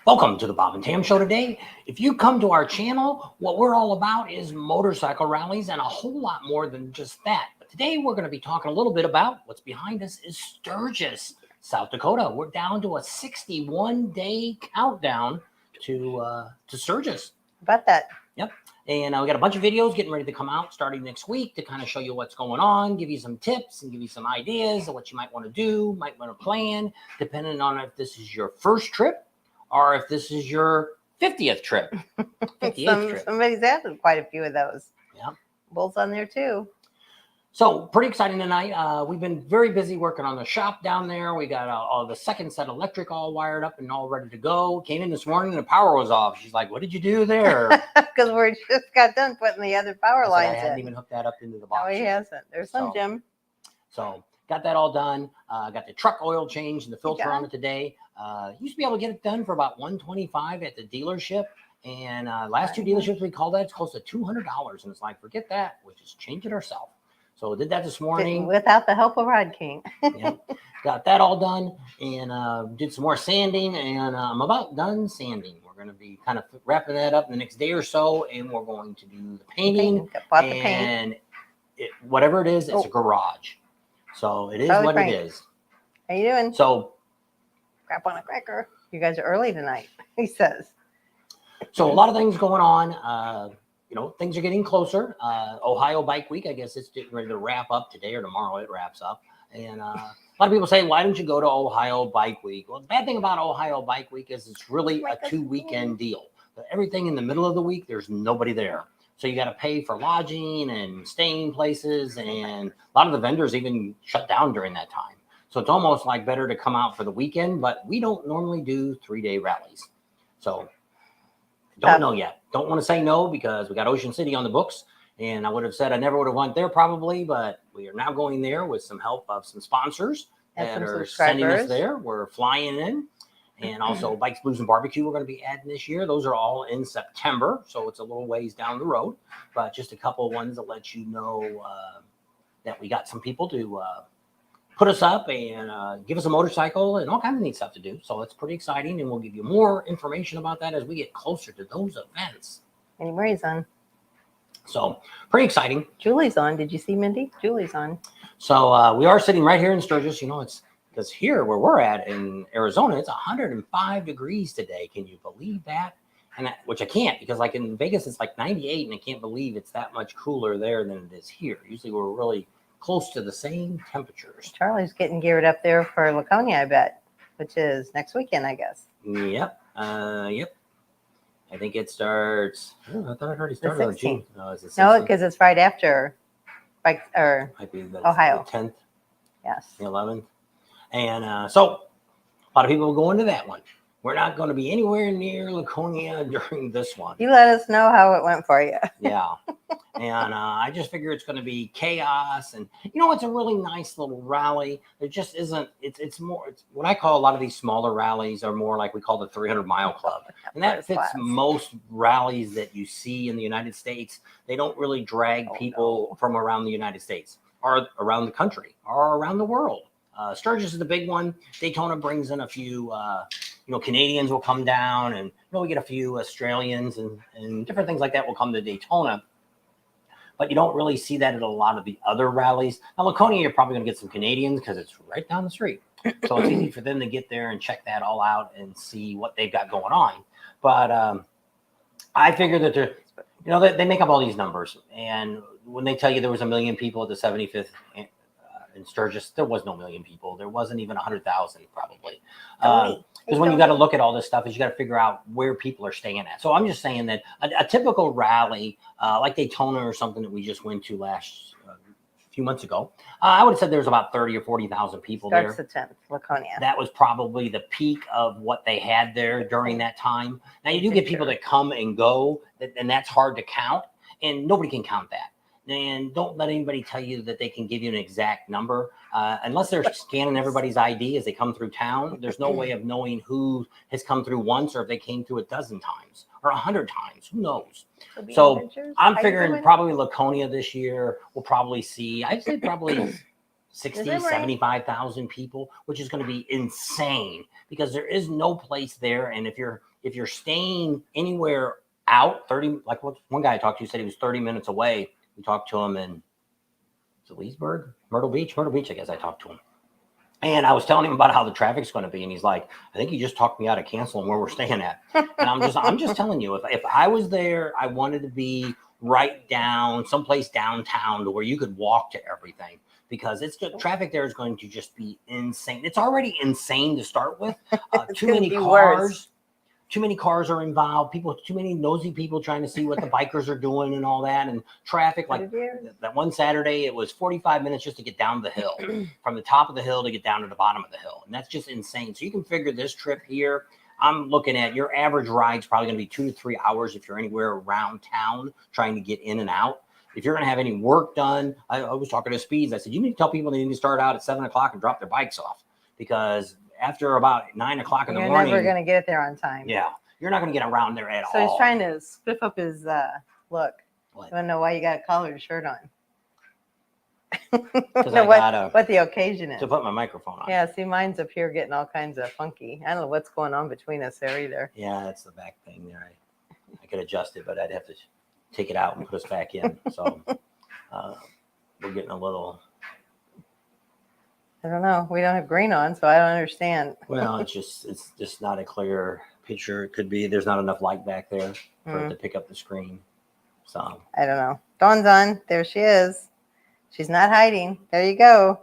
Welcome to the Bob and Tam Show today. If you come to our channel, what we're all about is motorcycle rallies and a whole lot more than just that. But today we're going to be talking a little bit about what's behind us is Sturgis, South Dakota. We're down to a 61-day countdown to Sturgis. About that. Yep. And we got a bunch of videos getting ready to come out starting next week to kind of show you what's going on, give you some tips and give you some ideas of what you might want to do, might want to plan, depending on if this is your first trip or if this is your 50th trip. 58th trip. Somebody's added quite a few of those. Yeah. Bull's on there too. So pretty exciting tonight. We've been very busy working on the shop down there. We got all the second set electric all wired up and all ready to go. Came in this morning and the power was off. She's like, what did you do there? Because we just got done putting the other power lines in. I hadn't even hooked that up into the box. No, he hasn't. There's some, Jim. So got that all done. Got the truck oil changed and the filter on it today. Used to be able to get it done for about $125 at the dealership. And last two dealerships we called that, it's close to $200. And it's like, forget that. We'll just change it ourselves. So did that this morning. Without the help of Rod King. Yeah, got that all done and did some more sanding. And I'm about done sanding. We're going to be kind of wrapping that up in the next day or so. And we're going to do the painting. And whatever it is, it's a garage. So it is what it is. How you doing? So crap on a cracker. You guys are early tonight, he says. So a lot of things going on. You know, things are getting closer. Ohio Bike Week, I guess it's getting ready to wrap up today or tomorrow. It wraps up. And a lot of people say, why don't you go to Ohio Bike Week? Well, the bad thing about Ohio Bike Week is it's really a 2-weekend deal. But everything in the middle of the week, there's nobody there. So you got to pay for lodging and staying places. And a lot of the vendors even shut down during that time. So it's almost like better to come out for the weekend. But we don't normally do 3-day rallies. So don't know yet. Don't want to say no because we got Ocean City on the books. And I would have said I never would have went there probably. But we are now going there with some help of some sponsors that are sending us there. We're flying in. And also Bikes, Blues, and Barbecue we're going to be adding this year. Those are all in September. So it's a little ways down the road. But just a couple of ones that let you know that we got some people to put us up and give us a motorcycle and all kinds of neat stuff to do. So it's pretty exciting. And we'll give you more information about that as we get closer to those events. And Mary's on. So pretty exciting. Julie's on. Did you see Mindy? Julie's on. So we are sitting right here in Sturgis. You know, it's because here where we're at in Arizona, it's 105 degrees today. Can you believe that? And which I can't because like in Vegas, it's like 98 and I can't believe it's that much cooler there than it is here. Usually we're really close to the same temperatures. Charlie's getting geared up there for Laconia, I bet, which is next weekend, I guess. Yep. Yep. I think it starts. Oh, I thought it already started on June. No, because it's right after might be Ohio. The 10th. Yes. The 11th. And so a lot of people will go into that one. We're not going to be anywhere near Laconia during this one. You let us know how it went for you. Yeah. And I just figure it's going to be chaos. And, you know, it's a really nice little rally. There just isn't, it's what I call a lot of these smaller rallies are more like we call the 300-mile club. And that fits most rallies that you see in the United States. They don't really drag people from around the United States or around the country or around the world. Sturgis is the big one. Daytona brings in a few, you know, Canadians will come down and, you know, we get a few Australians and different things like that will come to Daytona. But you don't really see that at a lot of the other rallies. Now, Laconia, you're probably going to get some Canadians because it's right down the street. So it's easy for them to get there and check that all out and see what they've got going on. But I figure that they're, you know, they make up all these numbers. And when they tell you there was 1 million people at the 75th in Sturgis, there was no 1 million people. There wasn't even 100,000 probably. Because when you got to look at all this stuff is you got to figure out where people are staying at. So I'm just saying that a typical rally like Daytona or something that we just went to last few months ago, I would have said there was about 30 or 40,000 people there. Starts the 10th, Laconia. That was probably the peak of what they had there during that time. Now you do get people that come and go, and that's hard to count, and nobody can count that. And don't let anybody tell you that they can give you an exact number. Unless they're scanning everybody's ID as they come through town, there's no way of knowing who has come through once or if they came through a dozen times or 100 times. Who knows? So I'm figuring probably Laconia this year we'll probably see, I'd say probably 60, 75,000 people, which is going to be insane because there is no place there. And if you're if you're staying anywhere out 30, like one guy I talked to said he was 30 minutes away. We talked to him in Leesburg, Myrtle Beach, I guess I talked to him. And I was telling him about how the traffic's going to be. And he's like, I think you just talked me out of canceling where we're staying at. And I'm just telling you, if I was there, I wanted to be right down someplace downtown to where you could walk to everything, because it's just, traffic there is going to just be insane. It's already insane to start with. Too many cars. Worse. Too many cars are involved. Too many nosy people trying to see what the bikers are doing and all that. And traffic, like that one Saturday, it was 45 minutes just to get down the hill, from the top of the hill to get down to the bottom of the hill. And that's just insane. So you can figure this trip here, I'm looking at your average ride's probably going to be 2 to 3 hours if you're anywhere around town trying to get in and out. If you're going to have any work done, I was talking to Speeds. I said, you need to tell people they need to start out at 7 o'clock and drop their bikes off, because after about 9 o'clock in the morning, you're never going to get it there on time. Yeah, you're not going to get around there at all. So he's trying to spiff up his look. What? You want to know why you got a collared shirt on? Because what the occasion is. To put my microphone on. Yeah, see, mine's up here getting all kinds of funky. I don't know what's going on between us there either. Yeah, that's the back thing there. I could adjust it, but I'd have to take it out and put us back in. So we're getting a little... I don't know. We don't have green on, so I don't understand. Well, it's just not a clear picture. It could be there's not enough light back there for it to pick up the screen. So I don't know. Dawn's on. There she is. She's not hiding. There you go.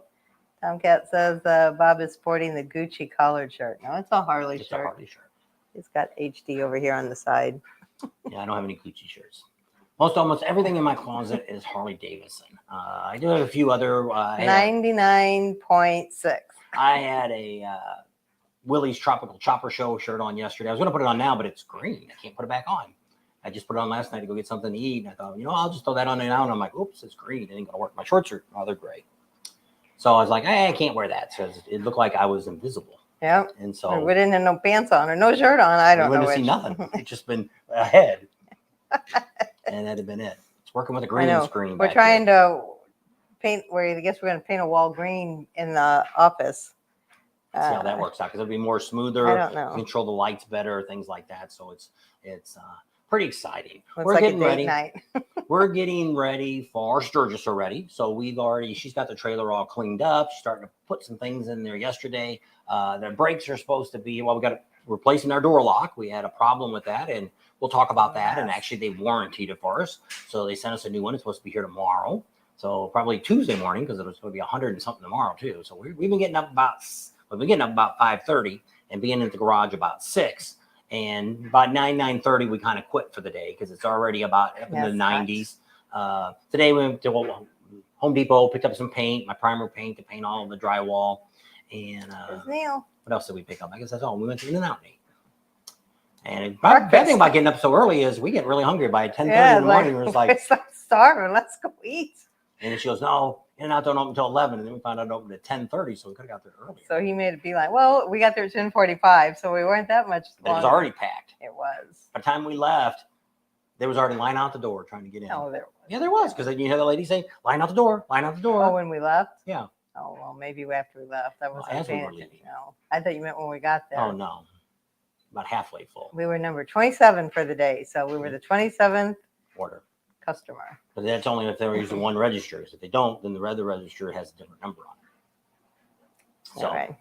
Tomcat says Bob is sporting the Gucci collared shirt. No, it's a Harley shirt. A Harley shirt. It's got HD over here on the side. Yeah, I don't have any Gucci shirts. Almost everything in my closet is Harley-Davidson. I do have a few other. 99.6. I had a Willie's Tropical Chopper Show shirt on yesterday. I was going to put it on now, but it's green. I can't put it back on. I just put it on last night to go get something to eat. And I thought, I'll just throw that on now. And I'm like, oops, it's green. It ain't going to work. My shorts are they're gray. So I was like, I can't wear that. So it looked like I was invisible. Yeah. And so we didn't have no pants on or no shirt on. I don't know. We wouldn't see nothing. It's just been a head. And that'd have been it. It's working with a green screen. We're trying to paint I guess we're going to paint a wall green in the office. See how that works out, because it'll be more smoother. I don't know. Control the lights better, things like that. So it's pretty exciting. We're getting ready. We're getting ready for Sturgis already. So she's got the trailer all cleaned up. She's starting to put some things in there yesterday. The brakes are supposed to be, we're replacing our door lock. We had a problem with that, and we'll talk about that. And actually they warranted it for us. So they sent us a new one. It's supposed to be here tomorrow. So probably Tuesday morning, because it was going to be 100 and something tomorrow too. So we've been getting up about 5:30 and being in the garage about 6. And about 9:30, we kind of quit for the day because it's already about up in the 90s. Today we went to Home Depot, picked up some paint, my primer paint to paint all of the drywall. And what else did we pick up? I guess that's all. We went to In-N-Out and ate. And the bad thing about getting up so early is we get really hungry by 10:30 in the morning. We're like, starving. Let's go eat. And then she goes, no, In-N-Out don't open until 11. And then we found out it opened at 10:30, so we could have got there earlier. So he made it be like, well, we got there at 10:45, so we weren't that much longer. It was already packed. It was. By the time we left, there was already line out the door trying to get in. Oh, there was. Yeah, there was, because then you hear the lady say, line out the door, line out the door. Oh, when we left? Yeah. Oh, well, maybe after we left. I wasn't as we paying were attention. leaving. No, I thought you meant when we got there. Oh, no. About halfway full. We were number 27 for the day, so we were the 27th order customer. But that's only if they're using one register. If they don't, then the other register has a different number on it. So, all right.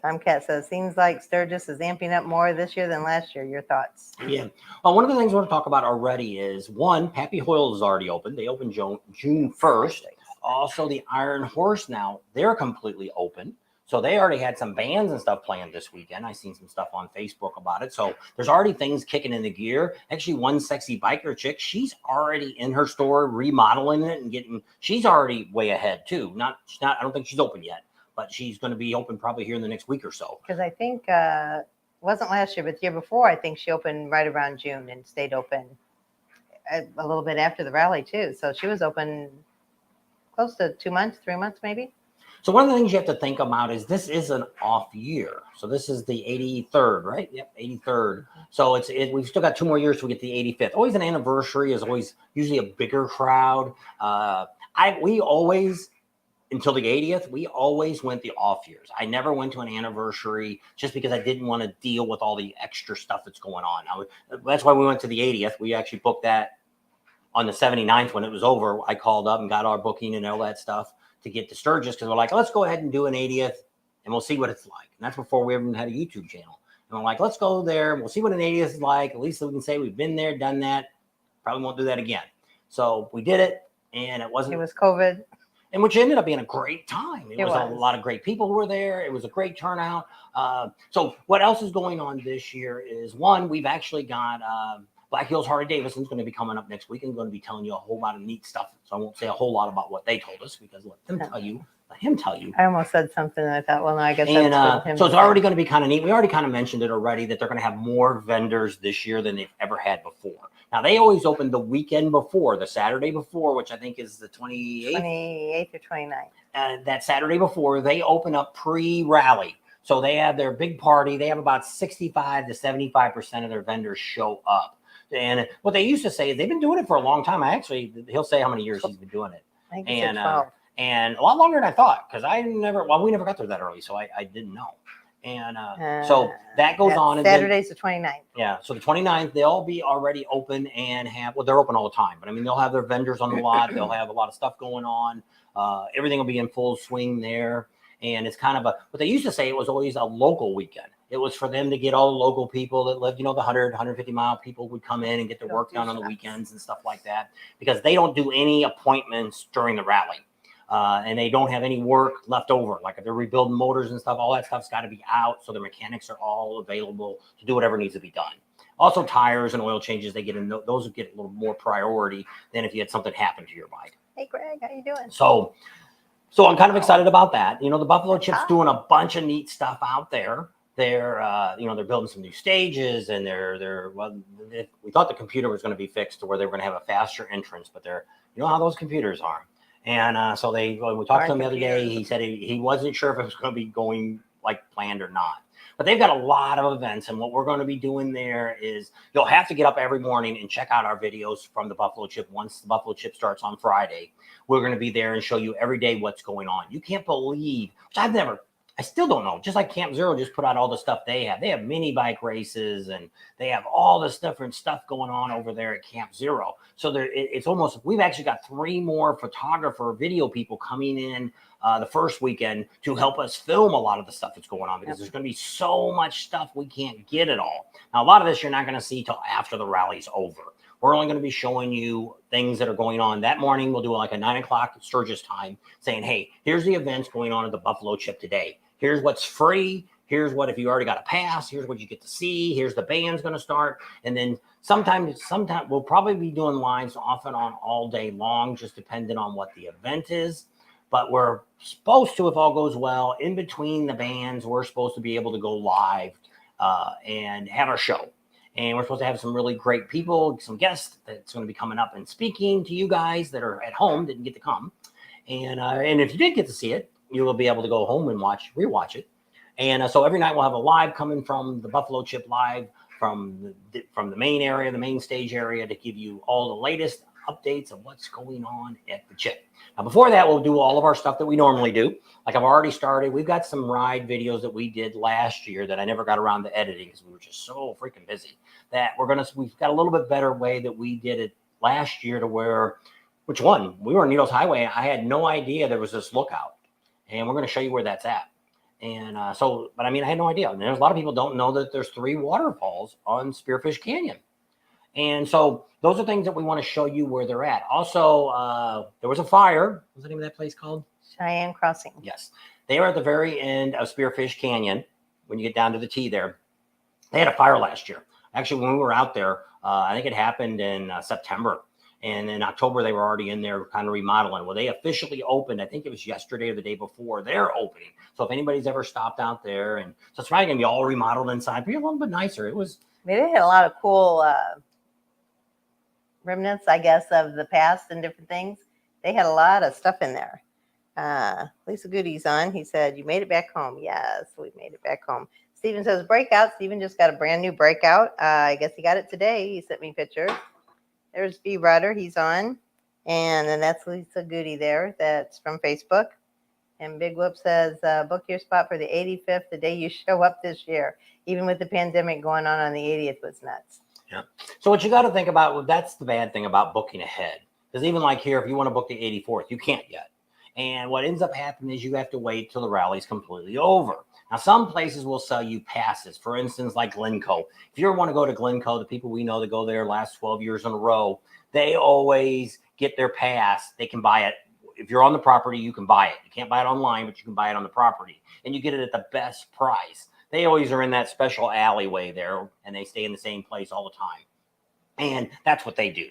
Tomcat says, seems like Sturgis is amping up more this year than last year. Your thoughts? Yeah. Well, one of the things I want to talk about already is, one, Pappy Hoyle is already open. They opened June 1st. Also, the Iron Horse now, they're completely open. So they already had some bands and stuff playing this weekend. I seen some stuff on Facebook about it. So there's already things kicking into gear. Actually, one sexy biker chick, she's already in her store remodeling it and she's already way ahead too. I don't think she's open yet, but she's going to be open probably here in the next week or so. Because I think it wasn't last year, but the year before, I think she opened right around June and stayed open a little bit after the rally too. So she was open close to 2 months, 3 months maybe. So one of the things you have to think about is this is an off year. So this is the 83rd, right? Yep, 83rd. So we've still got 2 more years to get the 85th. Always an anniversary is always usually a bigger crowd. We always until the 80th, we always went the off years. I never went to an anniversary just because I didn't want to deal with all the extra stuff that's going on. That's why we went to the 80th. We actually booked that on the 79th when it was over. I called up and got our booking and all that stuff to get to Sturgis because we're like, let's go ahead and do an 80th and we'll see what it's like. And that's before we even had a YouTube channel. And we're like, let's go there and we'll see what an 80th is like. At least we can say we've been there, done that. Probably won't do that again. So we did it, and it was COVID. And which ended up being a great time. It was a lot of great people who were there. It was a great turnout. So what else is going on this year is, one, we've actually got Black Hills Harley-Davidson is going to be coming up next week and going to be telling you a whole lot of neat stuff. So I won't say a whole lot about what they told us because let him tell you. I almost said something and I thought, well, no, I guess and, that's him. So it's already going to be kind of neat. We already kind of mentioned it already that they're going to have more vendors this year than they've ever had before. Now, they always open the weekend before, the Saturday before, which I think is the 28th. 28th or 29th. That Saturday before, they open up pre-rally. So they have their big party. They have about 65 to 75% of their vendors show up. And what they used to say is they've been doing it for a long time. He'll say how many years he's been doing it. I think he said 12. And a lot longer than I thought because we never got there that early. So I didn't know. And so that goes on. And Saturday's the 29th. Yeah. So the 29th, they'll be already open and they're open all the time. But I mean, they'll have their vendors on the lot. They'll have a lot of stuff going on. Everything will be in full swing there. And it's kind of what they used to say, it was always a local weekend. It was for them to get all the local people that lived, the 100, 150 mile people would come in and get their work done on the weekends and stuff like that, because they don't do any appointments during the rally. And they don't have any work left over. Like if they're rebuilding motors and stuff, all that stuff's got to be out. So the mechanics are all available to do whatever needs to be done. Also, tires and oil changes, those would get a little more priority than if you had something happen to your bike. Hey, Greg, how you doing? So I'm kind of excited about that. The Buffalo Chip's doing a bunch of neat stuff out there. They're building some new stages, and we thought the computer was going to be fixed to where they were going to have a faster entrance, but how those computers are. And so when we talked to him the other day, he said he wasn't sure if it was going to be going like planned or not. But they've got a lot of events, and what we're going to be doing there is you'll have to get up every morning and check out our videos from the Buffalo Chip. Once the Buffalo Chip starts on Friday, we're going to be there and show you every day what's going on. You can't believe, which I still don't know. Just like Camp Zero just put out all the stuff they have. They have mini bike races and they have all this different stuff going on over there at Camp Zero. So it's almost, we've actually got 3 more photographer video people coming in the first weekend to help us film a lot of the stuff that's going on, because there's going to be so much stuff we can't get it all. Now, a lot of this you're not going to see till after the rally's over. We're only going to be showing you things that are going on. That morning, we'll do like a 9 o'clock Sturgis time saying, hey, here's the events going on at the Buffalo Chip today. Here's what's free. Here's what, if you already got a pass, here's what you get to see. Here's the band's going to start. And then sometime we'll probably be doing lives off and on all day long, just depending on what the event is. But we're supposed to, if all goes well, in between the bands, we're supposed to be able to go live and have our show. And we're supposed to have some really great people, some guests that's going to be coming up and speaking to you guys that are at home, didn't get to come. And if you did get to see it, you will be able to go home and rewatch it. And so every night we'll have a live coming from the Buffalo Chip live from the main area, the main stage area, to give you all the latest updates of what's going on at the Chip. Now, before that, we'll do all of our stuff that we normally do. Like I've already started. We've got some ride videos that we did last year that I never got around to editing because we were just so freaking busy, that we've got a little bit better way that we did it last year, to where, which one? We were on Needles Highway. I had no idea there was this lookout, and we're going to show you where that's at. And but I mean, I had no idea. And there's a lot of people don't know that there's 3 waterfalls on Spearfish Canyon. And so those are things that we want to show you where they're at. Also, there was a fire. What's the name of that place called? Cheyenne Crossing. Yes. They are at the very end of Spearfish Canyon. When you get down to the T there, they had a fire last year. Actually, when we were out there, I think it happened in September. And in October, they were already in there kind of remodeling. Well, they officially opened, I think it was yesterday or the day before their opening. So if anybody's ever stopped out there, and so it's probably going to be all remodeled inside, be a little bit nicer. They had a lot of cool remnants, I guess, of the past and different things. They had a lot of stuff in there. Lisa Goody's on. He said, you made it back home. Yes, we made it back home. Steven says, breakout. Steven just got a brand new breakout. I guess he got it today. He sent me pictures. There's V Rudder. He's on. And then that's Lisa Goody there. That's from Facebook. And Big Whoop says, book your spot for the 85th the day you show up this year. Even with the pandemic going on the 80th was nuts. Yeah. So what you got to think about, well, that's the bad thing about booking ahead. Because even like here, if you want to book the 84th, you can't yet. And what ends up happening is you have to wait till the rally's completely over. Now, some places will sell you passes. For instance, like Glencoe. If you ever want to go to Glencoe, the people we know that go there last 12 years in a row, they always get their pass. They can buy it. If you're on the property, you can buy it. You can't buy it online, but you can buy it on the property. And you get it at the best price. They always are in that special alleyway there, and they stay in the same place all the time. And that's what they do.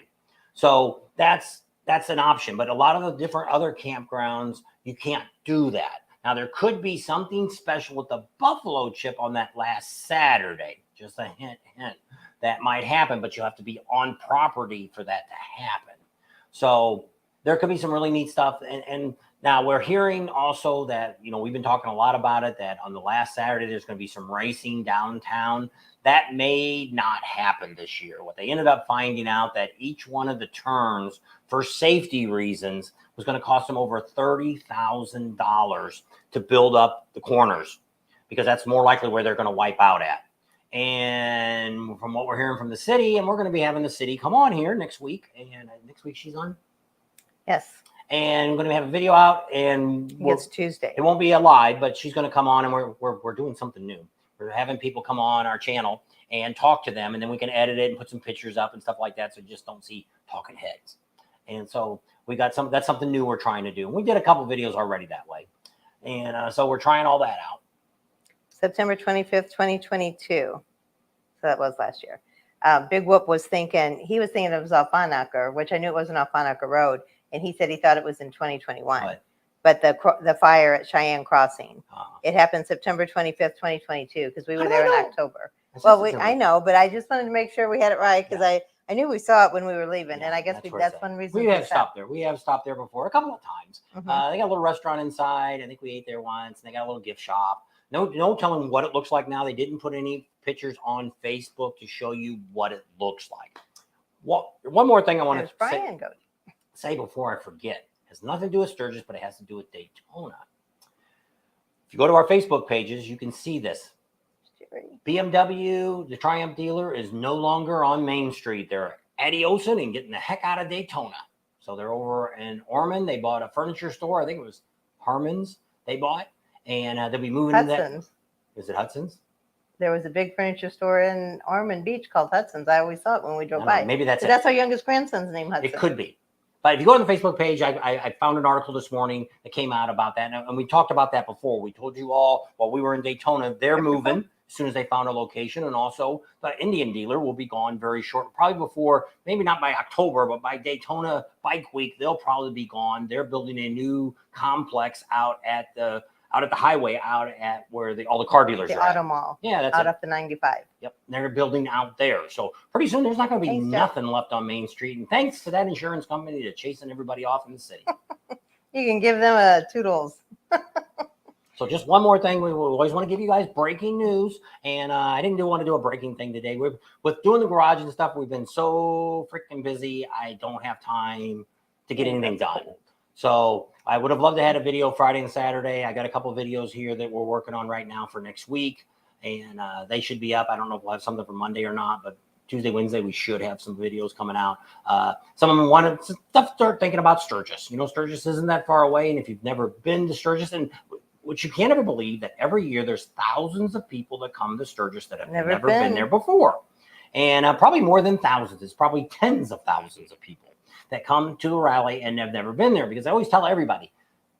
So that's an option. But a lot of the different other campgrounds, you can't do that. Now, there could be something special with the buffalo chip on that last Saturday. Just a hint. That might happen, but you have to be on property for that to happen. So there could be some really neat stuff. And now we're hearing also that, we've been talking a lot about it, that on the last Saturday, there's going to be some racing downtown. That may not happen this year. What they ended up finding out that each one of the turns, for safety reasons, was going to cost them over $30,000 to build up the corners, because that's more likely where they're going to wipe out at. And from what we're hearing from the city, and we're going to be having the city come on here next week. And next week she's on. Yes. And we're going to have a video out, and it's Tuesday. It won't be a live, but she's going to come on, and we're doing something new. We're having people come on our channel and talk to them, and then we can edit it and put some pictures up and stuff like that, so you just don't see talking heads. And so we got that's something new we're trying to do. We did a couple videos already that way, and so we're trying all that out. September 25th, 2022. So that was last year. Big Whoop was thinking it was off Fonaker, which I knew it wasn't off Fonaker Road, and he said he thought it was in 2021. But the fire at Cheyenne Crossing, it happened September 25th, 2022, because we were there in October. Well, I know, but I just wanted to make sure we had it right, because I knew we saw it when we were leaving, and I guess that's one reason we have stopped there. We have stopped there before a couple of times. They got a little restaurant inside. I think we ate there once, and they got a little gift shop. No telling what it looks like now. They didn't put any pictures on Facebook to show you what it looks like. One more thing I want to say before I forget. It has nothing to do with Sturgis, but it has to do with Daytona. If you go to our Facebook pages, you can see this. BMW, the Triumph dealer, is no longer on Main Street. They're adiosin and getting the heck out of Daytona. So they're over in Ormond. They bought a furniture store. I think it was Harmon's they bought. And they'll be moving in that. Is it Hudson's? There was a big furniture store in Ormond Beach called Hudson's. I always saw it when we drove by. Maybe that's it. That's our youngest grandson's name, Hudson. It could be. But if you go on the Facebook page, I found an article this morning that came out about that. And we talked about that before. We told you all while we were in Daytona, they're moving as soon as they found a location. And also the Indian dealer will be gone very short, probably before, maybe not by October, but by Daytona Bike Week, they'll probably be gone. They're building a new complex out at the highway, out at where all the car dealers are. The Auto Mall. Yeah, that's out up to 95. Yep, they're building out there. So pretty soon there's not going to be nothing left on Main Street. And thanks to that insurance company that's chasing everybody off in the city. You can give them a toodles. So just one more thing. We always want to give you guys breaking news. And I didn't want to do a breaking thing today. With doing the garage and stuff, we've been so freaking busy. I don't have time to get anything done. So I would have loved to have a video Friday and Saturday. I got a couple of videos here that we're working on right now for next week, and they should be up. I don't know if we'll have something for Monday or not, but Tuesday, Wednesday, we should have some videos coming out. Some of them wanted stuff to start thinking about Sturgis. Sturgis isn't that far away, and if you've never been to Sturgis, and which you can't ever believe that every year there's thousands of people that come to Sturgis that have never been there before. And probably more than thousands. It's probably tens of thousands of people that come to the rally and have never been there, because I always tell everybody,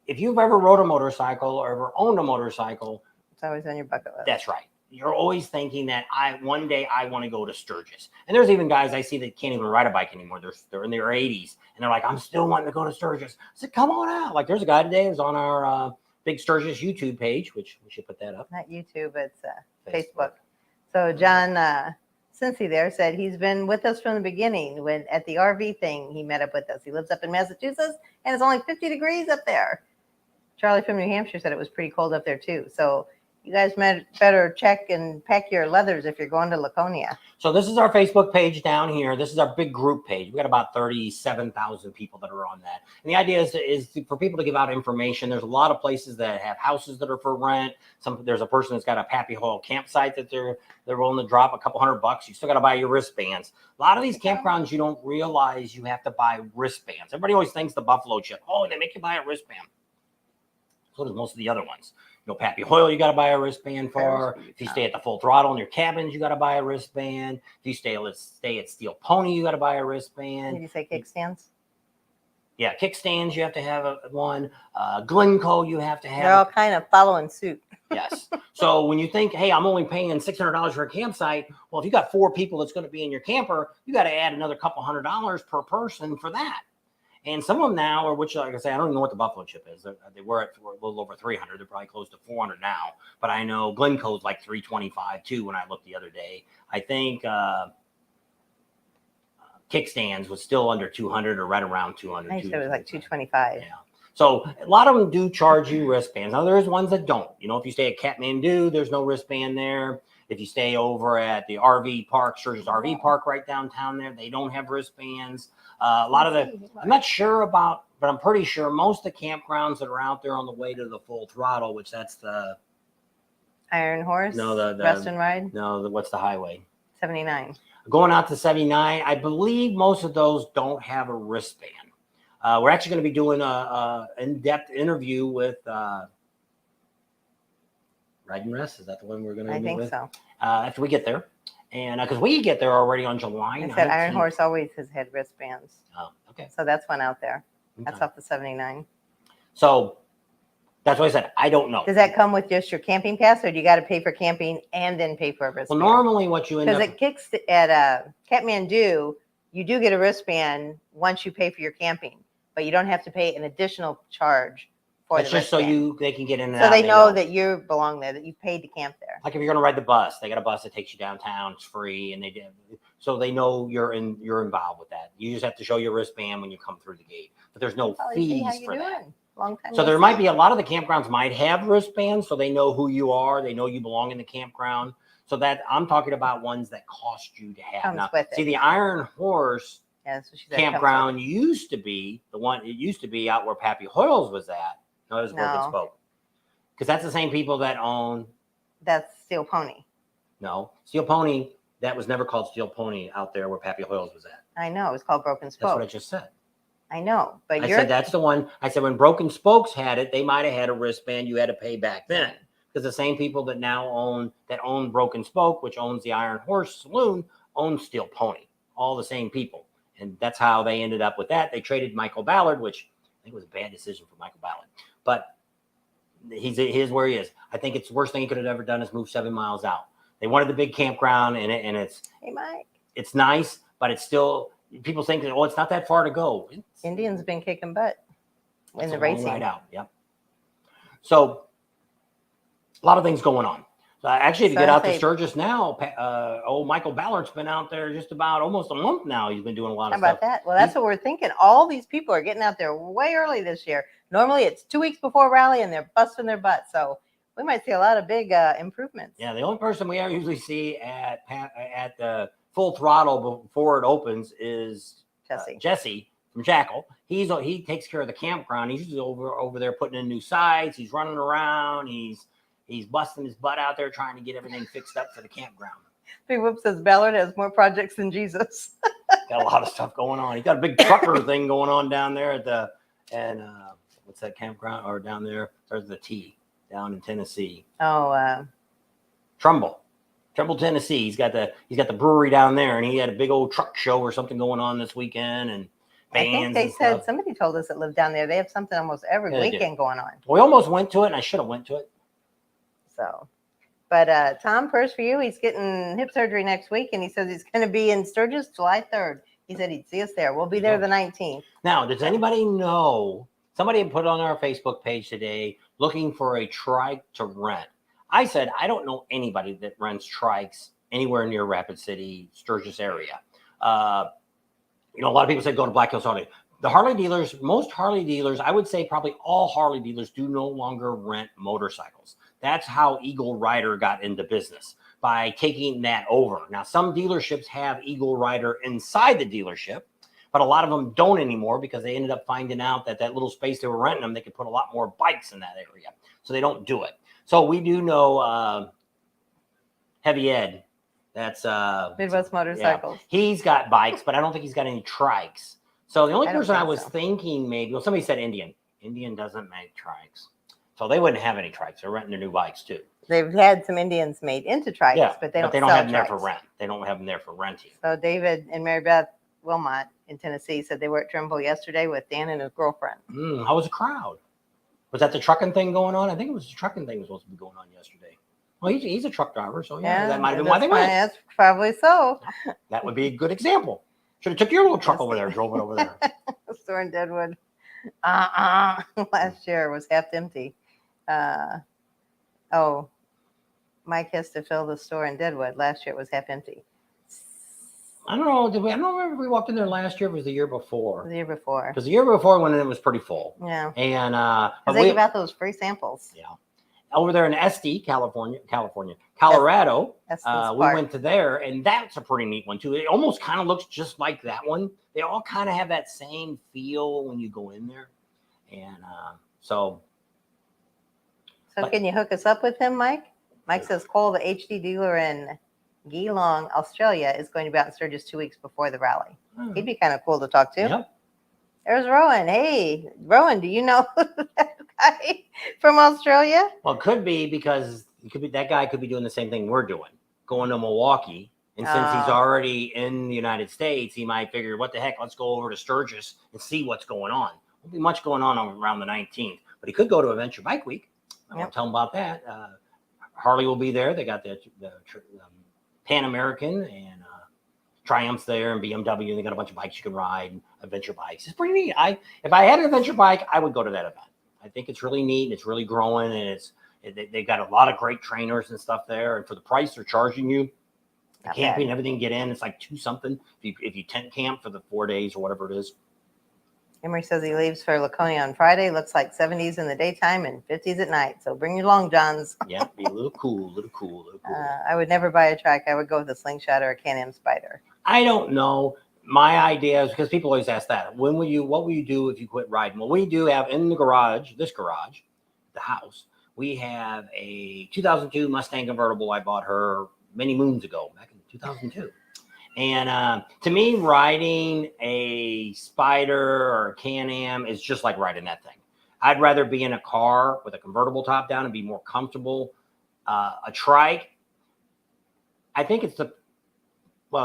if you've ever rode a motorcycle or ever owned a motorcycle, it's always on your bucket list. That's right. You're always thinking that one day I want to go to Sturgis. And there's even guys I see that can't even ride a bike anymore. They're in their 80s and they're like, I'm still wanting to go to Sturgis. I said, come on out. Like there's a guy today who's on our Big Sturgis YouTube page, which we should put that up. Not YouTube, it's Facebook. So John Cincy there said he's been with us from the beginning. When at the RV thing, he met up with us. He lives up in Massachusetts, and it's only 50 degrees up there. Charlie from New Hampshire said it was pretty cold up there too. So You guys better check and pack your leathers if you're going to Laconia. So this is our Facebook page down here. This is our big group page. We got about 37,000 people that are on that. And the idea is for people to give out information. There's a lot of places that have houses that are for rent. There's a person that's got a Pappy Hoyle campsite that they're willing to drop a couple $100. You still got to buy your wristbands. A lot of these campgrounds, you don't realize you have to buy wristbands. Everybody always thinks the buffalo chip. Oh, they make you buy a wristband. So does most of the other ones. Pappy Hoyle, you got to buy a wristband for. If you stay at the Full Throttle in your cabins, you got to buy a wristband. If you stay at Steel Pony, you got to buy a wristband. Did you say kickstands? Yeah, kickstands, you have to have one. Glencoe, you have to have. They're all kind of following suit. Yes. So when you think, hey, I'm only paying $600 for a campsite, well, if you got 4 people that's going to be in your camper, you got to add another couple $100 per person for that. And some of them now, which, like I say, I don't even know what the buffalo chip is. They were at a little over 300. They're probably close to 400 now. But I know Glencoe's like 325 too. When I looked the other day, I think kickstands was still under 200 or right around 200. I said it was like 225. Yeah. So a lot of them do charge you wristbands. Now there's ones that don't. If you stay at Kathmandu, there's no wristband there. If you stay over at the RV park, Sturgis RV park right downtown there, they don't have wristbands. A lot of I'm not sure about, but I'm pretty sure most of the campgrounds that are out there on the way to the Full Throttle, which that's the Iron Horse. No, the Rest and Ride. No, what's the highway? 79. Going out to 79, I believe most of those don't have a wristband. We're actually going to be doing a in-depth interview with Ride and Rest. Is that the one we're going to meet with? I think so. After we get there. And because we get there already on July 9th. I said Iron Horse always has had wristbands. Oh, okay. So that's one out there. That's Okay. off the 79. So that's what I said. I don't know. Does that come with just your camping pass, or do you got to pay for camping and then pay for a Well, wristband? normally what you end Because up it kicks at Kathmandu, you do get a wristband once you pay for your camping, but you don't have to pay an additional charge for it's the just so wristband. they can get in and So out. they know that you belong there, that you paid to camp there. Like if you're going to ride the bus, they got a bus that takes you downtown. It's free, and so they know you're involved with that. You just have to show your wristband when you come through the gate, but there's no fees for that. Long time. So there might be a lot of the campgrounds might have wristbands, so they know who you are. They know you belong in the campground. So that I'm talking about ones that cost you to have. Comes Now, with it. see, the Iron Horse Yeah, that's what she said, campground used to be it used to be out where Pappy Hoyle's was at. No, it was Broken No. Spoke. Because that's the same people that own. That's Steel Pony. No, Steel Pony. That was never called Steel Pony out there where Pappy Hoyle's was at. I know. It was called Broken That's what I Spoke. just said. I know. But I said that's the one. I said when Broken Spokes had it, they might have had a wristband you had to pay back then. Because the same people that now own Broken Spoke, which owns the Iron Horse Saloon, own Steel Pony. All the same people. And that's how they ended up with that. They traded Michael Ballard, which I think was a bad decision for Michael Ballard. But here's where he is. I think it's the worst thing he could have ever done is move 7 miles out. They wanted the big campground, and it's Hey, Mike. it's nice, but it's still people think that it's not that far to go. Indians been kicking butt in It's the a long racing. ride out. Yep. So a lot of things going on. So actually, to get out to Sturgis now, old Michael Ballard's been out there just about almost a month now. He's been doing a lot How of stuff. about that? Well, that's what we're thinking. All these people are getting out there way early this year. Normally, it's 2 weeks before rally, and they're busting their butt. So we might see a lot of big improvements. Yeah, the only person we usually see at the Full Throttle before it opens is Jesse from Jackal. He takes care of the campground. He's usually over there putting in new sides. He's running around. He's busting his butt out there trying to get everything fixed up for the campground. Big Whoop says Ballard has more projects than Jesus. Got a lot of stuff going on. He's got a big trucker thing going on down there what's that campground or down there? There's the T down in Tennessee. Oh, Trumbull, Tennessee. He's got the brewery down there, and he had a big old truck show or something going on this weekend, and bands. I think they said somebody told us that lived down there. They have something almost every weekend going on. We almost went to it, and I should have went to it. So, but Tom, first for you, he's getting hip surgery next week, and he says he's going to be in Sturgis July 3rd. He said he'd see us there. We'll be there the 19th. Now, does anybody know? Somebody had put on our Facebook page today looking for a trike to rent. I said, I don't know anybody that rents trikes anywhere near Rapid City, Sturgis area. A lot of people say go to Black Hills Harley. The Harley dealers, most Harley dealers, I would say probably all Harley dealers do no longer rent motorcycles. That's how Eagle Rider got into business, by taking that over. Now, some dealerships have Eagle Rider inside the dealership, but a lot of them don't anymore because they ended up finding out that little space they were renting them, they could put a lot more bikes in that area. So they don't do it. So we do know Heavy Ed. That's Midwest Motorcycles. Yeah. He's got bikes, but I don't think he's got any trikes. So the only person I was so. thinking maybe, well, somebody said Indian. Indian doesn't make trikes. So they wouldn't have any trikes. They're renting their new bikes too. They've had some Indians made into trikes, but they don't have them there trikes. for rent. They don't have them there for renting. So David and Mary Beth Wilmot in Tennessee said they were at Trimble yesterday with Dan and his girlfriend. How was the crowd? Was that the trucking thing going on? I think it was the trucking thing was supposed to be going on yesterday. Well, he's a truck driver, so that might have been why they went. That's probably so. That would be a good example. Should have took your little truck over there, drove it over there. The store in Deadwood. Last year was half empty. Mike has to fill the store in Deadwood. Last year it was half empty. I don't know. I don't remember if we walked in there last year. Or was the year before? The year before. Because the year before when it was pretty full. Yeah. And think about those free samples. Yeah. Over there in SD, Colorado, we went to there, and that's a pretty neat one too. It almost kind of looks just like that one. They all kind of have that same feel when you go in there, and so. So can you hook us up with him, Mike? Mike says Cole, the HD dealer in Geelong, Australia, is going to be out in Sturgis 2 weeks before the rally. He'd be kind of cool to talk to. Yep. There's Rowan. Hey, Rowan, do you know that guy from Australia? Well, it could be because that guy could be doing the same thing we're doing, going to Milwaukee. And since he's already in the United States, he might figure, what the heck, let's go over to Sturgis and see what's going on. Won't be much going on around the 19th, but he could go to Adventure Bike Week. I won't tell him about that. Harley will be there. They got the Pan American and Triumphs there, and BMW, and they got a bunch of bikes you can ride, and adventure bikes. It's pretty neat. If I had an adventure bike, I would go to that event. I think it's really neat. It's really growing, and they've got a lot of great trainers and stuff there. And for the price they're charging you, the camping and everything, get in, it's like $2 something if you tent camp for the 4 days or whatever it is. Emery says he leaves for Laconia on Friday. Looks like 70s in the daytime and 50s at night. So bring your long johns. Yeah, be a little cool. I would never buy a trike. I would go with a slingshot or a Can-Am Spider. I don't know. My idea is, because people always ask that, what will you do if you quit riding? Well, we do have in the garage, the house, we have a 2002 Mustang convertible. I bought her many moons ago, back in 2002. And to me, riding a Spider or a Can-Am is just like riding that thing. I'd rather be in a car with a convertible top down and be more comfortable. A trike, I think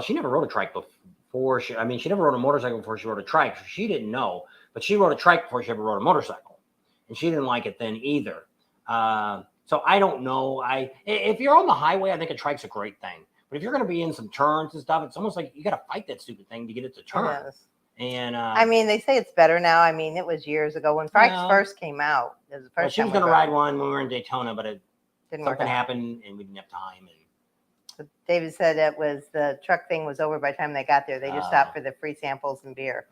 she never rode a trike before. She never rode a motorcycle before she rode a trike. So she didn't know, but she rode a trike before she ever rode a motorcycle. And she didn't like it then either. So I don't know. If you're on the highway, I think a trike's a great thing. But if you're going to be in some turns and stuff, it's almost like you got to fight that stupid thing to get it to turn. Yes. And they say it's better now. It was years ago when trikes first came out. It was the first she was going to ride one when we were in Daytona, but something happened and we didn't have time. So David said it was the truck thing was over by the time they got there. They just stopped for the free samples and beer.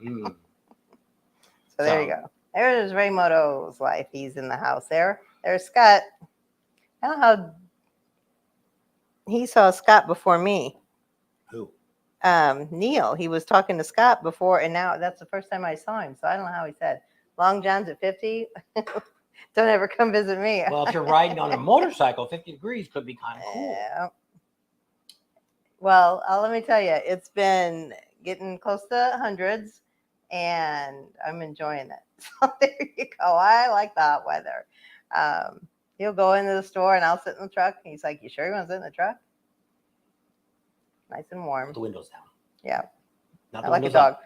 So there you go. There's Raymoto's life. He's in the house there. There's Scott. I don't know how he saw Scott before me. Who? Neil. He was talking to Scott before, and now that's the first time I saw him. So I don't know how he said. Long John's at 50. Don't ever come visit me. Well, if you're riding on a motorcycle, 50 degrees could be kind of cool. Yeah. Well, let me tell you, it's been getting close to hundreds, and I'm enjoying it. So there you go. I like the hot weather. He'll go into the store, and I'll sit in the truck. And he's like, "You sure you want to sit in the truck? Nice and warm." The windows down. Yeah. Not I like a dog.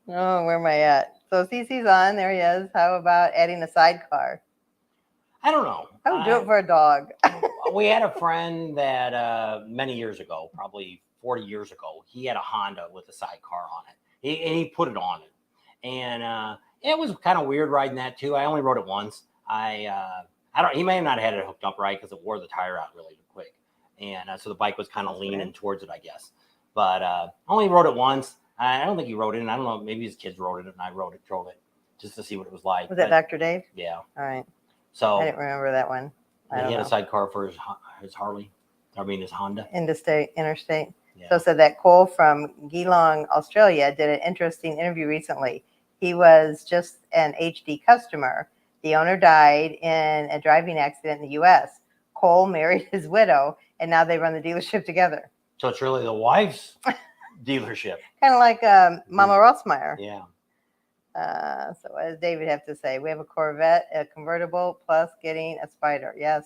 Oh, where am I at? So CC's on. There he is. How about adding a sidecar? I don't know. I would do it for a dog. We had a friend that many years ago, probably 40 years ago, he had a Honda with a sidecar on it. He put it on it. And it was kind of weird riding that too. I only rode it once. He may have not had it hooked up right because it wore the tire out really quick. And so the bike was kind of leaning towards it, I guess. But I only rode it once. I don't think he rode it. And I don't know, maybe his kids rode it and I drove it. just to see what it was like. Was that Dr. Dave? Yeah. All right. So I didn't remember that one. he had a sidecar for his Harley. I mean, his Honda. Interstate. Yeah. So it said that Cole from Geelong, Australia, did an interesting interview recently. He was just an HD customer. The owner died in a driving accident in the U.S. Cole married his widow, and now they run the dealership together. So it's really the wife's dealership. Kind of like Mama Rossmeyer. Yeah. So what does David have to say? We have a Corvette, a convertible, plus getting a Spider. Yes,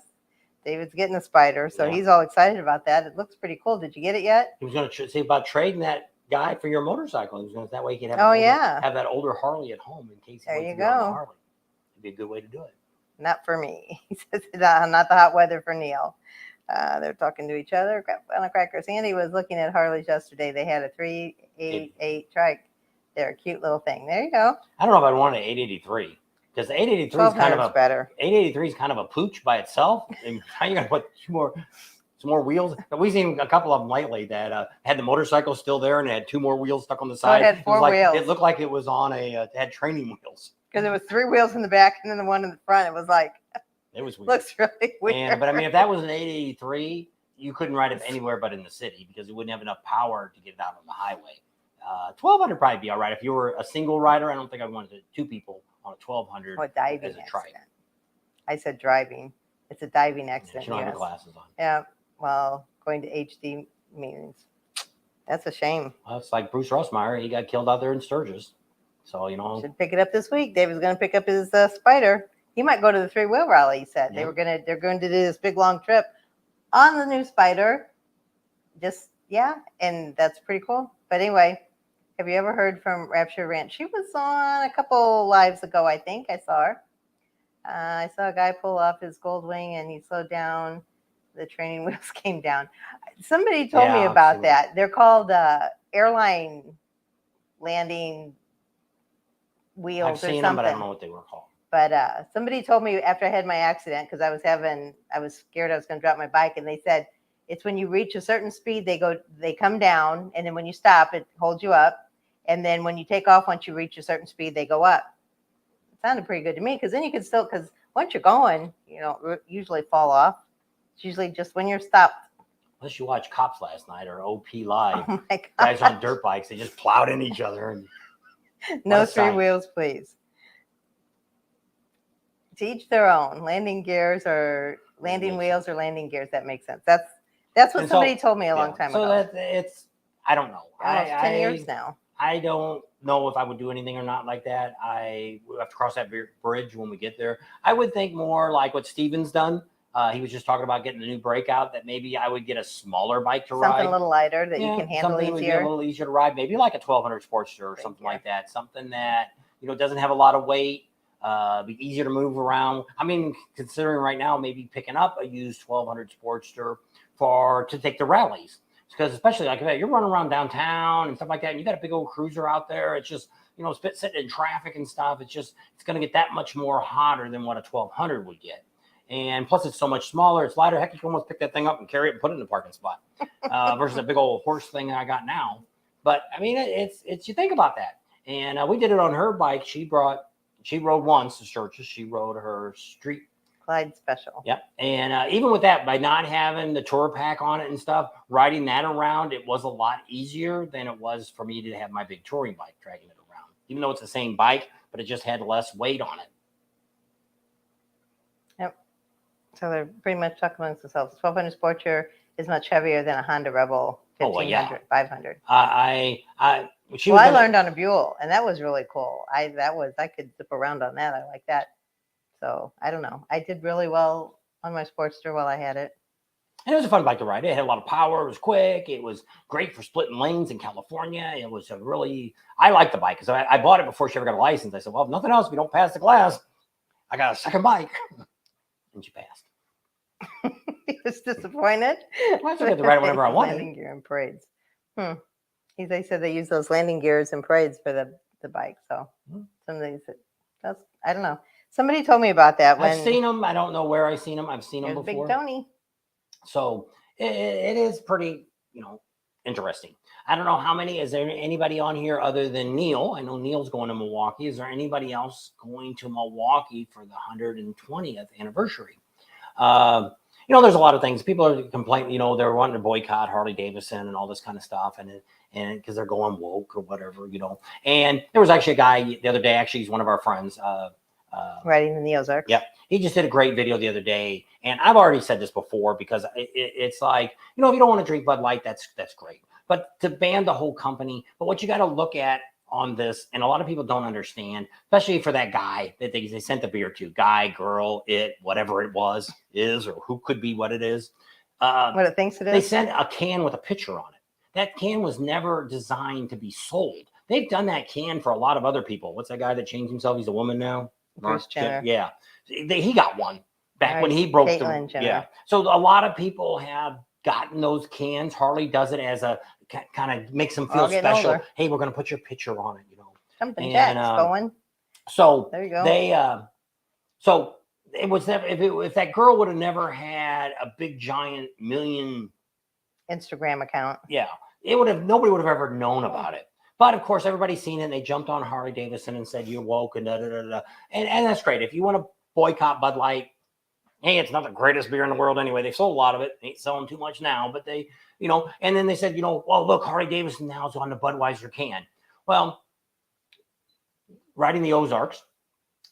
David's getting a Spider, so he's all excited about that. It looks pretty cool. Did you get it yet? He was going to see about trading that guy for your motorcycle. He was going to, that way you could have have that older Harley at home in case there he you wants to be on the go. Harley. It'd be a good way to do it. Not for me. He says not the hot weather for Neil. They're talking to each other on a cracker. Sandy was looking at Harleys yesterday. They had a 388 trike. They're a cute little thing. There you go. I don't know if I'd want an 883 because the 883 is kind of a better. 883 is kind of a pooch by itself. And how you got to put some more wheels? We've seen a couple of them lately that had the motorcycle still there and it had 2 more wheels stuck on the side. So it had 4 wheels. It looked like it was on it had training wheels. Because there was 3 wheels in the back and then the one in the front. It was like, it was weird. Looks really weird. But I mean, if that was an 883, you couldn't ride it anywhere but in the city because it wouldn't have enough power to get it out on the highway. 1200 probably be all right. If you were a single rider, I don't think I'd want 2 people on a 1200 diving as a trike. Accident. I said driving. It's a diving accident. You don't have the glasses on. Yeah. Well, going to HD meetings. That's a shame. Well, it's like Bruce Rossmeyer. He got killed out there in Sturgis. So, Should pick it up this week. David's going to pick up his Spider. He might go to the 3-wheel rally, he said. Yeah. They're going to do this big long trip on the new Spider. And that's pretty cool. But anyway, have you ever heard from Rapture Ranch? She was on a couple lives ago, I think. I saw her. I saw a guy pull off his Goldwing and he slowed down. The training wheels came down. Somebody told me about that. They're called airline landing wheels I've or seen something. them, but I don't know what they were called. But somebody told me after I had my accident, because I was scared I was going to drop my bike, and they said it's when you reach a certain speed, they come down, and then when you stop, it holds you up, and then when you take off, once you reach a certain speed, they go up. It sounded pretty good to me, because then you can still, because once you're going, you don't usually fall off. It's usually just when you're stopped. Unless you watch Cops last night or OP Live, Oh my God. Guys on dirt bikes, they just plowed in each other. And no 3 wheels, please. To each their own. Landing gears or landing wheels or landing gears. That makes sense. That's what somebody told me a long time ago. So it's I don't know. Almost 10 years now. I don't know if I would do anything or not like that. I will have to cross that bridge when we get there. I would think more like what Steven's done. He was just talking about getting the new Breakout, that maybe I would get a smaller bike to ride. Something a little lighter that you can handle easier. Would be a little easier to ride, maybe like a 1200 Sportster or something like that. Something that, doesn't have a lot of weight, be easier to move around. I mean, considering right now, maybe picking up a used 1200 Sportster to take the rallies. Because especially like that, you're running around downtown and stuff like that, and you got a big old cruiser out there. It's just, sitting in traffic and stuff. It's going to get that much more hotter than what a 1200 would get. And plus, it's so much smaller. It's lighter. Heck, you can almost pick that thing up and carry it and put it in the parking spot versus a big old horse thing that I got now. But I mean, it's you think about that. And we did it on her bike. She rode once to Sturgis. She rode her street Clyde Special. Yep. And even with that, by not having the tour pack on it and stuff, riding that around, it was a lot easier than it was for me to have my big touring bike dragging it around. Even though it's the same bike, but it just had less weight on it. Yep. So they're pretty much talking amongst themselves. 1200 Sportster is much heavier than a Honda Rebel 1500, 500. I learned on a Buell, and that was really cool. I could zip around on that. I like that. So I don't know. I did really well on my Sportster while I had it. And it was a fun bike to ride. It had a lot of power. It was quick. It was great for splitting lanes in California. It was I liked the bike because I bought it before she ever got a license. I said, well, if nothing else, we don't pass the class. I got a second bike. And she passed. He was disappointed. Well, I still get to ride it whenever I wanted. Landing gear and parades. They said they use those landing gears and parades for the bike. So somebody said, I don't know. Somebody told me about that. I've seen them. I don't know where I've seen them. I've seen them before. Big Tony. So it is pretty, interesting. I don't know how many. Is there anybody on here other than Neil? I know Neil's going to Milwaukee. Is there anybody else going to Milwaukee for the 120th anniversary? There's a lot of things. People are complaining, they're wanting to boycott Harley-Davidson and all this kind of stuff. And because they're going woke or whatever, And there was actually a guy the other day, actually, he's one of our friends. Riding in the Ozarks. Yep. He just did a great video the other day. And I've already said this before because it's like, if you don't want to drink Bud Light, that's great. But to ban the whole company, but what you got to look at on this, and a lot of people don't understand, especially for that guy that they sent the beer to, guy, girl, whatever it is, or who could be what it is. What it thinks it is? They sent a can with a picture on it. That can was never designed to be sold. They've done that can for a lot of other people. What's that guy that changed himself? He's a woman now. Bruce Jenner. Yeah. He got one back when he broke Caitlyn Jenner. Yeah. So a lot of people have gotten those cans. Harley does it as a kind of makes them feel special. Older. Hey, we're going to put your picture on it, Something Jack's going. So there you go. They so it was never, if that girl would have never had a big giant million Instagram account. Yeah. Nobody would have ever known about it. But of course, everybody's seen it and they jumped on Harley-Davidson and said, you're woke and And that's great. If you want to boycott Bud Light, hey, it's not the greatest beer in the world anyway. They sold a lot of it. They ain't selling too much now, but they, and then they said, well, look, Harley-Davidson now is on the Budweiser can. Well, riding the Ozarks,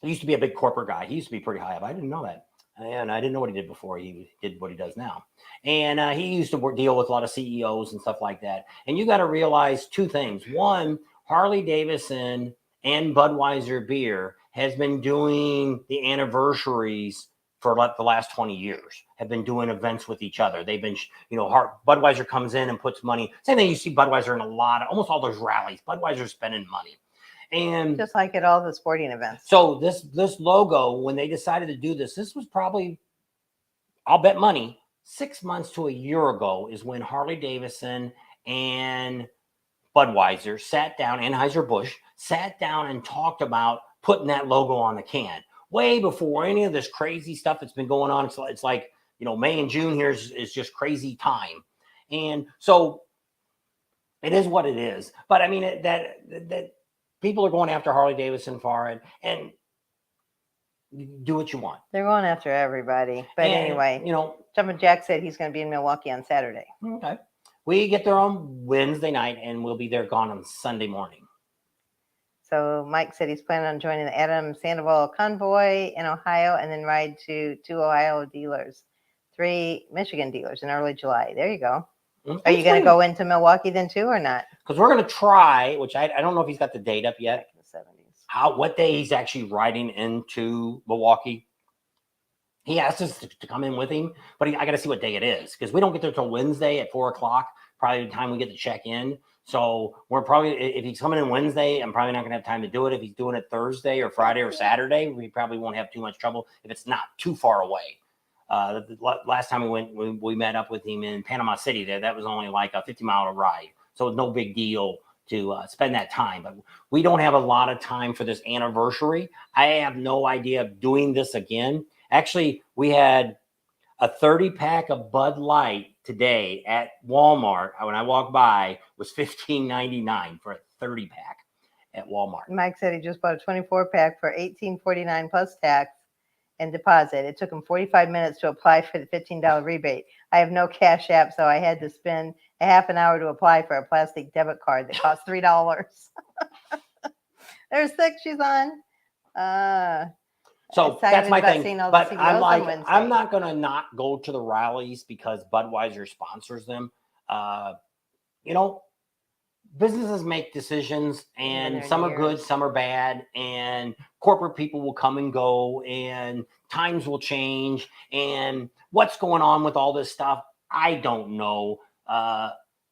he used to be a big corporate guy. He used to be pretty high up. I didn't know that. And I didn't know what he did before he did what he does now. And he used to deal with a lot of CEOs and stuff like that. And you got to realize two things. One, Harley-Davidson and Budweiser beer has been doing the anniversaries for like the last 20 years, have been doing events with each other. They've been, Budweiser comes in and puts money. Same thing you see Budweiser in almost all those rallies. Budweiser's spending money. And just like at all the sporting events. So this logo, when they decided to do this was probably, I'll bet money, 6 months to a year ago is when Harley-Davidson and Budweiser sat down, Anheuser-Busch sat down and talked about putting that logo on the can. Way before any of this crazy stuff that's been going on. It's like, May and June here is just crazy time. And so it is what it is. But I mean, that people are going after Harley-Davidson for it, and do what you want. They're going after everybody. But anyway, Jumpin' Jack said he's going to be in Milwaukee on Saturday. Okay. We get there on Wednesday night, and we'll be there gone on Sunday morning. So Mike said he's planning on joining the Adam Sandoval convoy in Ohio and then ride to 2 Ohio dealers, 3 Michigan dealers in early July. There you go. Are you going to go into Milwaukee then too or not? Because we're going to try, which I don't know if he's got the date up yet. Back in the 70s. What day he's actually riding into Milwaukee. He asked us to come in with him, but I got to see what day it is because we don't get there till Wednesday at 4:00, probably the time we get to check in. So we're probably, if he's coming in Wednesday, I'm probably not going to have time to do it. If he's doing it Thursday or Friday or Saturday, we probably won't have too much trouble if it's not too far away. The last time we met up with him in Panama City there, that was only like a 50-mile ride. So it's no big deal to spend that time. But we don't have a lot of time for this anniversary. I have no idea of doing this again. Actually, we had a 30-pack of Bud Light today at Walmart. When I walked by, was $15.99 for a 30-pack at Walmart. Mike said he just bought a 24-pack for $18.49 plus tax and deposit. It took him 45 minutes to apply for the $15 rebate. I have no Cash App, so I had to spend a half an hour to apply for a plastic debit card that cost $3. There's 6 she's on. So that's my thing. But I'm not going to not go to the rallies because Budweiser sponsors them. Businesses make decisions, and some are good, some are bad, and corporate people will come and go, and times will change, and what's going on with all this stuff, I don't know.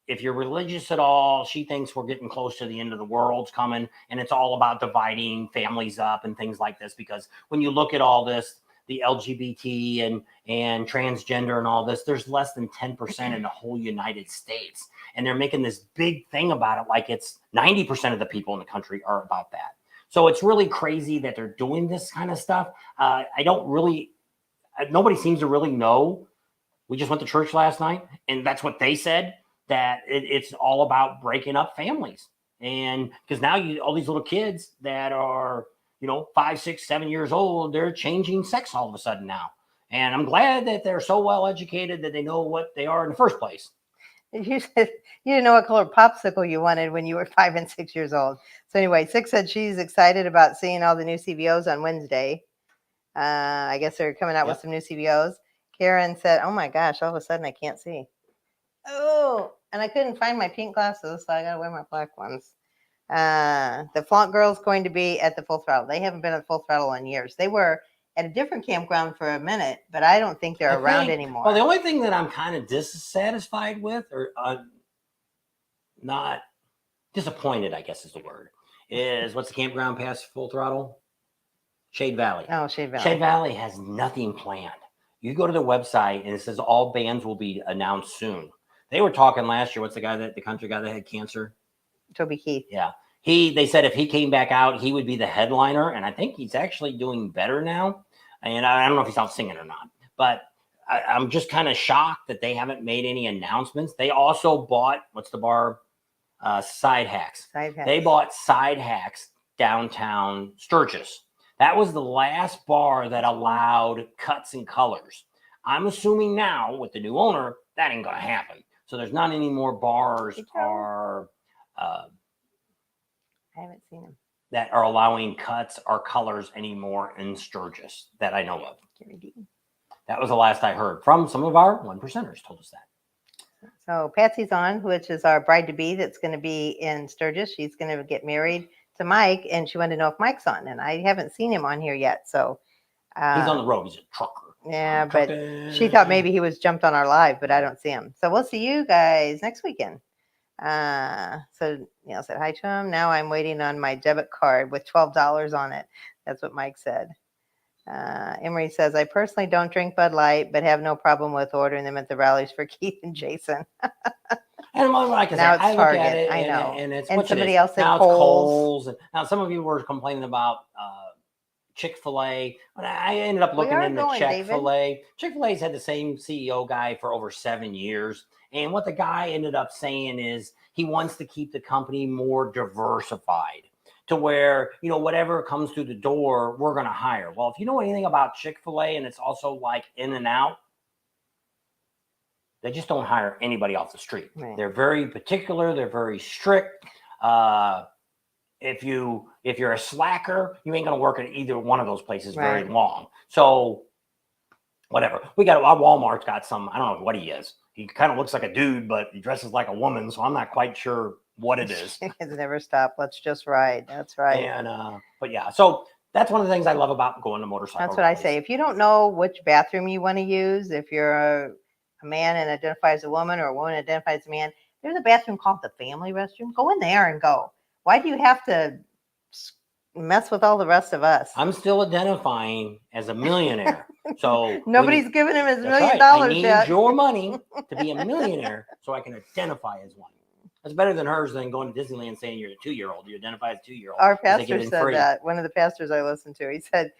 If you're religious at all, she thinks we're getting close to the end of the world's coming, and it's all about dividing families up and things like this, because when you look at all this, the LGBT and transgender and all this, there's less than 10% in the whole United States. And they're making this big thing about it like it's 90% of the people in the country are about that. So it's really crazy that they're doing this kind of stuff. Nobody seems to really know. We just went to church last night, and that's what they said. that it's all about breaking up families. And because now all these little kids that are, 5, 6, 7 years old, they're changing sex all of a sudden now. And I'm glad that they're so well educated that they know what they are in the first place. You said you didn't know what color popsicle you wanted when you were 5 and 6 years old. So anyway, Six said she's excited about seeing all the new CVOs on Wednesday. I guess they're coming out with some new CVOs. Karen said, "Oh my gosh, all of a sudden I can't see." Oh, and I couldn't find my pink glasses, so I got to wear my black ones. The Flaunt Girls going to be at the Full Throttle. They haven't been at Full Throttle in years. They were at a different campground for a minute, but I don't think they're around anymore. Well, the only thing that I'm kind of dissatisfied with, or not disappointed, I guess is the word, is what's the campground past Full Throttle? Shade Valley. Oh, Shade Valley. Shade Valley has nothing planned. You go to their website and it says all bands will be announced soon. They were talking last year. What's the country guy that had cancer? Toby Keith. Yeah. They said if he came back out, he would be the headliner. And I think he's actually doing better now. And I don't know if he's out singing or not, but I'm just kind of shocked that they haven't made any announcements. They also bought, what's the bar? Side Hacks. They bought Side Hacks downtown Sturgis. That was the last bar that allowed cuts and colors. I'm assuming now with the new owner, that ain't going to happen. So there's not any more bars I haven't seen them that are allowing cuts or colors anymore in Sturgis that I know of. That was the last I heard from some of our 1%ers told us that. So Patsy's on, which is our bride-to-be that's going to be in Sturgis. She's going to get married to Mike, and she wanted to know if Mike's on, and I haven't seen him on here yet. So he's on the road. He's a trucker. Yeah, but she thought maybe he was jumped on our live, but I don't see him. So we'll see you guys next weekend. So Neil said hi to him. Now I'm waiting on my debit card with $12 on it. That's what Mike said. Emery says, I personally don't drink Bud Light, but have no problem with ordering them at the rallies for Keith and Jason. And like I said, I look at it, I know. And it's and somebody else said now Kohl's. And now some of you were complaining about Chick-fil-A. But I ended up looking into Chick-fil-A. David. Chick-fil-A's had the same CEO guy for over 7 years. And what the guy ended up saying is he wants to keep the company more diversified to where, whatever comes through the door, we're going to hire. Well, if you know anything about Chick-fil-A, and it's also like In and Out, they just don't hire anybody off the street. Right. They're very particular. They're very strict. If you're a slacker, you ain't going to work at either one of those places very long. So whatever. Our Walmart's got some, I don't know what he is. He kind of looks like a dude, but he dresses like a woman. So I'm not quite sure what it is. It's never stop. Let's just ride. That's right. And, but yeah, so that's one of the things I love about going to motorcycle. That's what rallies. I say. If you don't know which bathroom you want to use, if you're a man and identify as a woman, or a woman identifies as a man, there's a bathroom called the family restroom. Go in there and go. Why do you have to mess with all the rest of us? I'm still identifying as a millionaire. So nobody's giving him his $1 million yet. I need your money to be a millionaire so I can identify as one. That's better than hers than going to Disneyland saying you're a 2-year-old. You identify as a 2-year-old. Our pastor said that. One of the pastors I listened to, he says,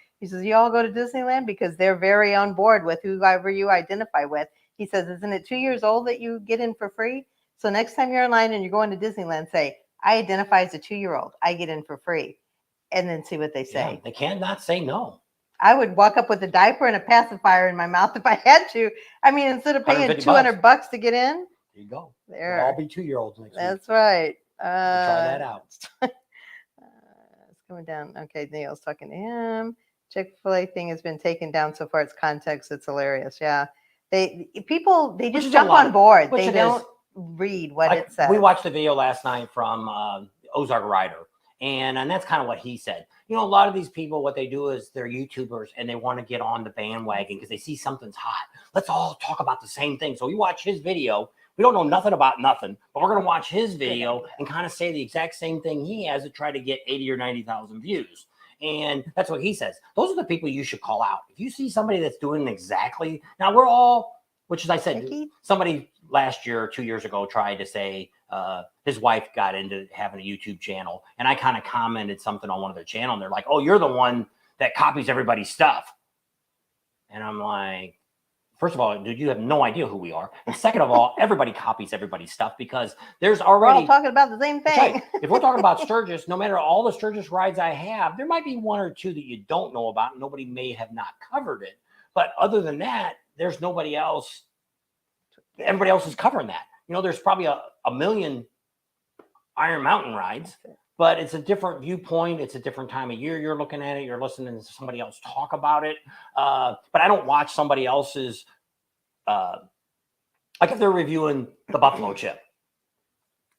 you all go to Disneyland because they're very on board with whoever you identify with. He says, isn't it 2 years old that you get in for free? So next time you're in line and you're going to Disneyland, say, I identify as a 2-year-old. I get in for free. And then see what they say. Yeah, they can't not say no. I would walk up with a diaper and a pacifier in my mouth if I had to. I mean, instead of paying $200 to get in. There you go. There. We'll all be 2-year-olds next week. That's right. Try that out. It's coming down. Okay, Neil's talking to him. Chick-fil-A thing has been taken down so far. It's context. It's hilarious. Yeah. They just jump on board. They don't read what it says. We watched the video last night from Ozark Rider. And that's kind of what he said. A lot of these people, what they do is they're YouTubers and they want to get on the bandwagon because they see something's hot. Let's all talk about the same thing. So we watch his video. We don't know nothing about nothing, but we're going to watch his video and kind of say the exact same thing he has to try to get 80 or 90,000 views. And that's what he says. Those are the people you should call out. If you see somebody that's doing exactly, now we're all, which is I said, somebody last year or 2 years ago tried to say, his wife got into having a YouTube channel, and I kind of commented something on one of their channel, and they're like, oh, you're the one that copies everybody's stuff. And I'm like, first of all, dude, you have no idea who we are. And second of all, everybody copies everybody's stuff because there's We're already all talking about the same thing. right. If we're talking about Sturgis, no matter all the Sturgis rides I have, there might be one or two that you don't know about. And nobody may have not covered it. But other than that, there's nobody else. Everybody else is covering that. You know, there's probably a million Iron Mountain rides, but it's a different viewpoint. It's a different time of year. You're looking at it. You're listening to somebody else talk about it. But I don't watch somebody else's, like if they're reviewing the Buffalo Chip,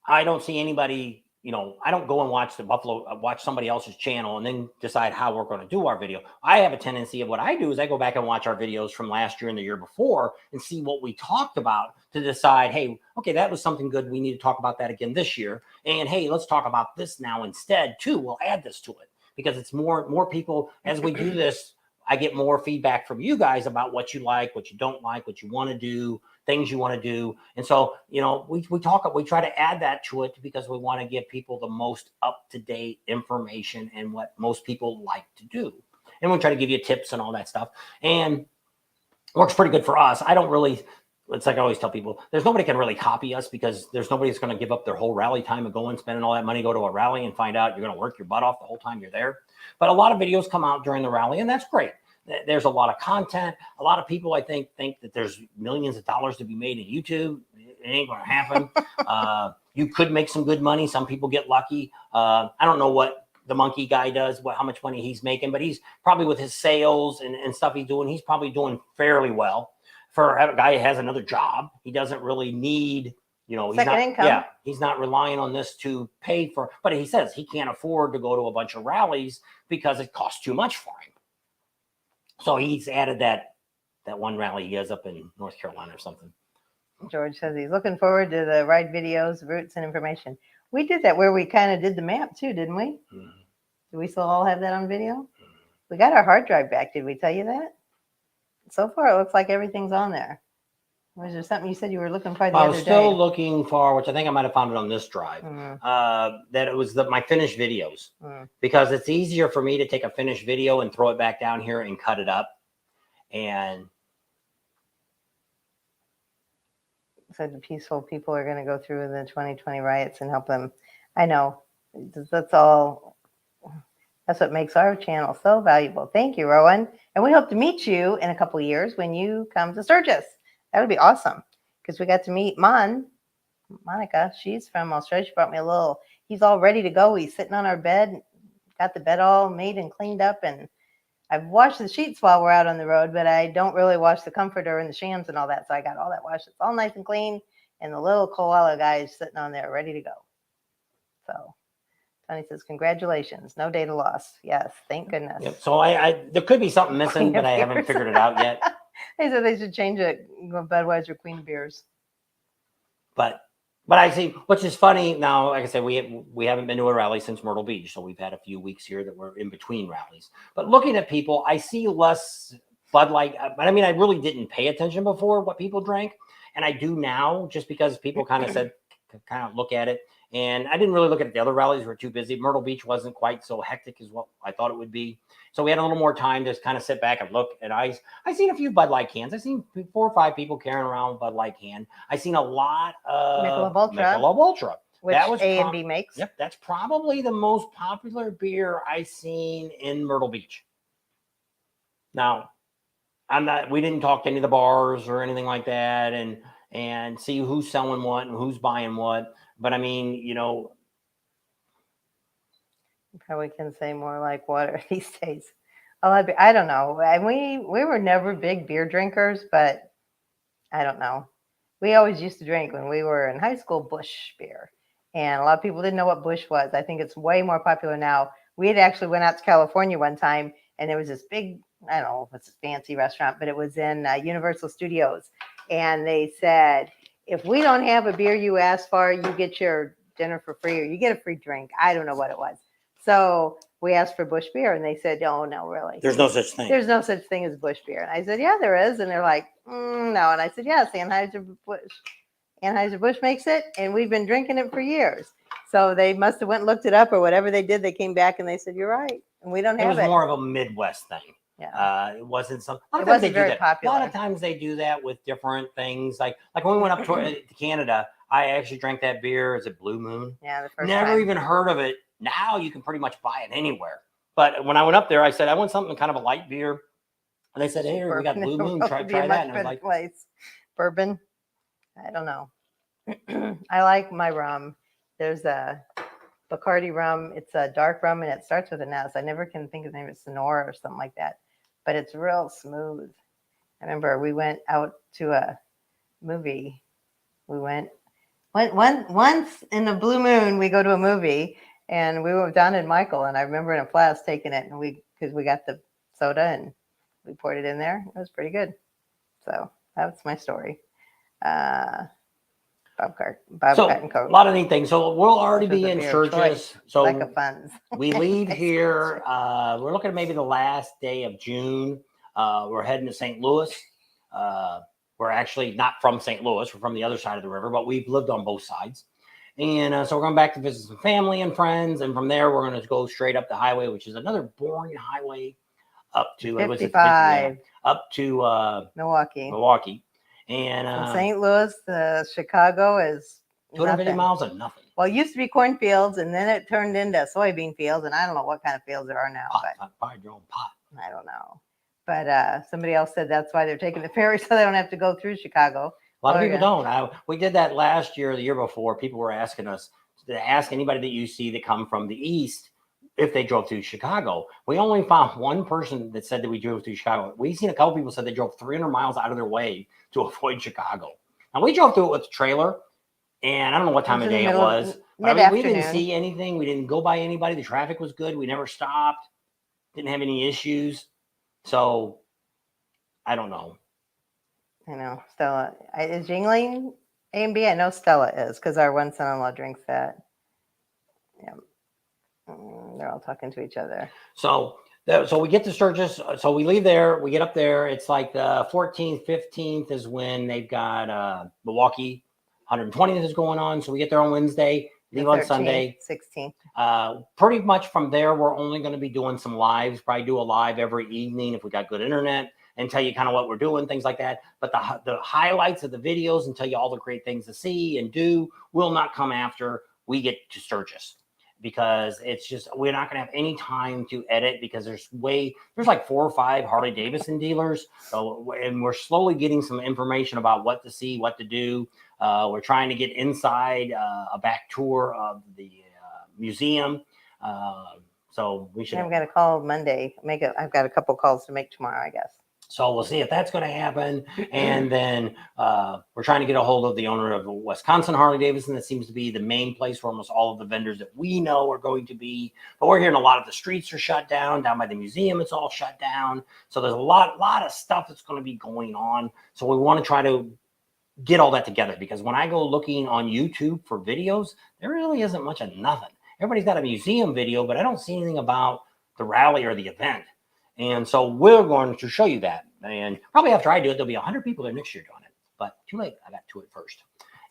I don't see anybody, you know, I don't go and watch watch somebody else's channel and then decide how we're going to do our video. I have a tendency of what I do is I go back and watch our videos from last year and the year before and see what we talked about to decide, hey, okay, that was something good. We need to talk about that again this year. And hey, let's talk about this now instead too. We'll add this to it because it's more people as we do this. I get more feedback from you guys about what you like, what you don't like, what you want to do, things you want to do. And so, you know, we try to add that to it because we want to give people the most up-to-date information and what most people like to do. And we try to give you tips and all that stuff. And it works pretty good for us. I don't really, it's like I always tell people, there's nobody can really copy us because there's nobody that's going to give up their whole rally time and go and spending all that money, go to a rally and find out you're going to work your butt off the whole time you're there. But a lot of videos come out during the rally and that's great. There's a lot of content. A lot of people, I think that there's millions of dollars to be made in YouTube. It ain't going to happen. You could make some good money. Some people get lucky. I don't know what the monkey guy does, how much money he's making, but he's probably with his sales and stuff he's doing, he's probably doing fairly well. For a guy who has another job, he doesn't really need, you know, Second income. Yeah, he's not relying on this to pay for, but he says he can't afford to go to a bunch of rallies because it costs too much for him. So he's added that one rally he has up in North Carolina or something. George says he's looking forward to the ride videos, routes, and information. We did that where we kind of did the map too, didn't we? Mm-hmm. Do we still all have that on video? Mm-hmm. We got our hard drive back. Did we tell you that? So far, it looks like everything's on there. Was there something you said you were looking for the other day? I was still looking for, which I think I might have found it on this drive, that it was my finished videos. Because it's easier for me to take a finished video and throw it back down here and cut it up. And so the peaceful people are going to go through the 2020 riots and help them. I know. That's all. That's what makes our channel so valuable. Thank you, Rowan. And we hope to meet you in a couple of years when you come to Sturgis. That would be awesome because we got to meet Monica. She's from Australia. She brought me he's all ready to go. He's sitting on our bed, got the bed all made and cleaned up. And I've washed the sheets while we're out on the road, but I don't really wash the comforter and the shams and all that. So I got all that washed. It's all nice and clean. And the little koala guy is sitting on there ready to go. So Tony says, congratulations. No data loss. Yes. Thank goodness. Yep. So there could be something missing, but I haven't figured it out yet. They said they should change it. Budweiser Queen beers. But I see, which is funny now. Like I said, we haven't been to a rally since Myrtle Beach, so we've had a few weeks here that we're in between rallies. But looking at people, I see less Bud Light. But I mean, I really didn't pay attention before what people drank, and I do now just because people kind of look at it. And I didn't really look at the other rallies. We were too busy. Myrtle Beach wasn't quite so hectic as what I thought it would be. So we had a little more time to kind of sit back and look. And I seen a few Bud Light cans. I seen 4 or 5 people carrying around Bud Light can. I seen a lot of Michelob Ultra. Which that was A&B makes. Yep, that's probably the most popular beer I seen in Myrtle Beach. Now, we didn't talk to any of the bars or anything like that and see who's selling what and who's buying what. But I mean, you know, probably can say more like water these days. I don't know. And we were never big beer drinkers, but I don't know. We always used to drink when we were in high school Busch beer. And a lot of people didn't know what Busch was. I think it's way more popular now. We had actually went out to California one time and there was this big, I don't know if it's a fancy restaurant, but it was in Universal Studios. And they said, if we don't have a beer you asked for, you get your dinner for free or you get a free drink. I don't know what it was. So we asked for Busch beer and they said, oh, no, really. There's no such thing. There's no such thing as Busch beer. And I said, yeah, there is. And they're like, no. And I said, yes, Anheuser-Busch. Anheuser-Busch makes it. And we've been drinking it for years. So they must have went and looked it up or whatever they did. They came back and they said, you're right. And we don't have it. It was more of a Midwest thing. Yeah. It wasn't some. It wasn't very A popular. lot of times they do that with different things. Like when we went up to Canada, I actually drank that beer. Is it Blue Moon? Yeah, the first Never time. even heard of it. Now you can pretty much buy it anywhere. But when I went up there, I said I want something kind of a light beer, and they said, "Hey, we got Blue Moon. Try that." And I was like, place. Bourbon. I don't know. I like my rum. There's a Bacardi rum. It's a dark rum and it starts with an S. I never can think of the name. It's Sonora or something like that. But it's real smooth. I remember we went out to a movie. We went once in the blue moon. We go to a movie and we were down in Michael. And I remember in a flask taking it and because we got the soda and we poured it in there. It was pretty good. So that's my story. Bobcat and Coke. A lot of neat things. So we'll already be in Sturgis. So like a funds. We leave here. We're looking at maybe the last day of June. We're heading to St. Louis. We're actually not from St. Louis. We're from the other side of the river, but we've lived on both sides. And so we're going back to visit some family and friends. And from there, we're going to go straight up the highway, which is another boring highway up to 55. Up to Milwaukee. And from St. Louis to Chicago is 250 miles of nothing. Well, it used to be cornfields, and then it turned into soybean fields, and I don't know what kind of fields there are now. Buy your own pot. I don't know. But somebody else said that's why they're taking the ferry, so they don't have to go through Chicago. A lot of people don't. We did that last year, the year before. People were asking us to ask anybody that you see that come from the east if they drove through Chicago. We only found one person that said that we drove through Chicago. We've seen a couple people said they drove 300 miles out of their way to avoid Chicago. Now, we drove through it with a trailer, and I don't know what time of day it was. But I mean, we didn't see anything. We didn't go by anybody. The traffic was good. We never stopped. Didn't have any issues. So, I don't know. I know. Stella. Is Jingling A and B? I know Stella is because our one son-in-law drinks that. Yeah. They're all talking to each other. So we get to Sturgis. So we leave there. We get up there. It's like the 14th, 15th is when they've got Milwaukee. 120th is going on. So we get there on Wednesday. Leave on Sunday. 16th. Pretty much from there, we're only going to be doing some lives. Probably do a live every evening if we got good internet and tell you kind of what we're doing, things like that. But the highlights of the videos and tell you all the great things to see and do will not come after we get to Sturgis. Because it's just, we're not going to have any time to edit because there's like 4 or 5 Harley-Davidson dealers. So, and we're slowly getting some information about what to see, what to do. We're trying to get inside a back tour of the museum. So we should. I've got a call Monday. I've got a couple calls to make tomorrow, I guess. So we'll see if that's going to happen. And then we're trying to get a hold of the owner of Wisconsin Harley-Davidson. That seems to be the main place where almost all of the vendors that we know are going to be. But we're hearing a lot of the streets are shut down. Down by the museum, it's all shut down. So there's a lot of stuff that's going to be going on. So we want to try to get all that together. Because when I go looking on YouTube for videos, there really isn't much of nothing. Everybody's got a museum video, but I don't see anything about the rally or the event. And so we're going to show you that. And probably after I do it, there'll be 100 people there next year doing it. But too late. I got to it first.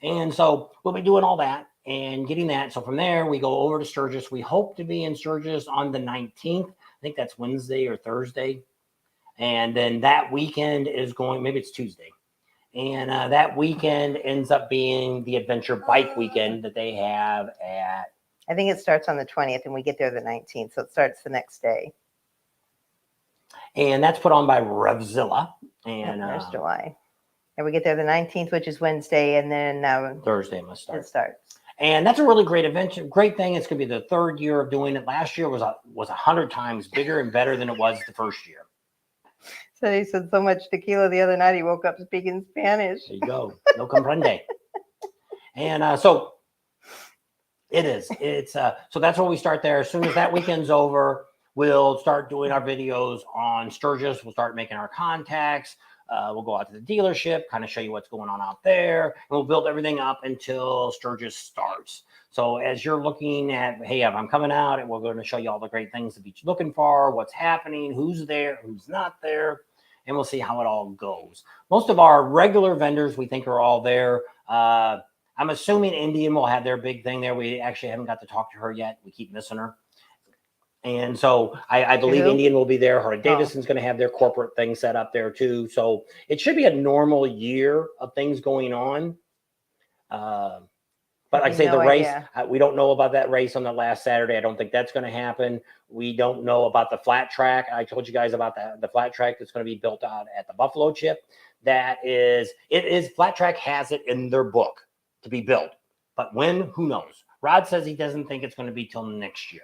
And so we'll be doing all that and getting that. So from there, we go over to Sturgis. We hope to be in Sturgis on the 19th. I think that's Wednesday or Thursday. And then that weekend is going, maybe it's Tuesday. And that weekend ends up being the adventure bike weekend that they have at. I think it starts on the 20th and we get there the 19th. So it starts the next day. And that's put on by Revzilla. And there's July. And we get there the 19th, which is Wednesday, and then Thursday must start. It starts. And that's a really great adventure. Great thing. It's going to be the 3rd year of doing it. Last year was 100 times bigger and better than it was the first year. So he said so much tequila the other night he woke up speaking Spanish. There you go. No comprende. And so it is. It's so that's where we start there. As soon as that weekend's over, we'll start doing our videos on Sturgis. We'll start making our contacts. We'll go out to the dealership, kind of show you what's going on out there. And we'll build everything up until Sturgis starts. So as you're looking at, hey, I'm coming out, and we're going to show you all the great things to be looking for, what's happening, who's there, who's not there, and we'll see how it all goes. Most of our regular vendors, we think, are all there. I'm assuming Indian will have their big thing there. We actually haven't got to talk to her yet. We keep missing her. And so I believe who? Indian will be there. Oh. Harley-Davidson's going to have their corporate thing set up there too. So it should be a normal year of things going on. But like I say, No the race, idea. we don't know about that race on the last Saturday. I don't think that's going to happen. We don't know about the flat track. I told you guys about the flat track that's going to be built out at the Buffalo Chip. Flat track has it in their book to be built. But when, who knows? Rod says he doesn't think it's going to be till next year.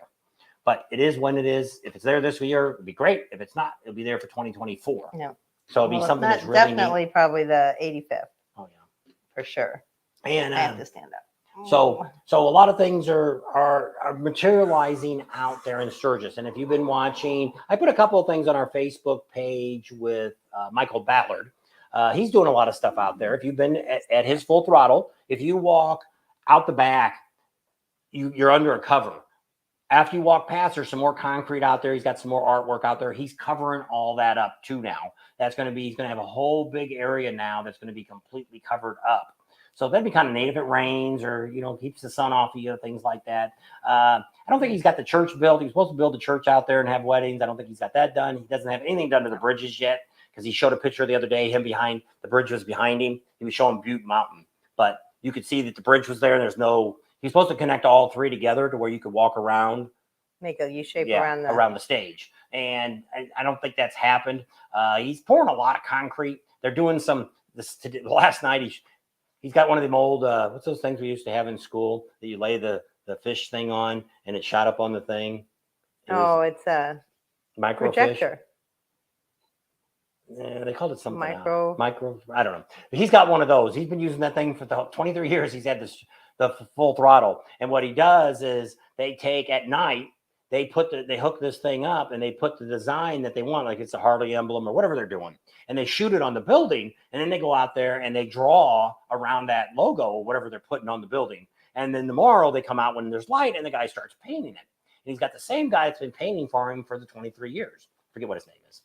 But it is when it is. If it's there this year, it'd be great. If it's not, it'll be there for 2024. No. So it'll be something that's really definitely neat. Probably the 85th. Oh yeah, for sure. And I have to stand up. So a lot of things are materializing out there in Sturgis. And if you've been watching, I put a couple of things on our Facebook page with Michael Ballard. He's doing a lot of stuff out there. If you've been at his Full Throttle, if you walk out the back, you're under a cover. After you walk past, there's some more concrete out there. He's got some more artwork out there. He's covering all that up too now. He's going to have a whole big area now that's going to be completely covered up. So that'd be kind of neat if it rains or, keeps the sun off of you, things like that. I don't think he's got the church built. He's supposed to build a church out there and have weddings. I don't think he's got that done. He doesn't have anything done to the bridges yet because he showed a picture the other day, the bridge was behind him. He was showing Butte Mountain, but you could see that the bridge was there. He's supposed to connect all three together to where you could walk around. Make a U-shape around the stage. And I don't think that's happened. He's pouring a lot of concrete. They're doing last night, he's got one of them old, what's those things we used to have in school that you lay the fish thing on and it shot up on the thing? It's a micro projector. Yeah, they called it something micro. I don't know. But he's got one of those. He's been using that thing for 23 years. He's had the Full Throttle. And what he does is they take at night, they hook this thing up and they put the design that they want, like it's a Harley emblem or whatever they're doing. And they shoot it on the building and then they go out there and they draw around that logo or whatever they're putting on the building. And then tomorrow they come out when there's light and the guy starts painting it. And he's got the same guy that's been painting for him for the 23 years. Forget what his name is.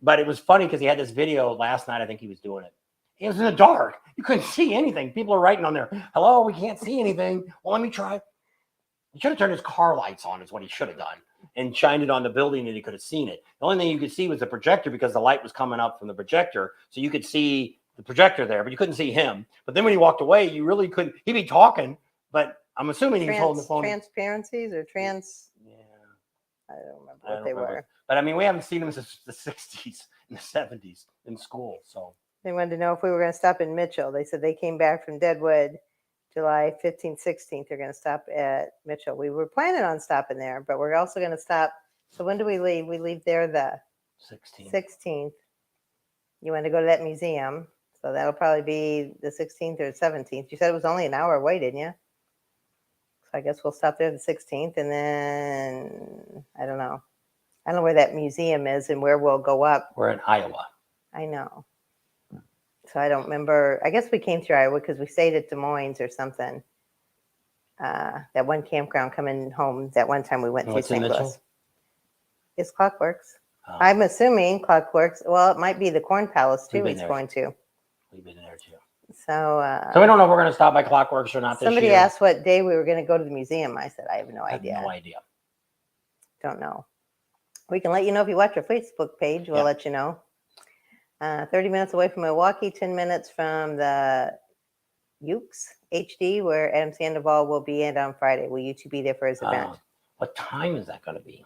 But it was funny because he had this video last night. I think he was doing it. It was in the dark. You couldn't see anything. People are writing on there, hello, we can't see anything. Well, let me try. He should have turned his car lights on is what he should have done and shined it on the building and he could have seen it. The only thing you could see was the projector because the light was coming up from the projector. So you could see the projector there, but you couldn't see him. But then when he walked away, you really couldn't. He'd be talking, but I'm assuming he was holding the phone. Transparencies or trans? Yeah. I don't remember what they were. But I mean, we haven't seen them since the 60s and the 70s in school. So they wanted to know if we were going to stop in Mitchell. They said they came back from Deadwood July 15th, 16th. They're going to stop at Mitchell. We were planning on stopping there, but we're also going to stop. So when do we leave? We leave there the 16th. You want to go to that museum. So that'll probably be the 16th or 17th. You said it was only an hour away, didn't you? So I guess we'll stop there the 16th. And then I don't know where that museum is and where we'll go up. We're in Iowa. I know. So I don't remember. I guess we came through Iowa because we stayed at Des Moines or something. That one campground coming home. That one time we went through St. Louis. It's Clockworks. Oh. I'm assuming Clockworks. Well, it might be the Corn Palace too. He's going to. We've been there too. So we don't know if we're going to stop by Clockworks or not this year. Somebody asked what day we were going to go to the museum. I said, I have no idea. I have no idea. Don't know. We can let you know if you watch our Facebook page. We'll let you know. 30 minutes away from Milwaukee, 10 minutes from the Ukes HD, where Adam Sandoval will be on Friday. Will you two be there for his event? What time is that going to be?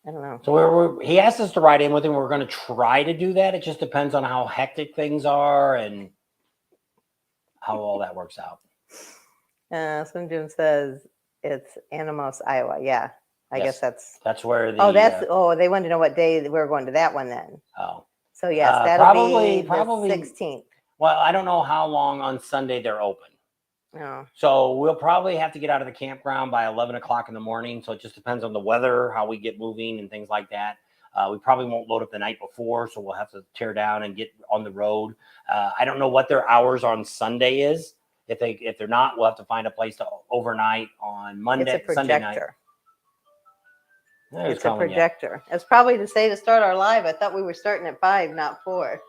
I don't know. So he asked us to ride in with him. We're going to try to do that. It just depends on how hectic things are and how all that works out. Slim Jim says it's Animos, Iowa. Yeah. I guess that's where the they wanted to know what day we were going to that one then. Oh. So yes, that'll be the 16th. Well, I don't know how long on Sunday they're open. Oh. So we'll probably have to get out of the campground by 11 o'clock in the morning. So it just depends on the weather, how we get moving and things like that. We probably won't load up the night before, so we'll have to tear down and get on the road. I don't know what their hours on Sunday is. If they're not, we'll have to find a place to overnight on Monday, it's a projector. Sunday night. It's a projector. It's probably to start our live. I thought we were starting at 5, not 4.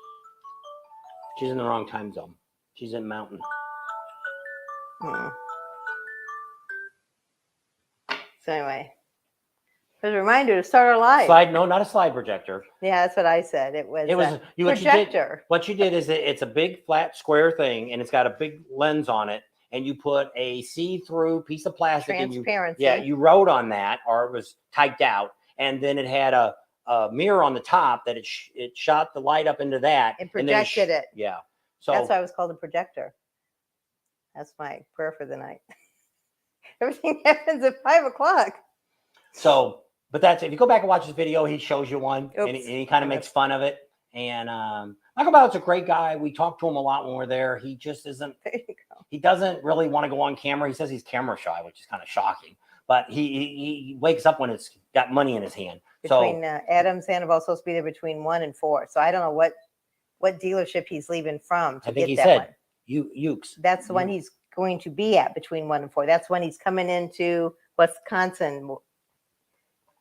She's in the wrong time zone. She's in Mountain. So anyway, It was a reminder to start our live. Slide, no, not a slide projector. Yeah, that's what I said. It was What you did. projector. What you did is it's a big flat square thing, and it's got a big lens on it, and you put a see-through piece of plastic, and you wrote on that, or it was typed out, and then it had a mirror on the top that it shot the light up into that. It projected it. Yeah. So that's why it was called a projector. That's my prayer for the night. Everything happens at 5 o'clock. So, but that's, if you go back and watch this video, he shows you one. Oops. and he kind of makes fun of it. And Michael Ballard's a great guy. We talk to him a lot when we're there. He just isn't, he doesn't really want to go on camera. He says he's camera shy, which is kind of shocking. But he wakes up when it's got money in his hand. Between Adam Sandoval's supposed to be there between 1 and 4. So I don't know what dealership he's leaving from to get that one. Ukes. That's the one he's going to be at between 1 and 4. That's when he's coming into Wisconsin.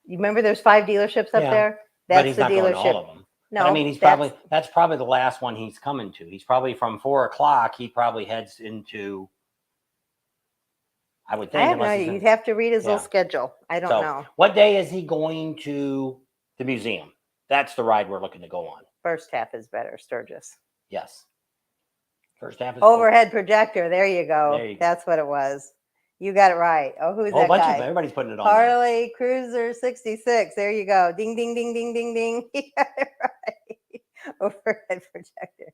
You remember there's 5 dealerships up there? That's but he's the not dealership. Going to all of them. No, but I mean, that's probably the last one he's coming to. He's probably from 4 o'clock. He probably heads into, I would think. I have no idea. You'd have to read his little schedule. I don't know. What day is he going to the museum? That's the ride we're looking to go on. First half is better, Sturgis. Yes. First half is overhead projector. There you go. That's what it was. You got it right. Oh, who's that guy? Everybody's putting it on. Harley Cruiser 66. There you go. Ding, ding, ding, ding, ding, ding. You got it right. Overhead projector.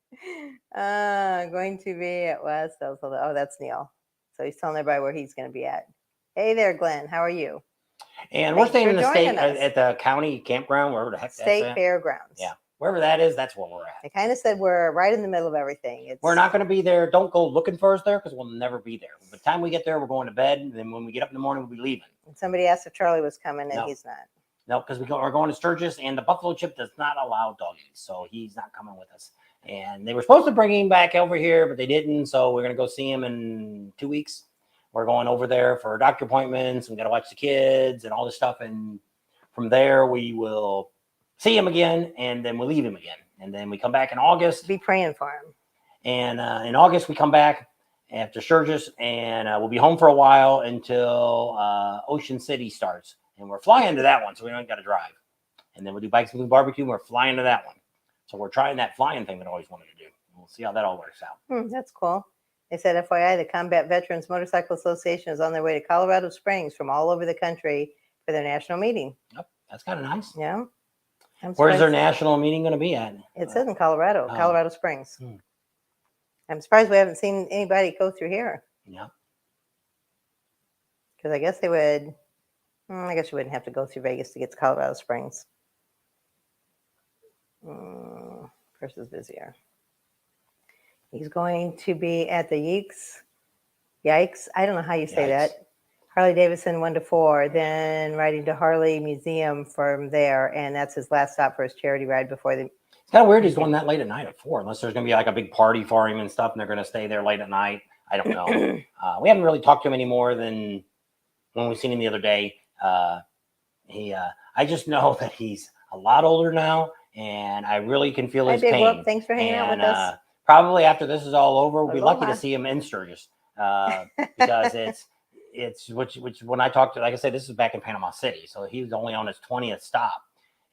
Going to be at West. Oh, that's Neil. So he's telling everybody where he's going to be at. Hey there, Glenn. How are you? And we're staying in the state at the county campground, wherever the heck that's State Fairgrounds. Yeah. Wherever that is, that's where we're at. I kind of said we're right in the middle of everything. We're not going to be there. Don't go looking for us there because we'll never be there. By the time we get there, we're going to bed. And then when we get up in the morning, we'll be leaving. And somebody asked if Charlie was coming, and he's not. No, because we're going to Sturgis, and the Buffalo Chip does not allow doggies. So he's not coming with us. And they were supposed to bring him back over here, but they didn't. So we're going to go see him in 2 weeks. We're going over there for doctor appointments. We got to watch the kids and all this stuff. And from there, we will see him again, and then we'll leave him again. And then we come back in August. Be praying for him. And in August, we come back after Sturgis, and we'll be home for a while until Ocean City starts. And we're flying to that one, so we don't got to drive. And then we'll do Bikes and Barbecue, and we're flying to that one. So we're trying that flying thing that I always wanted to do. We'll see how that all works out. That's cool. They said, FYI, the Combat Veterans Motorcycle Association is on their way to Colorado Springs from all over the country for their national meeting. Yep, that's kind of nice. Yeah. Where's their national meeting going to be at? It says in Colorado, Colorado Springs. I'm surprised we haven't seen anybody go through here. Yeah. Because I guess they would, I guess you wouldn't have to go through Vegas to get to Colorado Springs. Chris is busier. He's going to be at the Yikes. I don't know how you say that. Harley-Davidson 1 to 4, then riding to Harley Museum from there, and that's his last stop for his charity ride before the. It's kind of weird he's going that late at night at 4, unless there's going to be like a big party for him and stuff, and they're going to stay there late at night. I don't know. We haven't really talked to him any more than when we seen him the other day. I just know that he's a lot older now, and I really can feel his pain. Well, thanks for hanging out with us. Probably after this is all over, we'll be lucky to see him in Sturgis because it's which when I talked to, like I said, this is back in Panama City, so he was only on his 20th stop,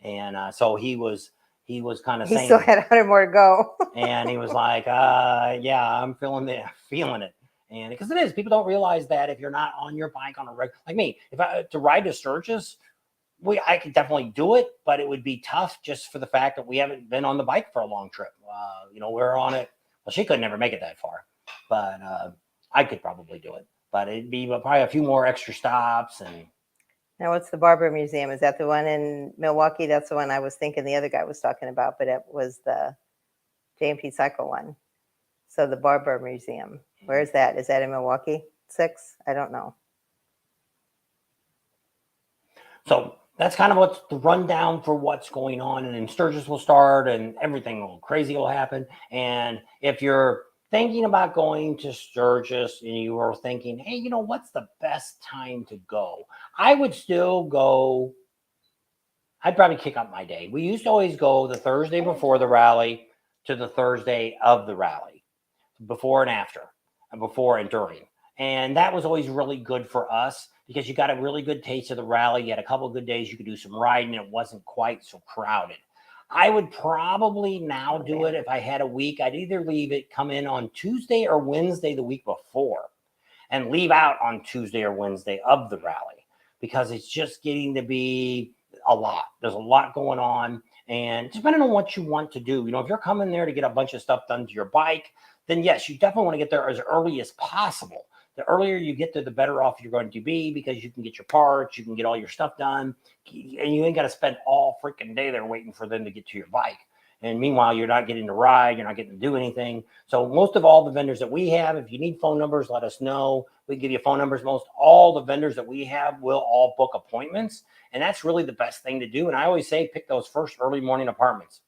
and so he was kind of saying he still had 100 more to go, and he was like, yeah, I'm feeling it, and because it is, people don't realize that if you're not on your bike on a regular, like me, if I to ride to Sturgis, I could definitely do it, but it would be tough just for the fact that we haven't been on the bike for a long trip. We're on it. Well, she could never make it that far, but I could probably do it. But it'd be probably a few more extra stops. And now, what's the Barber Museum? Is that the one in Milwaukee? That's the one I was thinking the other guy was talking about, but it was the J&P Cycle one. So the Barber Museum, where is that? Is that in Milwaukee? 6? I don't know. So that's kind of what's the rundown for what's going on. And then Sturgis will start and everything crazy will happen. And if you're thinking about going to Sturgis and you are thinking, hey, what's the best time to go? I would still go. I'd probably kick up my day. We used to always go the Thursday before the rally to the Thursday of the rally, before and after, and before and during. And that was always really good for us because you got a really good taste of the rally. You had a couple of good days. You could do some riding. It wasn't quite so crowded. I would probably now do it if I had a week. I'd either leave it, come in on Tuesday or Wednesday the week before, and leave out on Tuesday or Wednesday of the rally, because it's just getting to be a lot. There's a lot going on. And depending on what you want to do, if you're coming there to get a bunch of stuff done to your bike, then yes, you definitely want to get there as early as possible. The earlier you get there, the better off you're going to be, because you can get your parts, you can get all your stuff done, and you ain't got to spend all freaking day there waiting for them to get to your bike. And meanwhile, you're not getting to ride, you're not getting to do anything. So most of all the vendors that we have, if you need phone numbers, let us know. We give you phone numbers. Most all the vendors that we have will all book appointments. And that's really the best thing to do. And I always say, pick those first early morning appointments.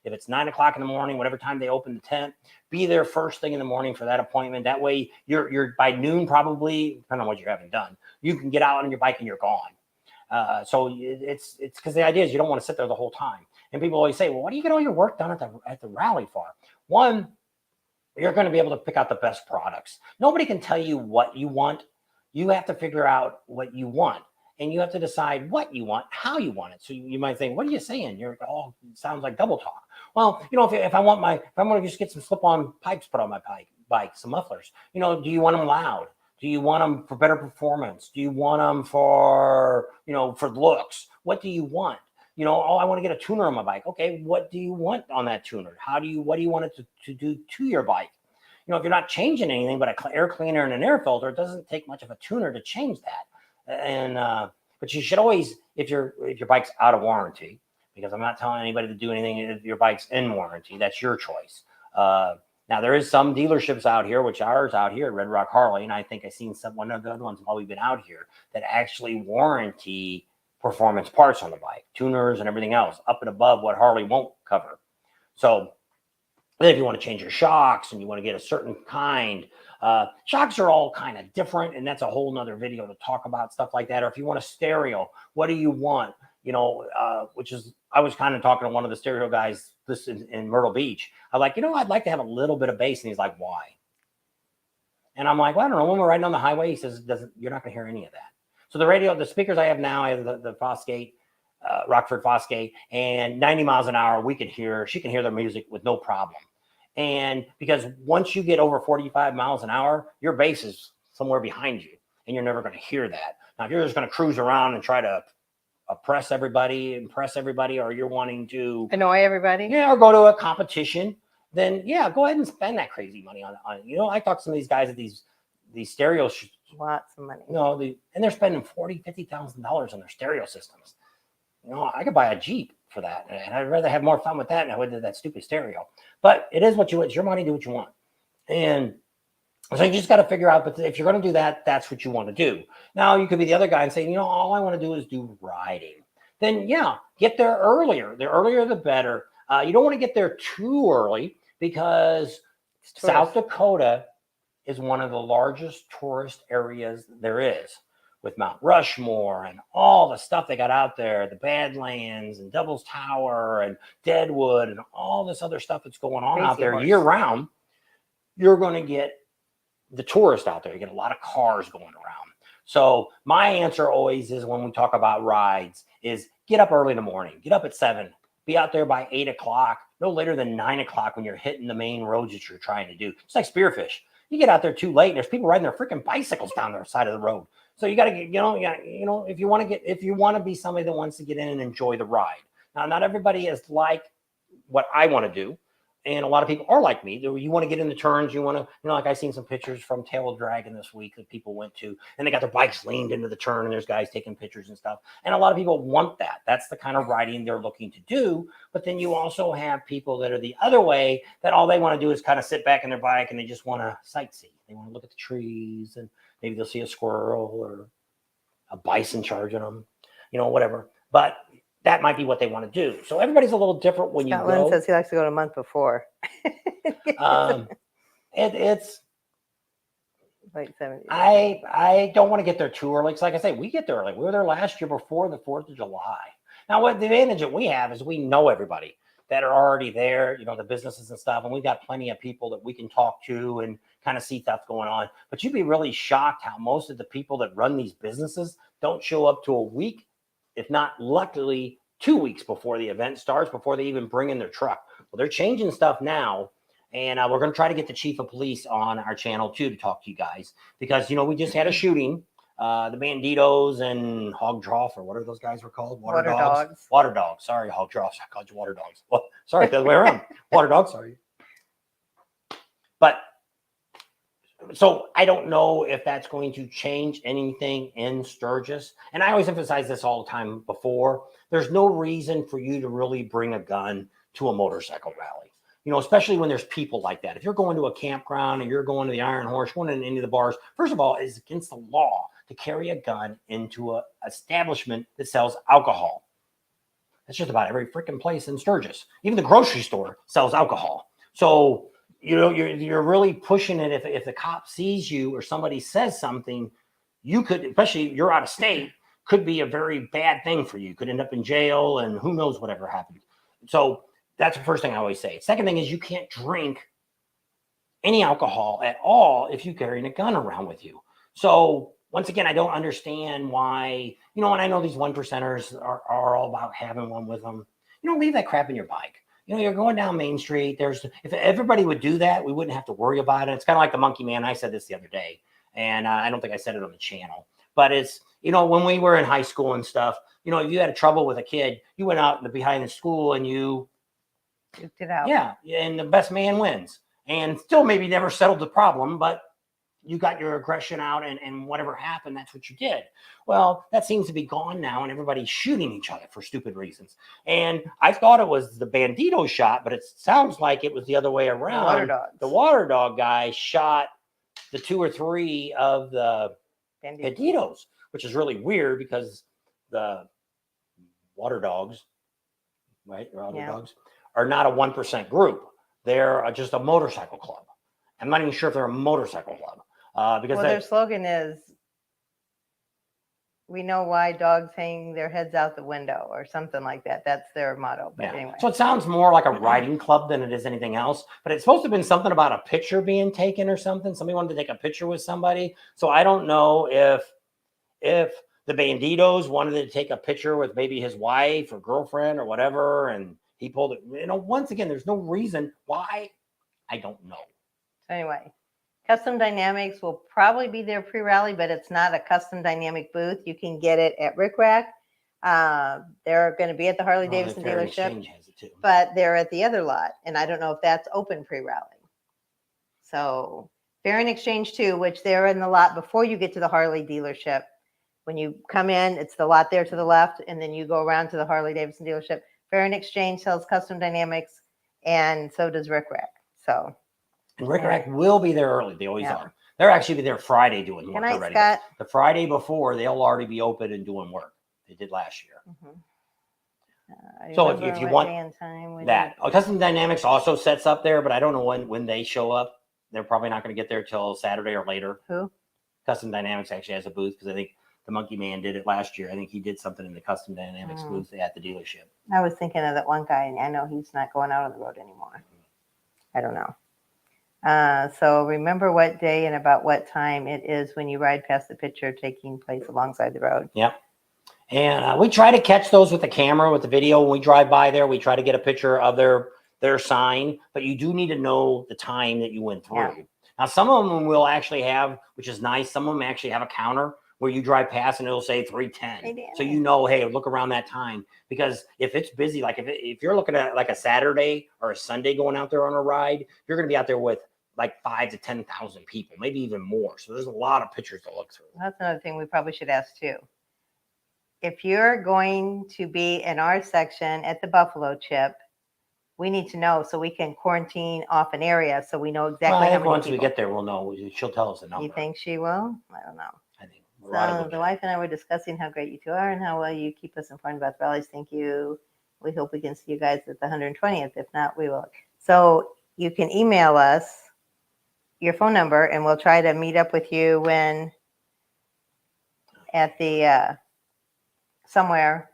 If it's 9 o'clock in the morning, whatever time they open the tent, be there first thing in the morning for that appointment. That way you're by noon, probably, depending on what you haven't done, you can get out on your bike and you're gone. So it's because the idea is you don't want to sit there the whole time. And people always say, well, why do you get all your work done at the rally for? One, you're going to be able to pick out the best products. Nobody can tell you what you want. You have to figure out what you want. And you have to decide what you want, how you want it. So you might think, what are you saying? You're all sounds like double talk. Well, if I want to just get some slip-on pipes put on my bike, some mufflers, do you want them loud? Do you want them for better performance? Do you want them for looks? What do you want? I want to get a tuner on my bike. Okay, what do you want on that tuner? What do you want it to do to your bike? If you're not changing anything but an air cleaner and an air filter, it doesn't take much of a tuner to change that. And but you should always, if your bike's out of warranty, because I'm not telling anybody to do anything if your bike's in warranty. That's your choice. Now there is some dealerships out here, which ours out here at Red Rock Harley, and I think I've seen one of the other ones while we've been out here, that actually warranty performance parts on the bike, tuners and everything else, up and above what Harley won't cover. So if you want to change your shocks and you want to get a certain kind, shocks are all kind of different, and that's a whole nother video to talk about stuff like that. Or if you want a stereo, what do you want? Which is, I was kind of talking to one of the stereo guys this in Myrtle Beach. I'm like, I'd like to have a little bit of bass. And he's like, why? And I'm like, well, I don't know. When we're riding on the highway, he says, you're not going to hear any of that. So the speakers I have now, I have the Fosgate, Rockford Fosgate, and 90 miles an hour, she can hear the music with no problem. And because once you get over 45 miles an hour, your bass is somewhere behind you, and you're never going to hear that. Now, if you're just going to cruise around and try to impress everybody, or you're wanting to annoy everybody, or go to a competition, then go ahead and spend that crazy money on it. I talk to some of these guys at these stereo lots of money. And they're spending $40,000-$50,000 on their stereo systems. I could buy a Jeep for that, and I'd rather have more fun with that than I would with that stupid stereo. But it is it's your money, do what you want. And so you just got to figure out, but if you're going to do that, that's what you want to do. Now you could be the other guy and say, all I want to do is do riding. Then get there earlier. The earlier, the better. You don't want to get there too early, because South Dakota is one of the largest tourist areas there is, with Mount Rushmore and all the stuff they got out there, the Badlands and Devil's Tower and Deadwood and all this other stuff that's going on out there year round. You're going to get the tourist out there. You get a lot of cars going around. So my answer always is, when we talk about rides, is get up early in the morning. Get up at 7. Be out there by 8 o'clock, no later than 9 o'clock when you're hitting the main roads that you're trying to do. It's like spearfish. You get out there too late, and there's people riding their freaking bicycles down the side of the road. So you got to get, if you want to be somebody that wants to get in and enjoy the ride. Now, not everybody is like what I want to do, and a lot of people are like me. You want to get in the turns. You want to, like I've seen some pictures from Tail of Dragon this week that people went to, and they got their bikes leaned into the turn, and there's guys taking pictures and stuff. And a lot of people want that. That's the kind of riding they're looking to do. But then you also have people that are the other way, that all they want to do is kind of sit back in their bike and they just want to sightsee. They want to look at the trees, and maybe they'll see a squirrel or a bison charging them, whatever. But that might be what they want to do. So everybody's a little different when you go. Says he likes to go a month before. It's late 70s. I don't want to get there too early. Because like I say, we get there early. We were there last year before the 4th of July. Now, what the advantage that we have is we know everybody that are already there, the businesses and stuff. And we've got plenty of people that we can talk to and kind of see theft going on. But you'd be really shocked how most of the people that run these businesses don't show up to a week, if not luckily 2 weeks before the event starts, before they even bring in their truck. Well, they're changing stuff now. And we're going to try to get the chief of police on our channel too to talk to you guys, because, you know, we just had a shooting. The Banditos and Hog Trough, or what are those guys were called? Water dogs. Water dogs. Sorry, Hog Troughs. I called you water dogs. Well, sorry, the other way around. Water dogs. Sorry. But so I don't know if that's going to change anything in Sturgis. And I always emphasize this all the time before. There's no reason for you to really bring a gun to a motorcycle rally. You know, especially when there's people like that. If you're going to a campground and you're going to the Iron Horse, going to any of the bars, first of all, it's against the law to carry a gun into an establishment that sells alcohol. That's just about every freaking place in Sturgis. Even the grocery store sells alcohol. So, you know, you're really pushing it. If the cop sees you or somebody says something, you could, especially if you're out of state, could be a very bad thing for you. Could end up in jail and who knows whatever happened. So that's the first thing I always say. Second thing is you can't drink any alcohol at all if you're carrying a gun around with you. So once again, I don't understand why, you know, and I know these 1%ers are all about having one with them. You know, leave that crap in your bike. You know, you're going down Main Street. If everybody would do that, we wouldn't have to worry about it. It's kind of like the Monkey Man. I said this the other day, and I don't think I said it on the channel, but it's, you know, when we were in high school and stuff, you know, if you had trouble with a kid, you went out behind the school and you Duked it out. Yeah, and the best man wins. And still maybe never settled the problem, but you got your aggression out, and whatever happened, that's what you did. Well, that seems to be gone now, and everybody's shooting each other for stupid reasons. And I thought it was the Bandito shot, but it sounds like it was the other way around. The water dog guy shot the 2 or 3 of the Banditos, which is really weird because the water dogs, right? Water dogs are not a 1% group. They're just a motorcycle club. I'm not even sure if they're a motorcycle club. Because their slogan is, we know why dogs hang their heads out the window, or something like that. That's their motto. But anyway. So it sounds more like a riding club than it is anything else. But it's supposed to have been something about a picture being taken or something. Somebody wanted to take a picture with somebody. So I don't know if the Banditos wanted to take a picture with maybe his wife or girlfriend or whatever, and he pulled it. You know, once again, there's no reason why. I don't know. Anyway, Custom Dynamics will probably be there pre-rally, but it's not a Custom Dynamic booth. You can get it at Rick Rack. They're going to be at the Harley-Davidson dealership, but they're at the other lot, and I don't know if that's open pre-rally. So Fair and Exchange too, which they're in the lot before you get to the Harley dealership. When you come in, it's the lot there to the left, and then you go around to the Harley-Davidson dealership. Fair and Exchange sells Custom Dynamics, and so does Rick Rack. So, and Rick Rack will be there early. They always are. They're actually there Friday doing work already. Scott. The Friday before, they'll already be open and doing work. They did last year. So if you want that, Custom Dynamics also sets up there, but I don't know when they show up. They're probably not going to get there till Saturday or later. Who? Custom Dynamics actually has a booth, because I think the Monkey Man did it last year. I think he did something in the Custom Dynamics booth at the dealership. I was thinking of that one guy, and I know he's not going out on the road anymore. I don't know. So remember what day and about what time it is when you ride past the picture taking place alongside the road. Yep. And we try to catch those with the camera, with the video. When we drive by there, we try to get a picture of their sign, but you do need to know the time that you went through. Yeah. Now, some of them will actually have, which is nice, some of them actually have a counter where you drive past and it'll say 3:10. So you know, hey, look around that time. Because if it's busy, like if you're looking at like a Saturday or a Sunday going out there on a ride, you're going to be out there with like 5,000 to 10,000 people, maybe even more. So there's a lot of pictures to look through. That's another thing we probably should ask too. If you're going to be in our section at the Buffalo Chip, we need to know so we can quarantine off an area so we know exactly how many once people. We get there, we'll know. She'll tell us the number. You think she will? I don't know. I think. So the wife and I were discussing how great you two are and how well you keep us informed about the rallies. Thank you. We hope we can see you guys at the 120th. If not, we will. So you can email us your phone number and we'll try to meet up with you when at the somewhere.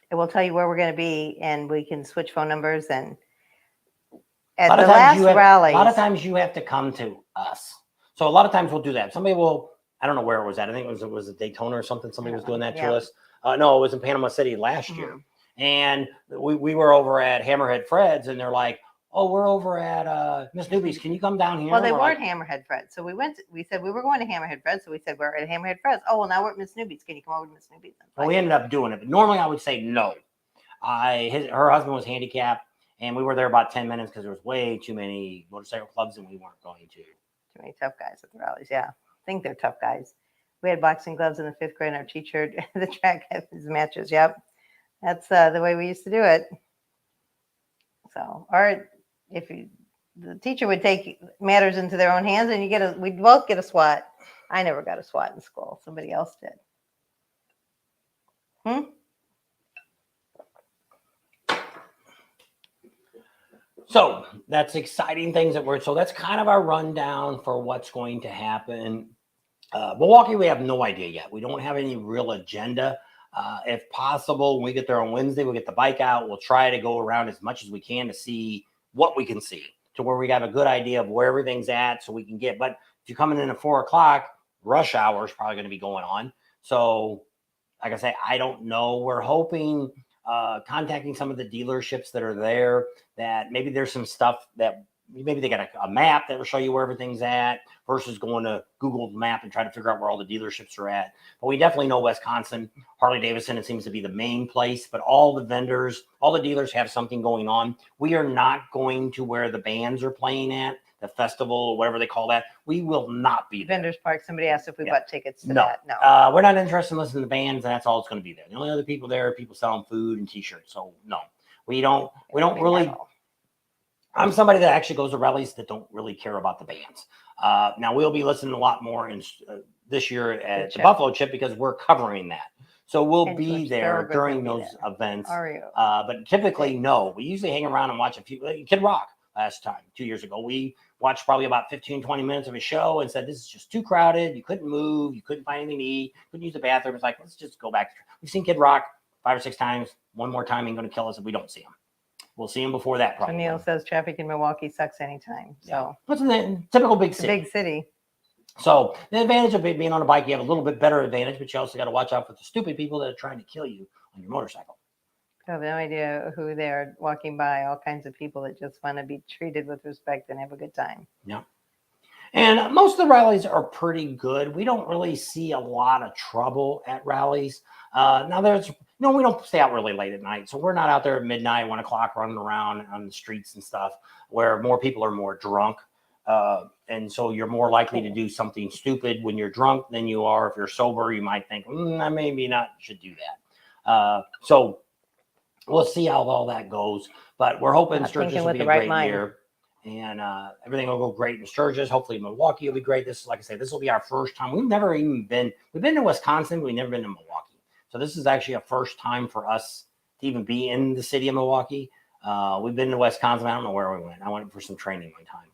It will tell you where we're going to be and we can switch phone numbers. And at the last rally, a lot of times you have to come to us. So a lot of times we'll do that. Somebody will, I don't know where it was at. I think it was a Daytona or something. Somebody was doing that to us. No, it was in Panama City last year. And we were over at Hammerhead Fred's, and they're like, oh, we're over at Miss Newby's. Can you come down here? Well, they we're weren't like, Hammerhead Fred's. So we said we were going to Hammerhead Fred's. So we said, we're at Hammerhead Fred's. Oh, well, now we're at Miss Newby's. Can you come over to Miss Newby's? Well, we ended up doing it. But normally I would say no. Her husband was handicapped, and we were there about 10 minutes because there was way too many motorcycle clubs, and we weren't going to. Too many tough guys at the rallies. Yeah. I think they're tough guys. We had boxing gloves in the 5th grade, and our teacher, the track had his matches. Yep. That's the way we used to do it. So, or the teacher would take matters into their own hands, and we'd both get a SWAT. I never got a SWAT in school. Somebody else did. So that's exciting things so that's kind of our rundown for what's going to happen. Milwaukee, we have no idea yet. We don't have any real agenda. If possible, when we get there on Wednesday, we'll get the bike out. We'll try to go around as much as we can to see what we can see, to where we have a good idea of where everything's at, so we can get. But if you're coming in at 4:00, rush hour is probably going to be going on. So, like I say, I don't know. We're hoping contacting some of the dealerships that are there, that maybe there's some stuff that maybe they got a map that will show you where everything's at, versus going to Google Map and try to figure out where all the dealerships are at. But we definitely know Wisconsin, Harley-Davidson, it seems to be the main place, but all the vendors, all the dealers have something going on. We are not going to where the bands are playing at, the festival, whatever they call that. We will not be there. Vendors Park. Somebody asked if we bought tickets to No. that. No. We're not interested in listening to bands, and that's all it's going to be there. The only other people there are people selling food and t-shirts. So no, we don't really. I'm somebody that actually goes to rallies that don't really care about the bands. Now we'll be listening a lot more this year at the Buffalo Chip, because we're covering that. So we'll be there during those events. But typically, no. We usually hang around and watch a few. Kid Rock last time, 2 years ago. We watched probably about 15, 20 minutes of a show and said, this is just too crowded. You couldn't move. You couldn't find anything to eat. Couldn't use the bathroom. It's like, let's just go back. We've seen Kid Rock 5 or 6 times. One more time ain't going to kill us if we don't see him. We'll see him before that, probably. So Neil says traffic in Milwaukee sucks anytime. So what's the typical big city? Big city. So the advantage of being on a bike, you have a little bit better advantage, but you also got to watch out for the stupid people that are trying to kill you on your motorcycle. I have no idea who they are walking by. All kinds of people that just want to be treated with respect and have a good time. Yeah. And most of the rallies are pretty good. We don't really see a lot of trouble at rallies. Now we don't stay out really late at night. So we're not out there at midnight, 1 o'clock running around on the streets and stuff, where more people are more drunk. And so you're more likely to do something stupid when you're drunk than you are if you're sober. You might think, I maybe not should do that. So we'll see how all that goes. But we're hoping Sturgis will be a great year. And everything will go great in Sturgis. Hopefully Milwaukee will be great. Like I say, this will be our first time. We've been to Wisconsin, but we've never been to Milwaukee. So this is actually a first time for us to even be in the city of Milwaukee. We've been to Wisconsin. I don't know where we went. I went for some training one time.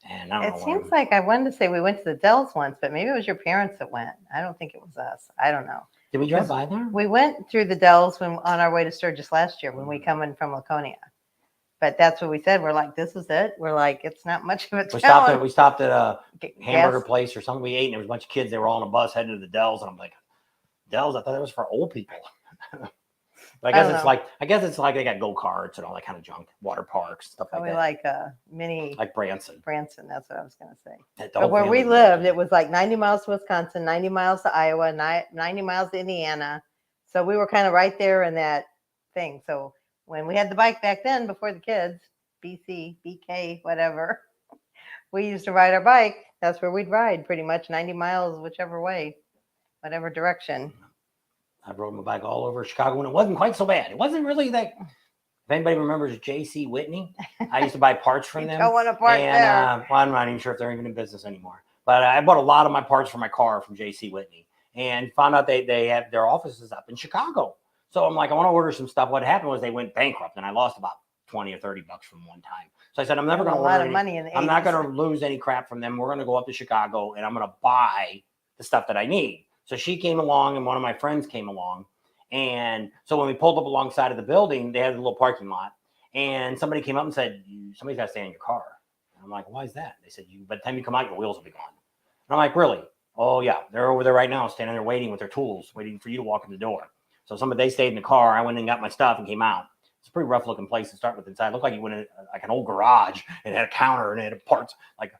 And I don't know. It seems like I wanted to say we went to the Dells once, but maybe it was your parents that went. I don't think it was us. I don't know. Did we drive by there? We went through the Dells on our way to Sturgis last year when we come in from Laconia. But that's what we said. We're like, this is it. We're like, it's not much of a town. We stopped at a hamburger place or something. We ate, and there was a bunch of kids. They were all on a bus heading to the Dells, and I'm like, Dells? I thought it was for old people. But I guess it's like they got go-karts and all that kind of junk, water parks, stuff like that. Like mini. Like Branson. Branson, that's what I was going to say. But where we lived, it was like 90 miles to Wisconsin, 90 miles to Iowa, 90 miles to Indiana. So we were kind of right there in that thing. So when we had the bike back then, before the kids, BC, BK, whatever, we used to ride our bike. That's where we'd ride pretty much 90 miles, whichever way, whatever direction. I rode my bike all over Chicago, and it wasn't quite so bad. It wasn't really that. If anybody remembers J.C. Whitney, I used to buy parts from them. Don't want to park there. Well, I'm not even sure if they're even in business anymore. But I bought a lot of my parts for my car from J.C. Whitney, and found out they have their offices up in Chicago. So I'm like, I want to order some stuff. What happened was they went bankrupt, and I lost about $20 or $30 from one time. So I said, I'm never going to order any money. I'm not going to lose any crap from them. We're going to go up to Chicago, and I'm going to buy the stuff that I need. So she came along, and one of my friends came along. And so when we pulled up alongside of the building, they had a little parking lot. And somebody came up and said, somebody's got to stay in your car. And I'm like, why is that? They said, by the time you come out, your wheels will be gone. I'm like, really? Oh yeah, they're over there right now, standing there waiting with their tools, waiting for you to walk in the door. So they stayed in the car. I went and got my stuff and came out. It's a pretty rough looking place to start with inside. It looked like you went in like an old garage and had a counter and it had parts like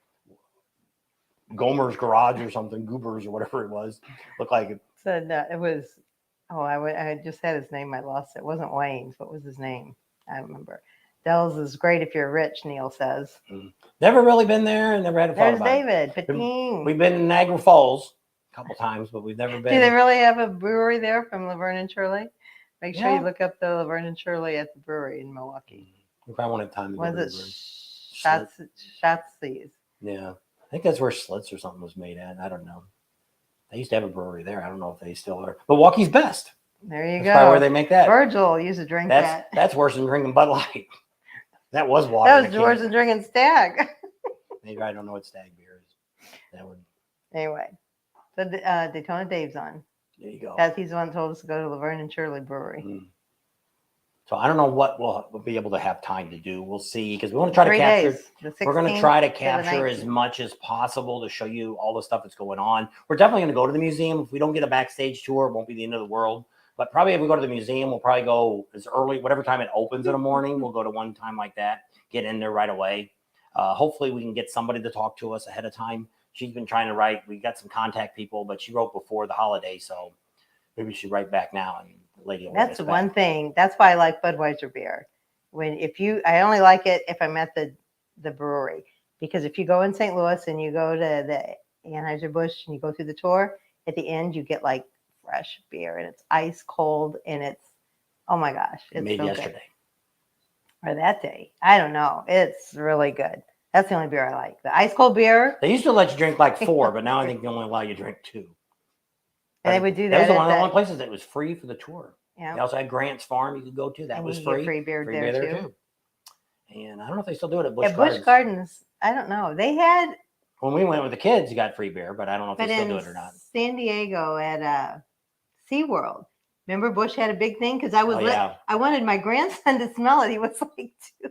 Gomer's garage or something, Goober's or whatever it was. Looked like it. So it was. Oh, I just had his name. I lost it. It wasn't Wayne's. What was his name? I don't remember. Dells is great if you're rich, Neil says. Never really been there and never had a thought There's about David. it. Pating. We've been in Niagara Falls a couple times, but we've never been. Do they really have a brewery there from Laverne and Shirley? Make sure Yeah. you look up the Laverne and Shirley at the brewery in Milwaukee. We probably won't have time to go to the brewery. Was it Shotzi's? Yeah. I think that's where Slits or something was made at. I don't know. They used to have a brewery there. I don't know if they still are. Milwaukee's Best. There you That's probably go. where they make that. Virgil used to drink that. That's worse than drinking Bud Light. That was water. That was worse than drinking Stag. Maybe I don't know what Stag beer is. That would. Anyway, so Daytona Dave's on. There you go. He's the one who told us to go to Laverne and Shirley Brewery. So I don't know what we'll be able to have time to do. We'll see, because we want to try to 3 capture. days. We're going to try to the capture as 19th. much as possible to show you all the stuff that's going on. We're definitely going to go to the museum. If we don't get a backstage tour, it won't be the end of the world. But probably if we go to the museum, we'll probably go as early, whatever time it opens in the morning. We'll go to one time like that, get in there right away. Hopefully we can get somebody to talk to us ahead of time. She's been trying to write. We got some contact people, but she wrote before the holiday, so maybe she write back now. And the lady will write That's us one back. thing. That's why I like Budweiser beer. I only like it if I'm at the brewery, because if you go in St. Louis and you go to the Anheuser-Busch and you go through the tour, at the end you get like fresh beer and it's ice cold and it's, oh my gosh, it's Made so yesterday. good. Or that day. I don't know. It's really good. That's the only beer I like. The ice cold beer. They used to let you drink like 4, but now I think they only allow you to drink 2. And they would do That that. was one of the only places that was free for the tour. Yeah. They also had Grant's Farm you could go to. That And was you get free. free beer there too. And I don't know if they still do it at Busch At Gardens. Busch Gardens, I don't know. They had, When we went with the kids, you got free beer, but I don't know if but they still in do it or not. San Diego at SeaWorld, remember Bush had a big thing? Because I was I wanted my grandson to smell it. He was like 2.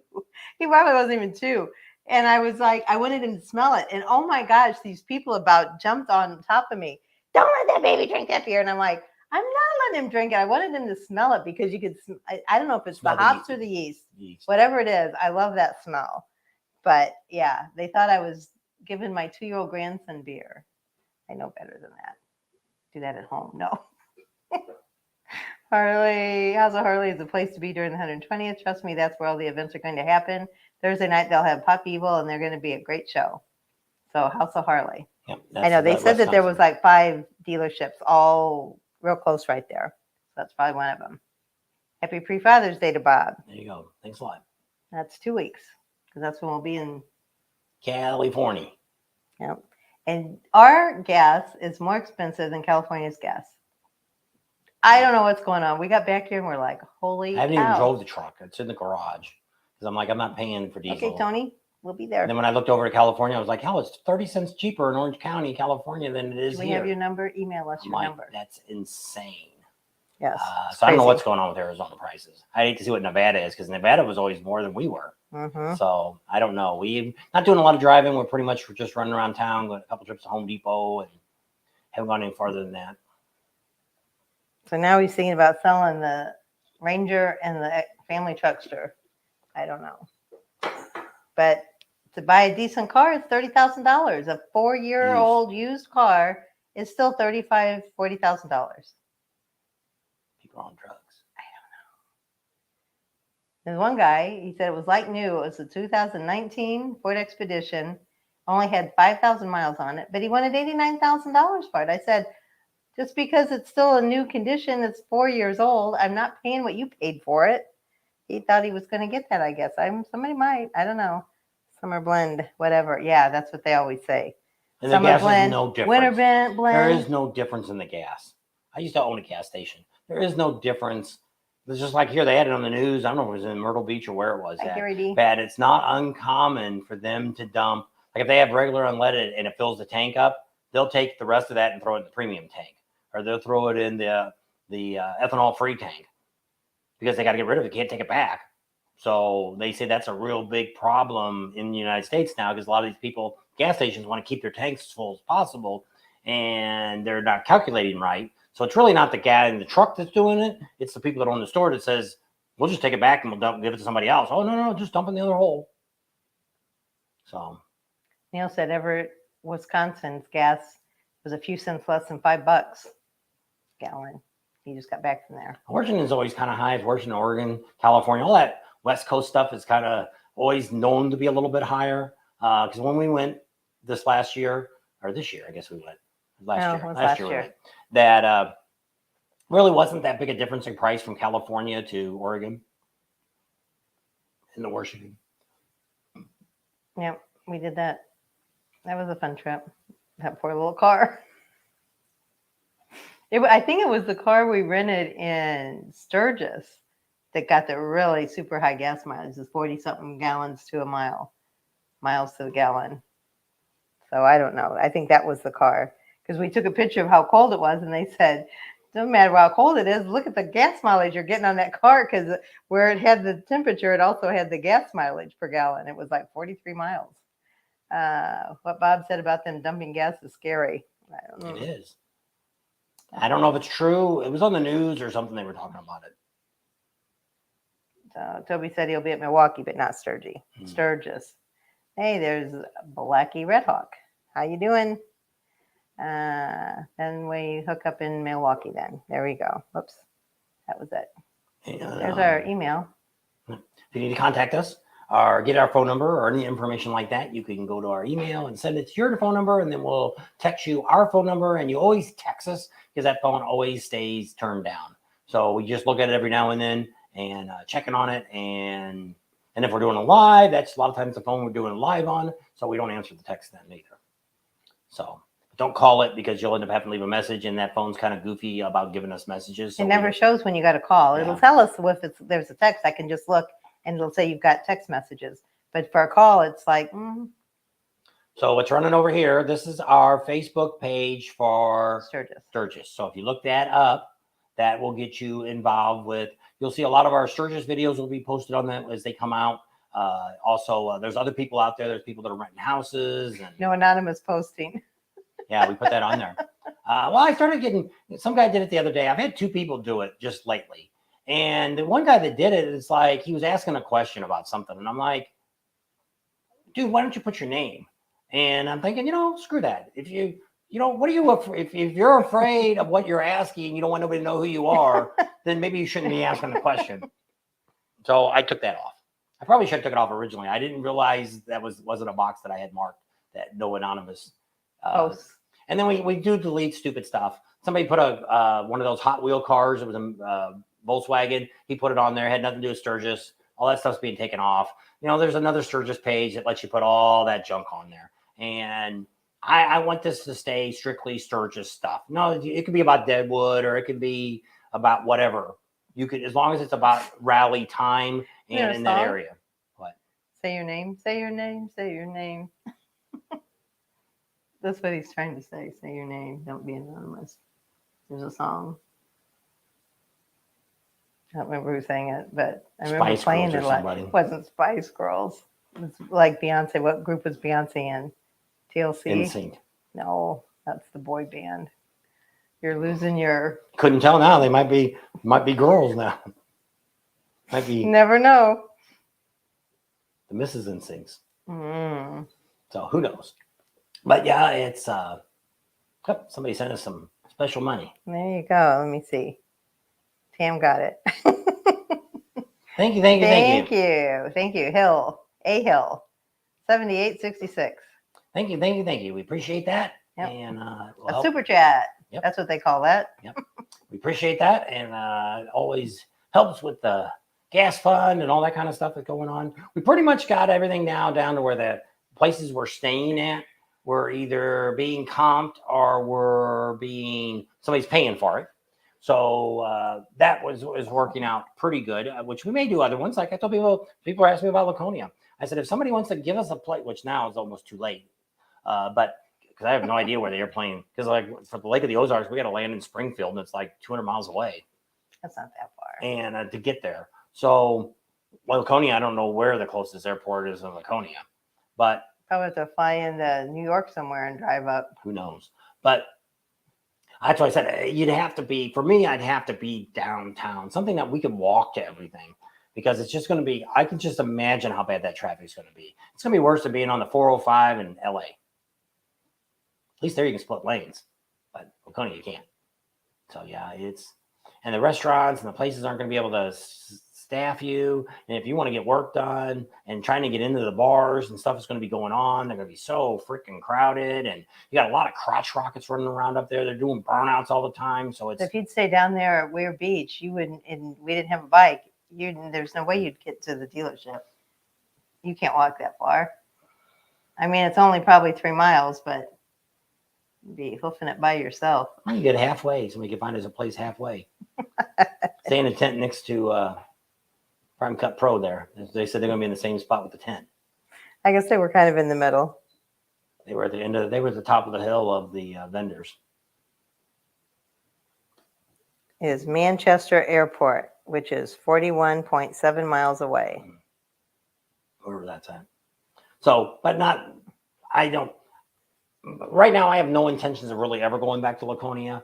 He probably wasn't even 2. And I was like, I wanted him to smell it. And oh my gosh, these people about jumped on top of me. Don't let that baby drink that beer. And I'm like, I'm not letting him drink it. I wanted him to smell it because you could, I don't know if it's the hops or the yeast, whatever it is. I love that smell. But yeah, they thought I was giving my 2-year-old grandson beer. I know better than that. Do that at home. No. House of Harley is a place to be during the 120th. Trust me, that's where all the events are going to happen. Thursday night, they'll have Pop Evil, and they're going to be a great show. So House of Harley. Yep, I know they said that there was like 5 dealerships, all real close right there. So that's probably one of them. Happy pre-Father's Day to Bob. There you go. Thanks a lot. That's 2 weeks, because that's when we'll be in California. Yep. And our gas is more expensive than California's gas. I don't know what's going on. We got back here and we're like, holy I haven't cow. even drove the truck. It's in the garage. Because I'm like, I'm not paying for diesel. Okay, Tony, we'll be there. And then when I looked over to California, I was like, hell, it's 30 cents cheaper in Orange County, California than it is Do we here. have your number? Email us your number. That's insane. Yes. So I don't know what's going on with Arizona prices. I hate to see what Nevada is, because Nevada was always more than we were. Mm-hmm. So I don't know. We're not doing a lot of driving. We're pretty much just running around town, going a couple trips to Home Depot, and haven't gone any farther than that. So now he's thinking about selling the Ranger and the family truckster. I don't know. But to buy a decent car is $30,000. A 4-year-old used car is still $35,000, $40,000. People are on drugs. There's one guy, he said it was like new. It was a 2019 Ford Expedition, only had 5,000 miles on it, but he wanted $89,000 for it. I said, just because it's still a new condition, it's 4 years old, I'm not paying what you paid for it. He thought he was going to get that, I guess. Somebody might, I don't know. Summer blend, whatever. Yeah, that's what they always say. And Summer the gas blend, is no difference. winter blend. There is no difference in the gas. I used to own a gas station. There is no difference. It's just like here, they had it on the news. I don't know if it was in Myrtle Beach or where it was. But it's not uncommon for them to dump. Like if they have regular unleaded and it fills the tank up, they'll take the rest of that and throw it in the premium tank. Or they'll throw it in the ethanol-free tank. Because they got to get rid of it. They can't take it back. So they say that's a real big problem in the United States now, because a lot of these people gas stations want to keep their tanks as full as possible, and they're not calculating right. So it's really not the guy in the truck that's doing it. It's the people that own the store that says, we'll just take it back and we'll give it to somebody else. Oh, no, just dump in the other hole. So Neil said Everett, Wisconsin's gas was a few cents less than $5 a gallon. He just got back from there. Washington's always kind of high. Washington, Oregon, California, all that West Coast stuff is kind of always known to be a little bit higher. Because when we went this year, I guess we went last year. We went, that really wasn't that big a difference in price from California to Oregon and the Washington. Yep, we did that. That was a fun trip. That poor little car. I think it was the car we rented in Sturgis that got the really super high gas mileage. It's 40-something gallons to a mile, miles to the gallon. So I don't know. I think that was the car because we took a picture of how cold it was, and they said, "Doesn't matter how cold it is. Look at the gas mileage you're getting on that car because where it had the temperature, it also had the gas mileage per gallon. It was like 43 miles." What Bob said about them dumping gas is scary. I don't know. It is. I don't know if it's true. It was on the news or something. They were talking about it. So Toby said he'll be at Milwaukee, but not Sturgis. Sturgis. Hey, there's Blackie Redhawk. How you doing? Then we hook up in Milwaukee then. There we go. Whoops. That was it. There's our email. If you need to contact us or get our phone number or any information like that, you can go to our email and send it to your phone number, and then we'll text you our phone number, and you always text us because that phone always stays turned down. So we just look at it every now and then and checking on it. And if we're doing a live, that's a lot of times the phone we're doing a live on, so we don't answer the text then either. So don't call it because you'll end up having to leave a message, and that phone's kind of goofy about giving us messages. So it never shows when you got a call. Yeah. It'll tell us if there's a text. I can just look and it'll say you've got text messages. But for a call, it's like, So what's running over here, this is our Facebook page for Sturgis. So if you look that up, that will get you involved with, you'll see a lot of our Sturgis videos will be posted on that as they come out. Also, there's other people out there. There's people that are renting houses. And no anonymous posting. Yeah, we put that on there. Well, I started getting, some guy did it the other day. I've had 2 people do it just lately. And the one guy that did it, it's like he was asking a question about something. And I'm like, dude, why don't you put your name? And I'm thinking, screw that. If what are you, if you're afraid of what you're asking, you don't want nobody to know who you are, then maybe you shouldn't be asking the question. So I took that off. I probably should have took it off originally. I didn't realize that wasn't a box that I had marked that no anonymous posts. And then we do delete stupid stuff. Somebody put one of those Hot Wheel cars. It was a Volkswagen. He put it on there. Had nothing to do with Sturgis. All that stuff's being taken off. There's another Sturgis page that lets you put all that junk on there. And I want this to stay strictly Sturgis stuff. No, it could be about Deadwood or it could be about whatever. You could, as long as it's about rally time and in that area. What? Say your name. Say your name. Say your name. That's what he's trying to say. Say your name. Don't be anonymous. There's a song. I don't remember who sang it, but I remember playing it a lot. It wasn't Spice Girls. It was like Beyonce. What group was Beyonce in? TLC? NSYNC. No, that's the boy band. You're losing your... Couldn't tell now. They might be girls now. Might be... Never know. The Mrs. NSYNCs. So who knows? But yeah, it's somebody sent us some special money. There you go. Let me see. Tam got it. Thank you. Thank you. Hill. 7866. Thank you. We appreciate that. Yep. And a super chat. Yep. That's what they call that. Yep. We appreciate that, and it always helps with the gas fund and all that kind of stuff that's going on. We pretty much got everything now down to where the places we're staying at were either being comped or somebody's paying for it. So that was working out pretty good, which we may do other ones. Like I told people asked me about Laconia. I said, if somebody wants to give us a plate, which now is almost too late, but because I have no idea where they are playing. Because like for the Lake of the Ozarks, we got to land in Springfield, and it's like 200 miles away. That's not that far. And to get there. So Laconia, I don't know where the closest airport is in Laconia, but Probably have to fly into New York somewhere and drive up. Who knows? But that's why I said you'd have to be, for me, I'd have to be downtown, something that we could walk to everything, because it's just going to be, I can just imagine how bad that traffic is going to be. It's going to be worse than being on the 405 in LA. At least there you can split lanes, but Laconia you can't. So yeah, and the restaurants and the places aren't going to be able to staff you. And if you want to get work done and trying to get into the bars and stuff is going to be going on, they're going to be so freaking crowded. And you got a lot of crotch rockets running around up there. They're doing burnouts all the time. So if you'd stay down there at Weir Beach, you wouldn't, and we didn't have a bike, there's no way you'd get to the dealership. You can't walk that far. I mean, it's only probably 3 miles, but you'd be hoofing it by yourself. You get halfway. Somebody can find us a place halfway. Stay in a tent next to Prime Cut Pro there. They said they're going to be in the same spot with the tent. I guess they were kind of in the middle. They were at the end of, they were at the top of the hill of the vendors. Is Manchester Airport, which is 41.7 miles away. Wherever that's at. So, but not, I don't, right now I have no intentions of really ever going back to Laconia.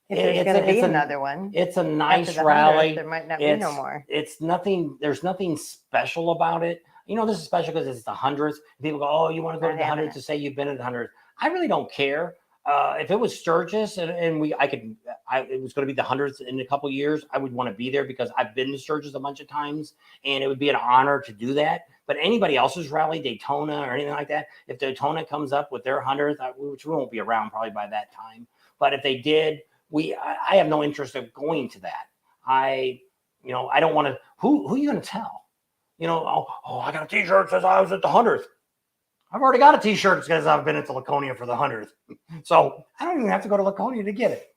If there's going to be another one. It's a nice rally. There might not be no more. It's nothing, there's nothing special about it. You know, this is special because it's the 100th. People go, oh, you want to go to the 100th to say you've been at the 100th. I really don't care. If it was Sturgis and it was going to be the 100th in a couple of years, I would want to be there because I've been to Sturgis a bunch of times and it would be an honor to do that. But anybody else's rally, Daytona or anything like that, if Daytona comes up with their 100th, which we won't be around probably by that time. But if they did, I have no interest of going to that. I don't want to, who are you going to tell? I got a t-shirt that says I was at the 100th. I've already got a t-shirt that says I've been at the Laconia for the 100th. So I don't even have to go to Laconia to get it.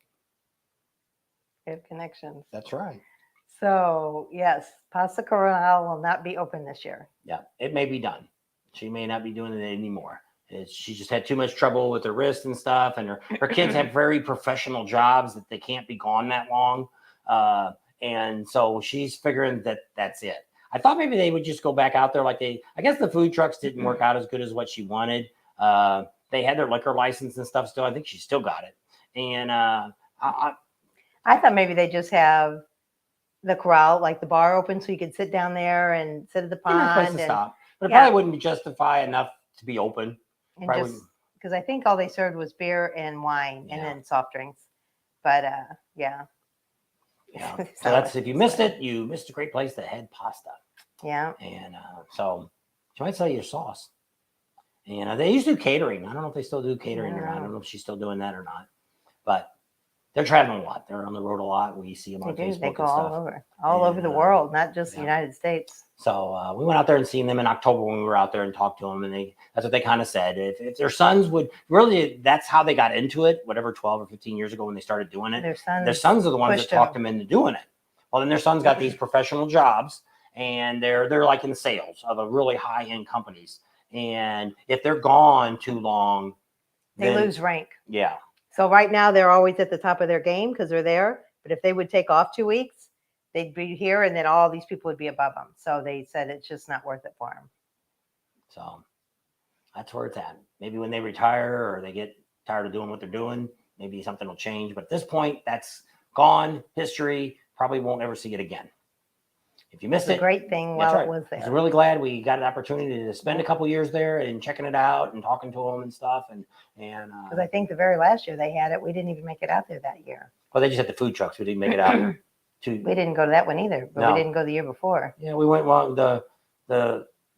We have connections. That's right. So yes, Pasta Corral will not be open this year. Yeah, it may be done. She may not be doing it anymore. She just had too much trouble with her wrist and stuff. And her kids have very professional jobs that they can't be gone that long. And so she's figuring that that's it. I thought maybe they would just go back out there I guess the food trucks didn't work out as good as what she wanted. They had their liquor license and stuff still. I think she still got it. And I thought maybe they just have the corral, like the bar open so you could sit down there and sit at the pond. Place to stop. But it probably wouldn't justify enough to be open. Because I think all they served was beer and wine and then soft drinks. But yeah. So that's, if you missed it, you missed a great place that had pasta. Yeah. And so she might sell you sauce. And they used to do catering. I don't know if they still do catering or not. I don't know if she's still doing that or not. But they're traveling a lot. They're on the road a lot. We see them on Facebook. They go all over the world, not just the United States. So we went out there and seen them in October when we were out there and talked to them. And that's what they kind of said. If their sons would really, that's how they got into it, whatever, 12 or 15 years ago when they started doing it. Their sons are the ones that talked them into doing it. Well, then their sons got these professional jobs and they're like in sales of a really high end companies. And if they're gone too long, they lose rank. Yeah. So right now they're always at the top of their game because they're there. But if they would take off 2 weeks, they'd be here and then all these people would be above them. So they said it's just not worth it for them. So that's where it's at. Maybe when they retire or they get tired of doing what they're doing, maybe something will change. But at this point, that's gone. History. Probably won't ever see it again. If you missed it, great thing while it was there. I was really glad we got an opportunity to spend a couple years there and checking it out and talking to them and stuff. And because I think the very last year they had it, we didn't even make it out there that year. Well, they just had the food trucks. We didn't make it out. We didn't go to that one either, but we didn't go the year before. Yeah, we went. Well,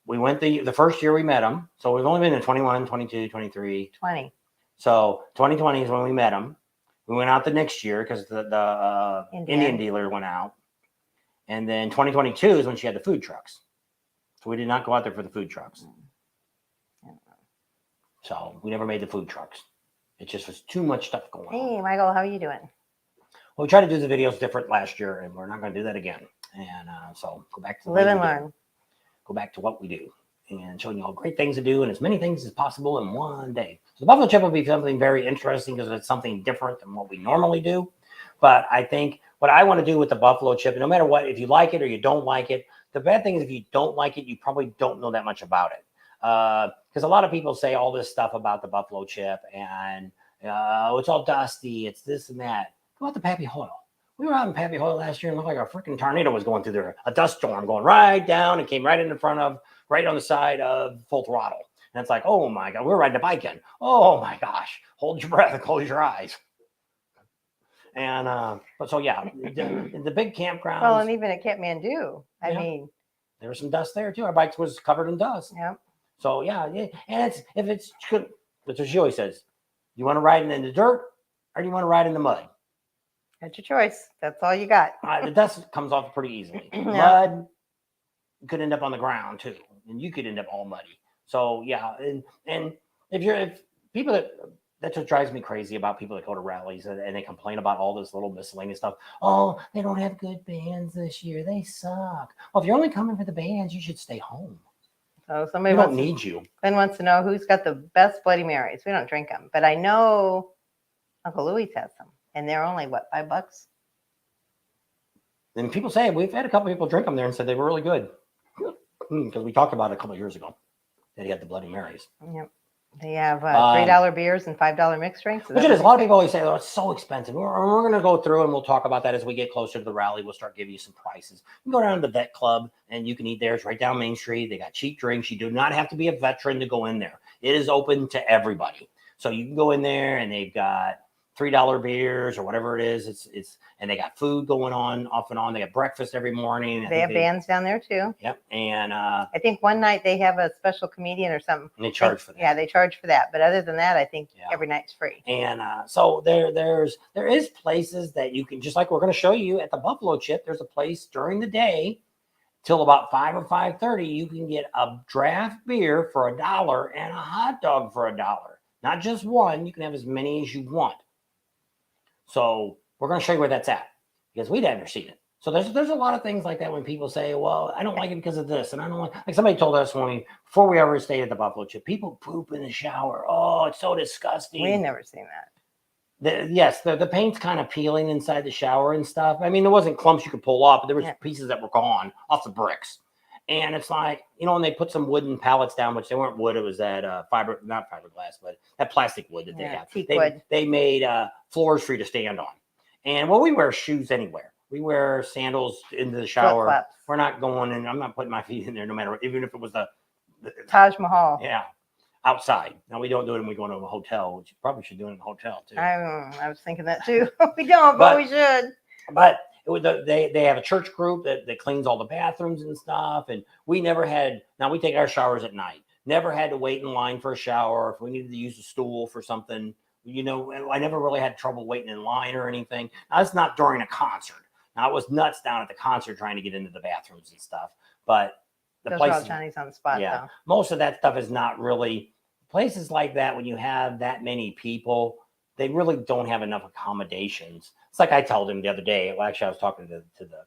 we went the first year we met them. So we've only been in 21, 22, 23, 20. So 2020 is when we met them. We went out the next year because the Indian dealer went out. And then 2022 is when she had the food trucks. So we did not go out there for the food trucks. So we never made the food trucks. It just was too much stuff going on. Hey, Michael, how are you doing? Well, we tried to do the videos different last year, and we're not going to do that again. And so go back to live and learn. Go back to what we do and showing you all great things to do and as many things as possible in one day. So the Buffalo Chip will be something very interesting because it's something different than what we normally do. But I think what I want to do with the Buffalo Chip, and no matter what, if you like it or you don't like it, the bad thing is if you don't like it, you probably don't know that much about it. Because a lot of people say all this stuff about the buffalo chip and it's all dusty, it's this and that. Go out to Pappy Hoyle. We were out in Pappy Hoyle last year and it looked like a freaking tornado was going through there. A dust storm going right down and came right in front of, right on the side of Full Throttle. And it's like, oh my God, we're riding a bike in. Oh my gosh, hold your breath and close your eyes. And but so yeah, the big campgrounds. Well, and even at Kathmandu, I mean, there was some dust there too. Our bike was covered in dust. Yeah. So yeah, and it's if it's good, that's what she always says. You want to ride in the dirt, or do you want to ride in the mud? That's your choice. That's all you got. The dust comes off pretty easily. Mud could end up on the ground too, and you could end up all muddy. So yeah, and if people that's what drives me crazy about people that go to rallies and they complain about all this little miscellaneous stuff. Oh, they don't have good bands this year. They suck. Well, if you're only coming for the bands, you should stay home. So somebody don't need you. Ben wants to know who's got the best Bloody Marys. We don't drink them, but I know Uncle Louis has some, and they're only what, $5? And people say we've had a couple of people drink them there and said they were really good because we talked about it a couple of years ago that he had the Bloody Marys. Yep. They have $3 beers and $5 mixed drinks. Which it is. A lot of people always say, oh, it's so expensive. We're going to go through and we'll talk about that as we get closer to the rally. We'll start giving you some prices. You can go down to the Vet Club and you can eat there. It's right down Main Street. They got cheap drinks. You do not have to be a veteran to go in there. It is open to everybody. So you can go in there and they've got $3 beers or whatever it is. And they got food going on off and on. They got breakfast every morning. They have bands down there too. Yep. And I think one night they have a special comedian or something. And they charge for that. Yeah, they charge for that. But other than that, I think every night's free. And so there is places that you can, just like we're going to show you at the Buffalo Chip, there's a place during the day till about 5 or 5:30. You can get a draft beer for $1 and a hot dog for $1. Not just one. You can have as many as you want. So we're going to show you where that's at because we'd never seen it. So there's a lot of things like that when people say, well, I don't like it because of this. And I don't like somebody told us before we ever stayed at the Buffalo Chip, people poop in the shower. Oh, it's so disgusting. We ain't never seen that. The paint's kind of peeling inside the shower and stuff. I mean, there wasn't clumps you could pull off, but there was pieces that were gone off the bricks. And it's like, and they put some wooden pallets down, which they weren't wood. It was that not fiberglass, but that plastic wood that they have. Teak wood. They made floors for you to stand on. And well, we wear shoes anywhere. We wear sandals into the shower. Flip-flops. We're not going in. I'm not putting my feet in there no matter what, even if it was the Taj Mahal. Yeah. Outside. Now we don't do it when we go into a hotel, which you probably should do it in a hotel too. I was thinking that too. We don't, but we should. But they have a church group that cleans all the bathrooms and stuff. And we never had, now we take our showers at night, never had to wait in line for a shower. If we needed to use a stool for something, I never really had trouble waiting in line or anything. Now, that's not during a concert. Now, it was nuts down at the concert trying to get into the bathrooms and stuff. But the those places, are all Johnny's on the spot, though. Most of that stuff is not really, places like that, when you have that many people, they really don't have enough accommodations. It's like I told him the other day. Well, actually, I was talking to the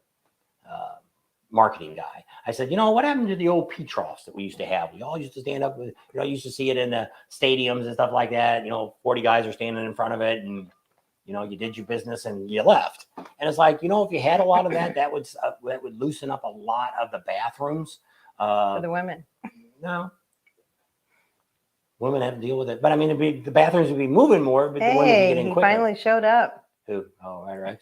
marketing guy. I said, what happened to the old pee troughs that we used to have? We all used to stand up with, used to see it in the stadiums and stuff like that. 40 guys are standing in front of it and, you did your business and you left. And it's like, if you had a lot of that would loosen up a lot of the bathrooms. For the women. No. Women have to deal with it. But I mean, the bathrooms would be moving more, but the women would be getting quicker. He finally showed up. Who? Oh, right.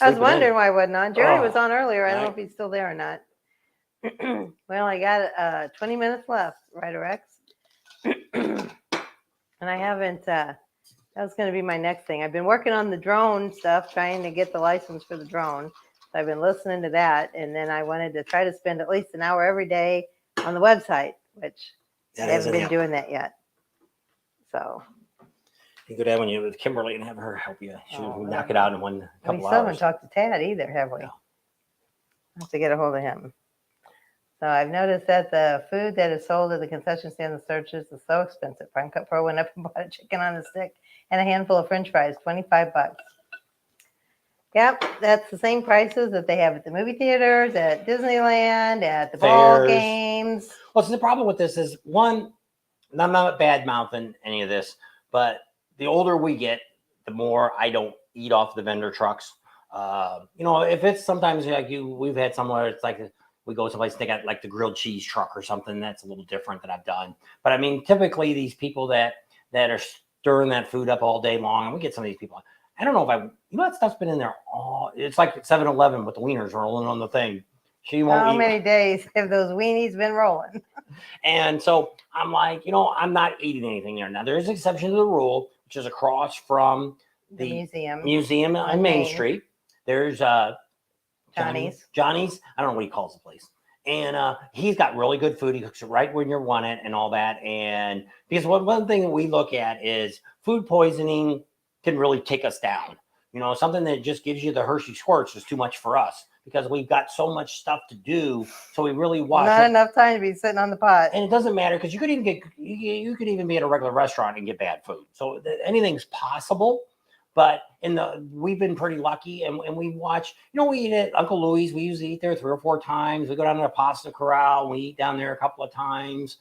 I was wondering why he wasn't on. Jerry was on earlier. I don't know if he's still there or not. Well, I got 20 minutes left, right, Rex? And I haven't, that was going to be my next thing. I've been working on the drone stuff, trying to get the license for the drone. So I've been listening to that. And then I wanted to try to spend at least an hour every day on the website, which I haven't been doing that yet. So. You could have when you with Kimberly and have her help you. She would knock it out in couple hours. We still haven't talked to Tad either, have we? No. I have to get a hold of him. So I've noticed that the food that is sold at the concession stand in Sturgis is so expensive. Prime Cut Pro went up and bought a chicken on a stick and a handful of French fries, $25. Yep, that's the same prices that they have at the movie theaters, at Disneyland, at the ball games. Well, so the problem with this is, one, and I'm not bad mouthing any of this, but the older we get, the more I don't eat off the vendor trucks. If it's sometimes like we've had somewhere, it's like we go someplace, they got like the grilled cheese truck or something that's a little different that I've done. But I mean, typically these people that are stirring that food up all day long, and we get some of these people. I don't know if that stuff's been in there all. It's like 7-Eleven with the wieners rolling on the thing. She won't. How many days have those weenies been rolling? And so I'm like, I'm not eating anything there. Now there's an exception to the rule, which is across from the museum on Main Street. There's Johnny's. I don't know what he calls the place. And he's got really good food. He cooks it right when you want it and all that. And because one thing that we look at is food poisoning can really take us down. Something that just gives you the Hershey squirts is too much for us because we've got so much stuff to do. So we really watch. Not enough time to be sitting on the pot. And it doesn't matter because you could even be at a regular restaurant and get bad food. So anything's possible. But we've been pretty lucky, and we watch. We eat at Uncle Louie's. We usually eat there 3 or 4 times. We go down to the Pasta Corral. And we eat down there a couple of times.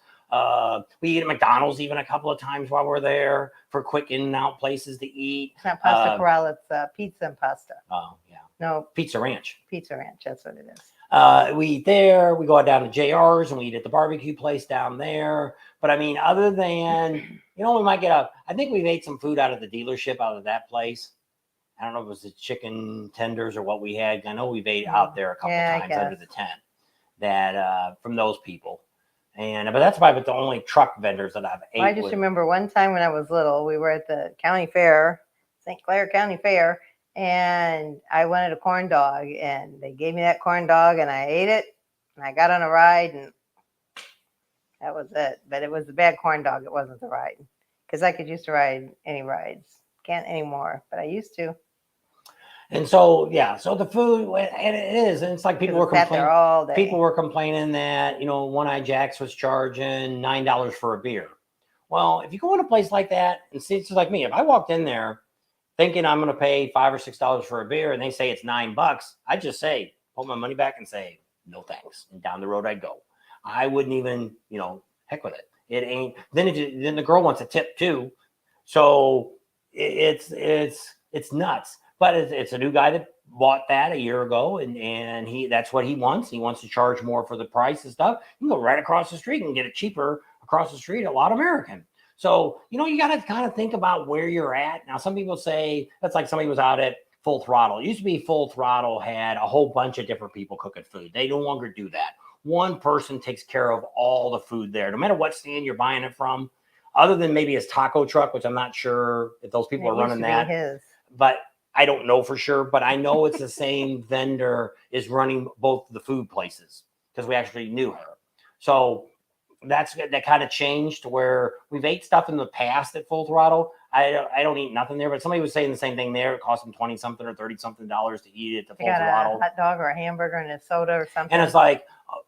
We eat at McDonald's even a couple of times while we're there for quick in and out places to eat. It's not Pasta Corral. It's pizza and pasta. Oh yeah. No, Pizza Ranch. Pizza Ranch. That's what it is. We eat there. We go down to JR's and we eat at the barbecue place down there. But I mean, other than we might get I think we've ate some food out of the dealership out of that place. I don't know if it was the chicken tenders or what we had. I know we've ate out there a couple times under the tent that from those people. But that's probably the only truck vendors that I've ate. I just remember one time when I was little, we were at the county fair, St. Clair County Fair, and I wanted a corn dog, and they gave me that corn dog, and I ate it, and I got on a ride, and that was it. But it was the bad corn dog. It wasn't the ride, because I could used to ride any rides. Can't anymore, but I used to. And so, so the food, and it is, and it's like people were complaining all day. People were complaining that, One Eye Jack's was charging $9 for a beer. Well, if you go in a place like that, and see, it's just like me, if I walked in there thinking I'm going to pay $5 or $6 for a beer, and they say it's $9, I just say, pull my money back and say, no thanks. And down the road I'd go. I wouldn't even, heck with it. It ain't. Then the girl wants a tip too, so it's nuts. But it's a new guy that bought that a year ago, and that's what he wants. He wants to charge more for the price and stuff. You can go right across the street and get it cheaper across the street at Lot American. So, you got to kind of think about where you're at. Now, some people say that's like somebody was out at Full Throttle. It used to be Full Throttle had a whole bunch of different people cooking food. They no longer do that. One person takes care of all the food there, no matter what stand you're buying it from, other than maybe his taco truck, which I'm not sure if those people are running that. But I don't know for sure, but I know it's the same vendor is running both the food places because we actually knew her. So that kind of changed to where we've ate stuff in the past at Full Throttle. I don't eat nothing there, but somebody was saying the same thing there. It cost them $20-something or $30-something to eat at the Full Throttle. A hot dog or a hamburger and a soda or something. And it's like,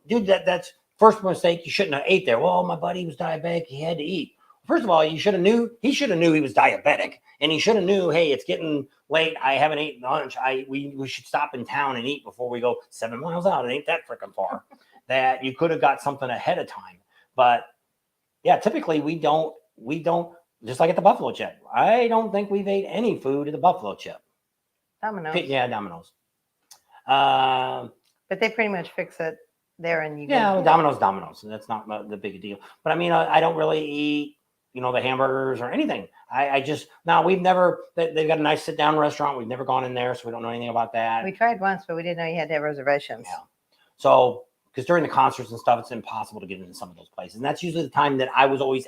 dude, that's first mistake. You shouldn't have ate there. Well, my buddy was diabetic. He had to eat. First of all, he should have knew he was diabetic, and he should have knew, hey, it's getting late. I haven't eaten lunch. We should stop in town and eat before we go 7 miles out. It ain't that freaking far. That you could have got something ahead of time. But yeah, typically we don't just like at the Buffalo Chip. I don't think we've ate any food at the Buffalo Chip. Domino's. Yeah, Domino's. But they pretty much fix it there, and Domino's. That's not the big deal. But I mean, I don't really eat the hamburgers or anything. I just, now they've got a nice sit down restaurant. We've never gone in there, so we don't know anything about that. We tried once, but we didn't know you had to have reservations. Yeah. So, because during the concerts and stuff, it's impossible to get into some of those places. And that's usually the time that I was always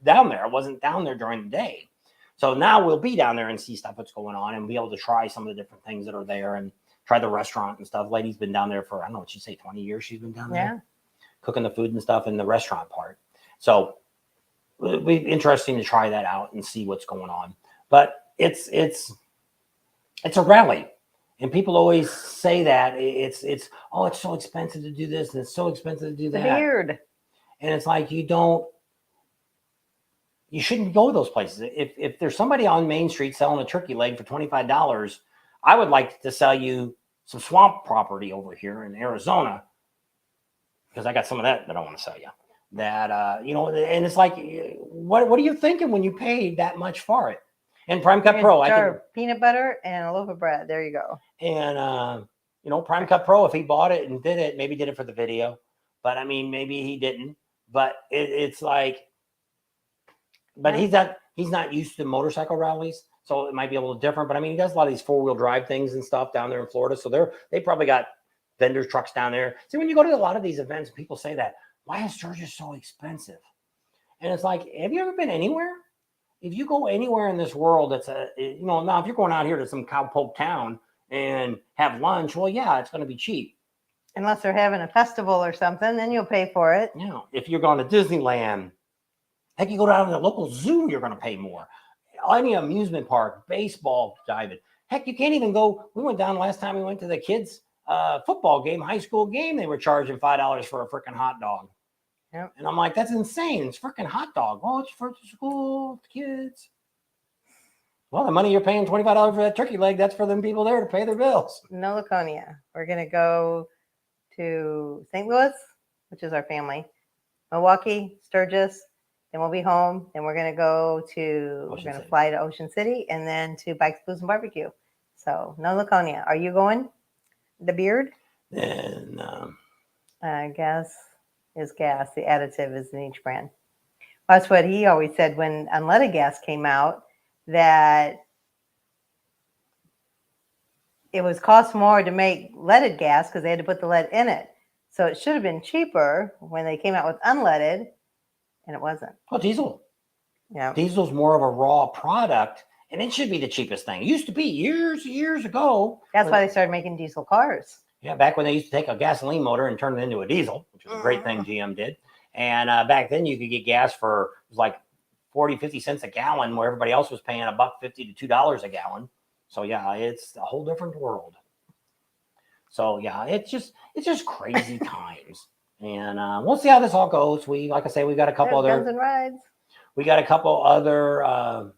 down there. I wasn't down there during the day. So now we'll be down there and see stuff that's going on and be able to try some of the different things that are there and try the restaurant and stuff. Lady's been down there for, I don't know what she'd say, 20 years she's been down there. Cooking the food and stuff in the restaurant part. So it'll be interesting to try that out and see what's going on. But it's a rally. And people always say that it's so expensive to do this and it's so expensive to do that. Weird. And it's like you shouldn't go to those places. If there's somebody on Main Street selling a turkey leg for $25, I would like to sell you some swamp property over here in Arizona because I got some of that I want to sell you. That and it's like, what are you thinking when you paid that much for it? And Prime Cut Pro, peanut butter and a loaf of bread. There you go. And You know, Prime Cut Pro, if he bought it and did it, maybe did it for the video. But I mean, maybe he didn't. But it's like, but he's not used to motorcycle rallies, so it might be a little different. But I mean, he does a lot of these 4-wheel drive things and stuff down there in Florida. So they probably got vendors trucks down there. See, when you go to a lot of these events, people say that, why is Sturgis so expensive? And it's like, have you ever been anywhere? If you go anywhere in this world, that's now if you're going out here to some cowpoke town and have lunch, well, yeah, it's going to be cheap. Unless they're having a festival or something, then you'll pay for it. You know, if you're going to Disneyland, heck, you go down to the local zoo, you're going to pay more. Any amusement park, baseball, diving. Heck, you can't even go. We went down last time we went to the kids' football game, high school game. They were charging $5 for a freaking hot dog. Yep. And I'm like, that's insane. It's freaking hot dog. Oh, it's for school kids. Well, the money you're paying $25 for that turkey leg, that's for them people there to pay their bills. No Laconia. We're going to go to St. Louis, which is our family, Milwaukee, Sturgis, then we'll be home. Then we're going to fly to Ocean City and then to Bikes, Blues, and Barbecue. So no Laconia. Are you going? The beard? And gas is gas. The additive is in each brand. That's what he always said when unleaded gas came out, that it was cost more to make leaded gas because they had to put the lead in it. So it should have been cheaper when they came out with unleaded, and it wasn't. Well, diesel. Yeah. Diesel's more of a raw product, and it should be the cheapest thing. It used to be years ago. That's why they started making diesel cars. Yeah, back when they used to take a gasoline motor and turn it into a diesel, which was a great thing GM did. And back then you could get gas for, it was like 40, 50 cents a gallon, where everybody else was paying $1.50 to $2 a gallon. So yeah, it's a whole different world. So yeah, it's just crazy times. And we'll see how this all goes. Like I say, we got a couple Guns and rides. We got a couple other.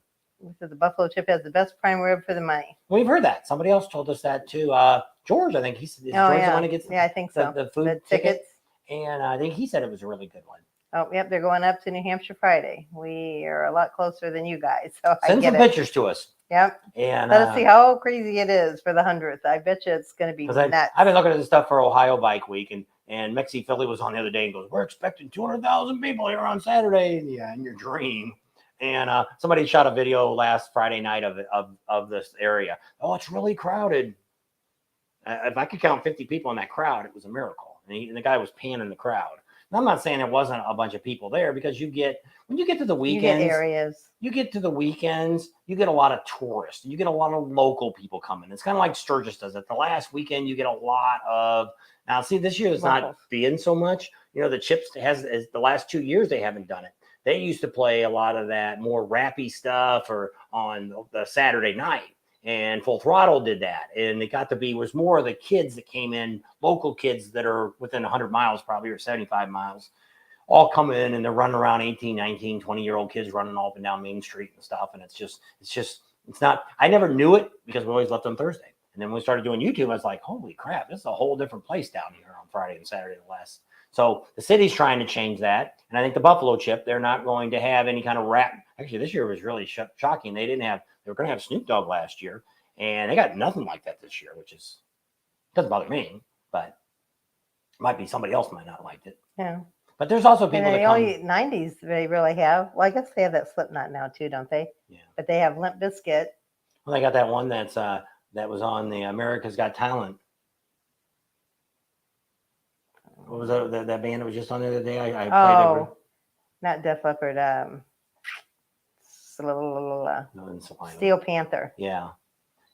So the buffalo chip has the best prime rib for the money. We've heard that. Somebody else told us that too. George, I think George the one who gets I think so. The food tickets. And I think he said it was a really good one. Oh, yep. They're going up to New Hampshire Friday. We are a lot closer than you guys. So Send some pictures to us. Yep. And let us see how crazy it is for the 100th. I bet you it's going to be nuts. I've been looking at this stuff for Ohio Bike Week, and Mexi Philly was on the other day and goes, "We're expecting 200,000 people here on Saturday." And yeah, in your dream. And somebody shot a video last Friday night of this area. Oh, it's really crowded. If I could count 50 people in that crowd, it was a miracle. And the guy was panning the crowd. And I'm not saying there wasn't a bunch of people there, because when you get to the weekends, you get a lot of tourists. You get a lot of local people coming. It's kind of like Sturgis does it. The last weekend, you get a lot of, now see, this year is not being so much. You know, the Chips the last 2 years, they haven't done it. They used to play a lot of that more rappy stuff or on the Saturday night. And Full Throttle did that. And it was more of the kids that came in, local kids that are within 100 miles probably, or 75 miles, all come in and they're running around 18, 19, 20-year-old kids running all up and down Main Street and stuff. And it's not, I never knew it because we always left on Thursday. And then when we started doing YouTube, I was like, holy crap, this is a whole different place down here on Friday and Saturday and less. So the city's trying to change that. And I think the Buffalo Chip, they're not going to have any kind of rap. Actually, this year was really shocking. They were going to have Snoop Dogg last year, and they got nothing like that this year, which doesn't bother me, but it might be somebody else might not like it. Yeah. But there's also people that come. The 90s they really have. Well, I guess they have that Slipknot now too, don't they? Yeah. But they have Limp Bizkit. Well, they got that one that was on the America's Got Talent. What was that band that was just on the other day? I played it. Not Def Leppard. Steel Panther. Yeah.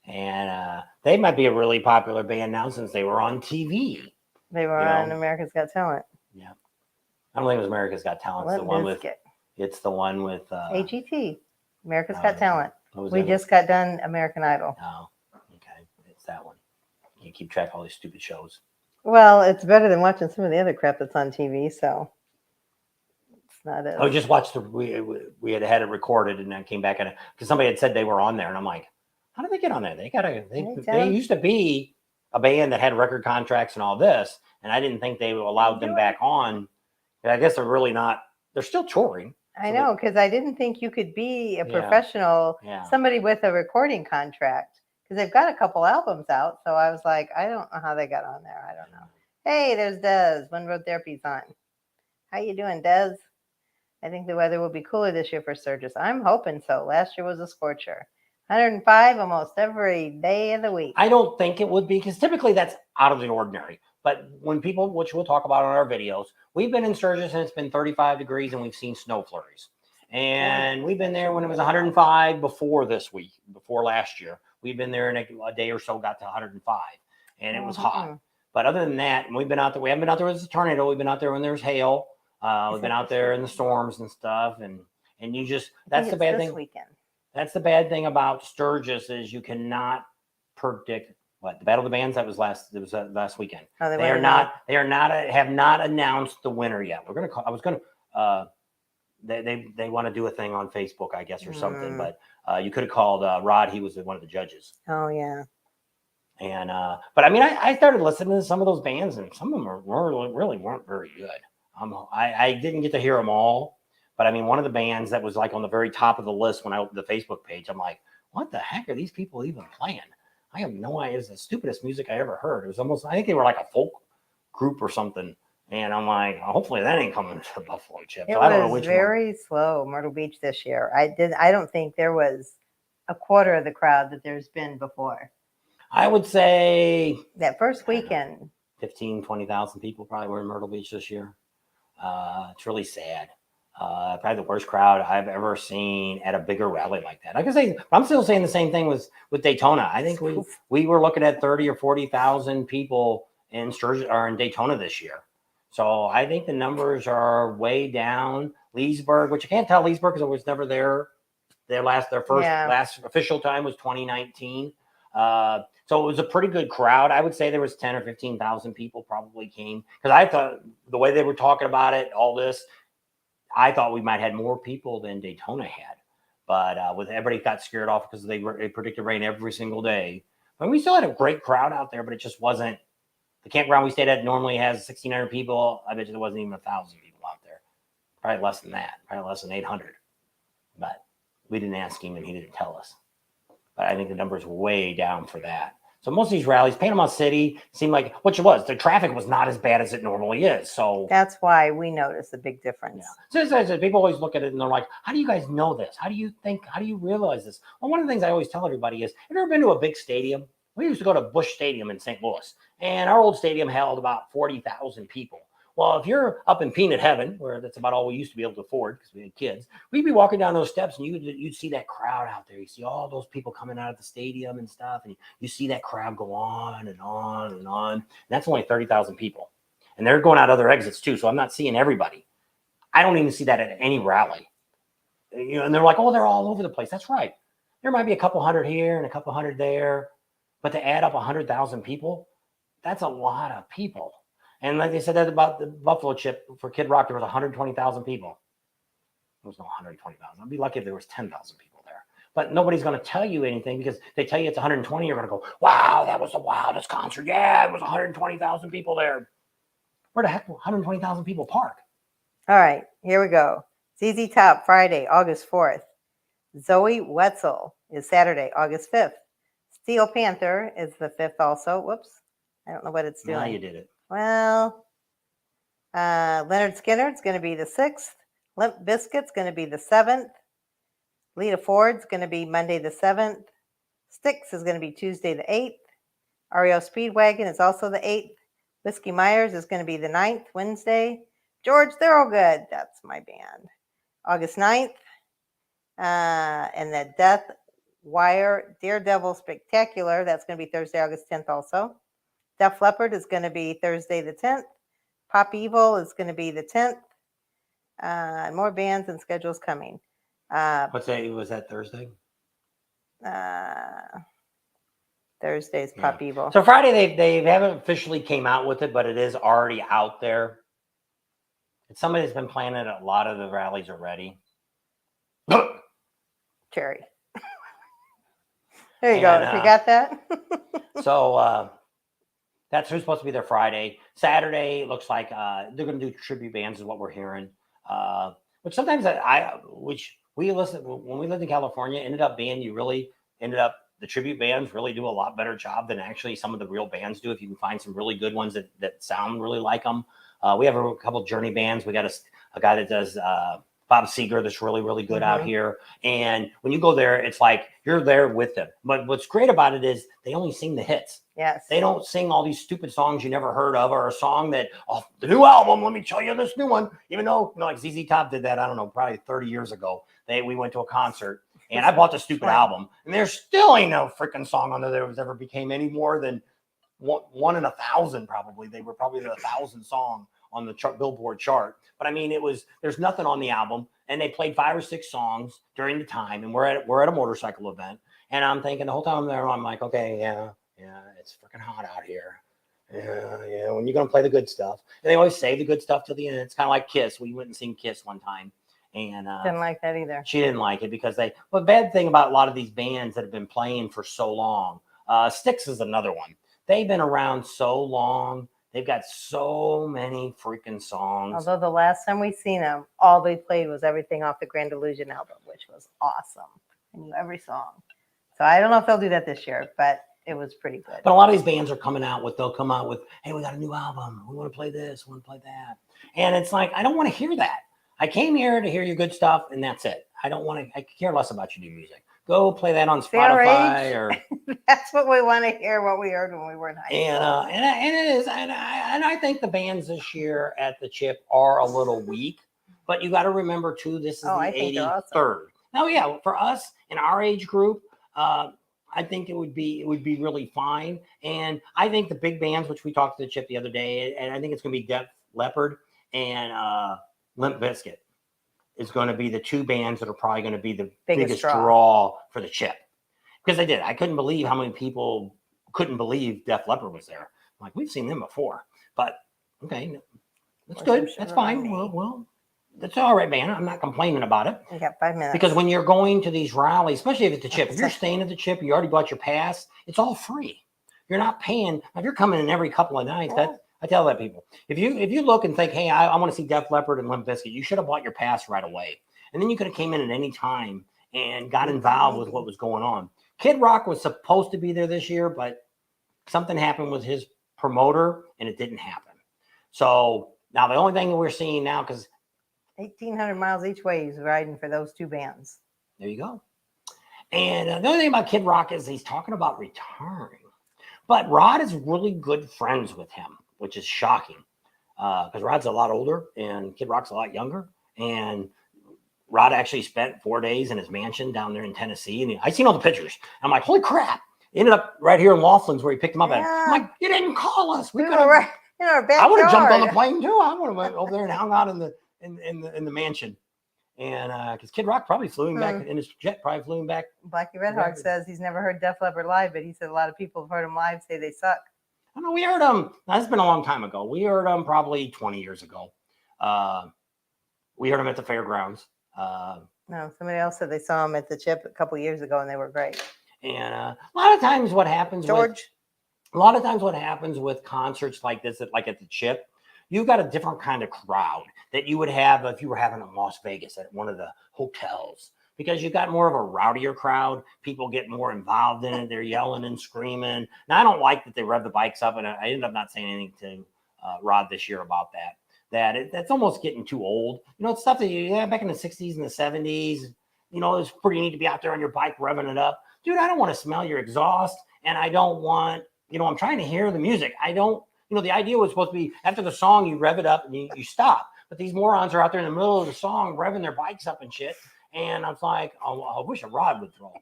And they might be a really popular band now since they were on TV. They were on America's Got Talent. Yeah. I don't think it was America's Got Talent. It's the one with AGT. America's Got Talent. We just got done American Idol. Oh, okay. It's that one. You keep track of all these stupid shows. Well, it's better than watching some of the other crap that's on TV, so it's not it. I just watched we had it recorded, and then came back because somebody had said they were on there, and I'm like, how did they get on there? They used to be a band that had record contracts and all this, and I didn't think they allowed them back on. I guess they're really not. They're still touring. I know, because I didn't think you could be a professional, somebody with a recording contract, because they've got a couple albums out. So I was like, I don't know how they got on there. I don't know. Hey, there's Des. When Road Therapy's on. How you doing, Des? I think the weather will be cooler this year for Sturgis. I'm hoping so. Last year was a scorcher. 105 almost every day of the week. I don't think it would be, because typically that's out of the ordinary. But when people, which we'll talk about on our videos, we've been in Sturgis and it's been 35 degrees and we've seen snow flurries. And we've been there when it was 105 before this week, before last year. We've been there in a day or so, got to 105, and it was hot. But other than that, we've been out there. We haven't been out there with a tornado. We've been out there when there's hail. We've been out there in the storms and stuff. And you just, that's the bad thing. Weekend. That's the bad thing about Sturgis is you cannot predict what the Battle of the Bands that was last weekend. Oh, they have not announced the winner yet. We're gonna call. I was gonna. They want to do a thing on Facebook, I guess, or something. But you could have called Rod. He was one of the judges. Oh yeah. And but I mean, I started listening to some of those bands, and some of them really weren't very good. I didn't get to hear them all, but I mean, one of the bands that was like on the very top of the list when I opened the Facebook page, I'm like, what the heck are these people even playing? I have no idea. It's the stupidest music I ever heard. It was almost, I think they were like a folk group or something. And I'm like, hopefully that ain't coming to Buffalo Chips. It I don't know was which very one. slow, Myrtle Beach this year. I don't think there was a quarter of the crowd that there's been before. I would say that first weekend, 15, 20,000 people probably were in Myrtle Beach this year. It's really sad. Probably the worst crowd I've ever seen at a bigger rally like that. Like I say, I'm still saying the same thing with Daytona. I think we were looking at 30 or 40,000 people in Sturgis or in Daytona this year. So I think the numbers are way down. Leesburg, which I can't tell Leesburg because I was never there. Their last official time was 2019. So it was a pretty good crowd. I would say there was 10 or 15,000 people probably came, because I thought the way they were talking about it, all this, I thought we might have more people than Daytona had. But with everybody got scared off because they predicted rain every single day. But we still had a great crowd out there, but it just wasn't. The campground we stayed at normally has 1,600 people. I bet you there wasn't even 1,000 people out there. Probably less than that. Probably less than 800. But we didn't ask him and he didn't tell us. But I think the number's way down for that. So most of these rallies, Panama City, seemed like, which it was, the traffic was not as bad as it normally is. So that's why we notice a big difference. Yeah. So people always look at it and they're like, how do you guys know this? How do you realize this? Well, one of the things I always tell everybody is, have you ever been to a big stadium? We used to go to Busch Stadium in St. Louis, and our old stadium held about 40,000 people. Well, if you're up in peanut heaven, where that's about all we used to be able to afford because we had kids, we'd be walking down those steps and you'd see that crowd out there. You see all those people coming out of the stadium and stuff, and you see that crowd go on and on and on. And that's only 30,000 people. And they're going out other exits too, so I'm not seeing everybody. I don't even see that at any rally. You know, and they're like, oh, they're all over the place. That's right. There might be a couple hundred here and a couple hundred there, but to add up 100,000 people, that's a lot of people. And like they said that about the Buffalo Chip for Kid Rock, there was 120,000 people. There was no 120,000. I'd be lucky if there was 10,000 people there. But nobody's going to tell you anything because they tell you it's 120. You're going to go, wow, that was the wildest concert. Yeah, it was 120,000 people there. Where the heck will 120,000 people park? All right, here we go. ZZ Top, Friday, August 4th. Zoe Wetzel is Saturday, August 5th. Steel Panther is the 5th also. Whoops. I don't know what it's doing. Now you did it. Well, Leonard Skinner's going to be the 6th. Limp Bizkit's going to be the 7th. Lita Ford's going to be Monday the 7th. Styx is going to be Tuesday the 8th. REO Speedwagon is also the 8th. Whiskey Myers is going to be the 9th, Wednesday. George Thorogood, that's my band, August 9th. And the Death Wire Daredevil Spectacular, that's going to be Thursday, August 10th also. Def Leppard is going to be Thursday the 10th. Pop Evil is going to be the 10th. More bands and schedules coming. What's that? Was that Thursday? Thursday's Pop Evil. So Friday they haven't officially came out with it, but it is already out there. It's somebody that's been planning a lot of the rallies already. Cherry. There you go. You got that? So that's who's supposed to be there Friday. Saturday looks like they're going to do tribute bands is what we're hearing. Which sometimes which we listen when we lived in California ended up being, you really ended up the tribute bands really do a lot better job than actually some of the real bands do. If you can find some really good ones that sound really like them. We have a couple Journey bands. We got a guy that does Bob Seger that's really, really good out here. And when you go there, it's like you're there with them. But what's great about it is they only sing the hits. Yes. They don't sing all these stupid songs you never heard of, or a song that, oh, the new album, let me tell you this new one. Even though, like ZZ Top did that, I don't know, probably 30 years ago. We went to a concert and I bought the stupid album, and there still ain't no freaking song on there that was ever became any more than one in 1,000 probably. They were probably the 1,000 song on the Billboard chart. But I mean, there's nothing on the album, and they played 5 or 6 songs during the time, and we're at a motorcycle event, and I'm thinking the whole time there, I'm like, okay, yeah, it's freaking hot out here. Yeah, when you're gonna play the good stuff. And they always save the good stuff till the end. It's kind of like Kiss. We went and seen Kiss one time, and didn't like that either. She didn't like it because the bad thing about a lot of these bands that have been playing for so long, Styx is another one. They've been around so long. They've got so many freaking songs. Although the last time we seen them, all they played was everything off the Grand Illusion album, which was awesome. I knew every song. So I don't know if they'll do that this year, but it was pretty good. But a lot of these bands are they'll come out with, hey, we got a new album. We want to play this, we want to play that. And it's like, I don't want to hear that. I came here to hear your good stuff, and that's it. I care less about your new music. Go play that on Spotify or that's what we want to hear, what we heard when we were in high school. And it is, and I think the bands this year at the Chip are a little weak, but you got to remember too, this is the 83rd. Awesome. Now, yeah, for us in our age group, I think it would be really fine. And I think the big bands, which we talked to the Chip the other day, and I think it's going to be Def Leppard and Limp Bizkit. Is going to be the 2 bands that are probably going to be the biggest draw for the Chip. Because I couldn't believe how many people couldn't believe Def Leppard was there. I'm like, we've seen them before. But, okay, that's good. That's fine. Well, that's all right, man. I'm not complaining about it. We got 5 minutes. Because when you're going to these rallies, especially if it's the Chip, if you're staying at the Chip, you already bought your pass, it's all free. You're not paying. If you're coming in every couple of nights, I tell that people, if you look and think, hey, I want to see Def Leppard and Limp Bizkit, you should have bought your pass right away. And then you could have came in at any time and got involved with what was going on. Kid Rock was supposed to be there this year, but something happened with his promoter and it didn't happen. So now the only thing that we're seeing now, because 1,800 miles each way he's riding for those 2 bands. There you go. And the only thing about Kid Rock is he's talking about retiring. But Rod is really good friends with him, which is shocking because Rod's a lot older and Kid Rock's a lot younger. And Rod actually spent 4 days in his mansion down there in Tennessee. And I seen all the pictures. I'm like, holy crap. He ended up right here in Laughlin's where he picked him up at. I'm like, you didn't call us. We were right in our backyard. I would have jumped on the plane too. I would have went over there and hung out in the mansion. And because Kid Rock probably flew him back in his jet, probably flew him back. Blackie Redhawk says he's never heard Def Leppard live, but he said a lot of people have heard him live say they suck. I know we heard them. That's been a long time ago. We heard them probably 20 years ago. We heard them at the fairgrounds. No, somebody else said they saw them at the Chip a couple years ago and they were great. And a lot of times what happens with concerts like this, like at the Chip, you got a different kind of crowd that you would have if you were having in Las Vegas at one of the hotels. Because you've got more of a rowdier crowd. People get more involved in it. They're yelling and screaming. Now, I don't like that they rev the bikes up, and I ended up not saying anything to Rod this year about that. That's almost getting too old. You know, it's stuff that back in the 60s and the 70s, you know, it's pretty neat to be out there on your bike revving it up. Dude, I don't want to smell your exhaust, and I don't want, I'm trying to hear the music. The idea was supposed to be after the song, you rev it up and you stop. But these morons are out there in the middle of the song revving their bikes up and shit. And I was like, oh, I wish a Rod would throw.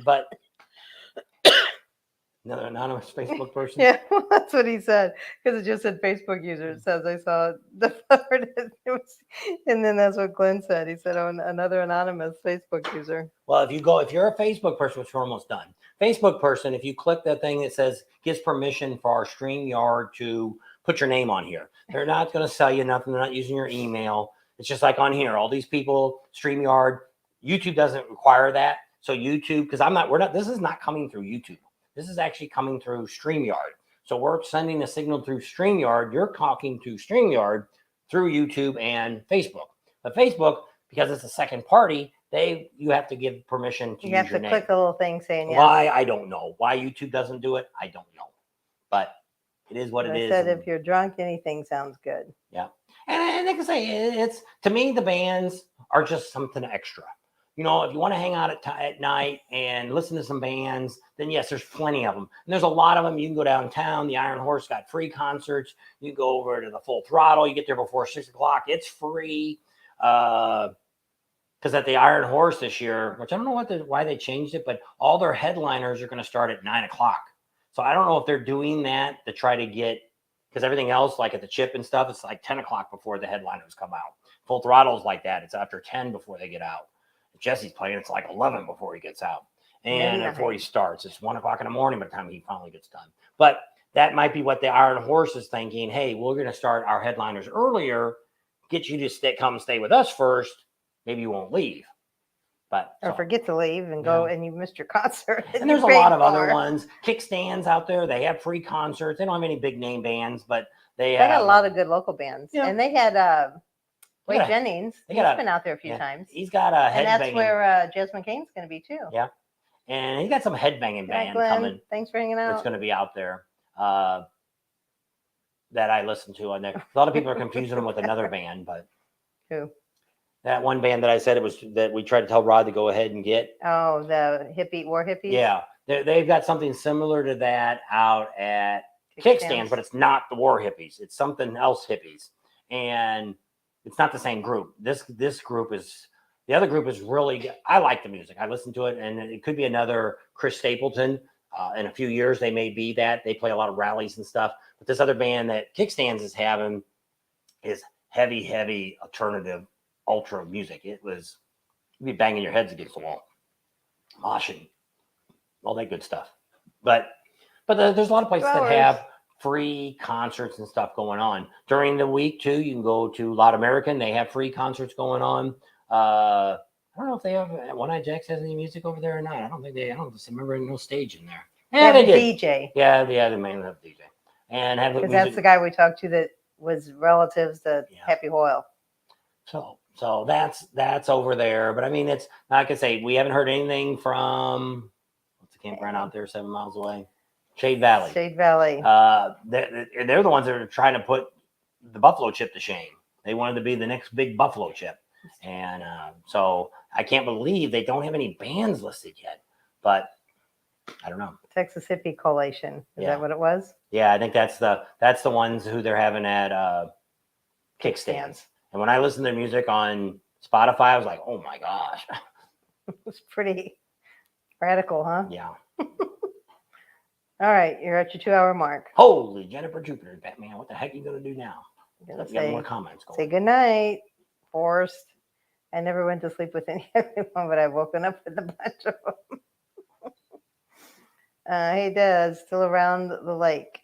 But another anonymous Facebook person. Yeah, that's what he said. Because it just said Facebook user. It says I saw the and then that's what Glenn said. He said, oh, another anonymous Facebook user. Well, if you're a Facebook person, which we're almost done. Facebook person, if you click that thing that says gives permission for our StreamYard to put your name on here, they're not going to sell you nothing. They're not using your email. It's just like on here, all these people, StreamYard, YouTube doesn't require that. So YouTube, because this is not coming through YouTube. This is actually coming through StreamYard. So we're sending a signal through StreamYard. You're talking to StreamYard through YouTube and Facebook. But Facebook, because it's a second party, you have to give permission to You use have your to name. click a little thing saying yes. Why? I don't know. Why YouTube doesn't do it? I don't know. But it is what it I is. said if you're drunk, anything sounds good. Yeah. And like I say, it's to me, the bands are just something extra. You know, if you want to hang out at night and listen to some bands, then yes, there's plenty of them. And there's a lot of them. You can go downtown. The Iron Horse got free concerts. You go over to the Full Throttle. You get there before 6 o'clock. It's free. Because at the Iron Horse this year, which I don't know why they changed it, but all their headliners are going to start at 9 o'clock. So I don't know if they're doing that to try to get, because everything else, like at the Chip and stuff, it's like 10 o'clock before the headliners come out. Full Throttle's like that. It's after 10 before they get out. If Jesse's playing, it's like 11 before he gets out. And before he starts, it's 1 o'clock in the morning by the time he finally gets done. But that might be what the Iron Horse is thinking. Hey, we're going to start our headliners earlier, get you to come stay with us first. Maybe you won't leave. Or forget to leave and go and you missed your concert. And there's a lot of other ones. Kickstands out there. They have free concerts. They don't have any big name bands, but they have a lot of good local bands. Yeah. And they had Wade Jennings. He's been out there a few times. He's got a headbanging. And that's where Jasmine Kane's going to be too. Yeah. And he's got some headbanging band coming. Thanks for hanging out. That's going to be out there that I listen to on there. A lot of people are confusing them with another band, but who? That one band that I said it was that we tried to tell Rod to go ahead and get. Oh, the War Hippies? Yeah. They've got something similar to that out at Kickstands, but it's not the War Hippies. It's something else hippies. And it's not the same group. This group is, the other group is really, I like the music. I listen to it, and it could be another Chris Stapleton. In a few years, they may be that. They play a lot of rallies and stuff. But this other band that Kickstands is having is heavy alternative ultra music. You'd be banging your heads against the wall, moshing, all that good stuff. But there's a lot of places that have free concerts and stuff going on during the week too. You can go to Lot American. They have free concerts going on. I don't know if they have One Eye Jacks has any music over there or not. I don't remember no stage in there. Yeah, they did. DJ. Yeah, they mainly have DJ. And have because that's the guy we talked to that was relatives to Happy Hoyle. So that's over there. But I mean, it's like I say, we haven't heard anything from what's the campground out there 7 miles away? Shade Valley. Shade Valley. They're the ones that are trying to put the buffalo chip to shame. They wanted to be the next big buffalo chip. And so I can't believe they don't have any bands listed yet. But I don't know. Texas Hippie Coalition. Is that what it was? Yeah, I think that's the ones who they're having at Kickstands. And when I listen to their music on Spotify, I was like, oh my gosh. It was pretty radical, huh? Yeah. All right, you're at your 2-hour mark. Holy Jennifer Jupiter, Batman, what the heck are you going to do now? Let's get more comments going. Say good night, Forrest. I never went to sleep with anyone, but I've woken up with a bunch of them. Hey, Des, still around the lake.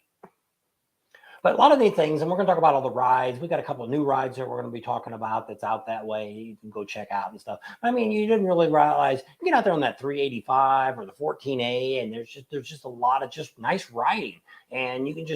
But a lot of these things, and we're going to talk about all the rides. We got a couple of new rides that we're going to be talking about that's out that way. You can go check out and stuff. I mean, you didn't really realize you get out there on that 385 or the 14A, and there's just a lot of just nice riding. And you can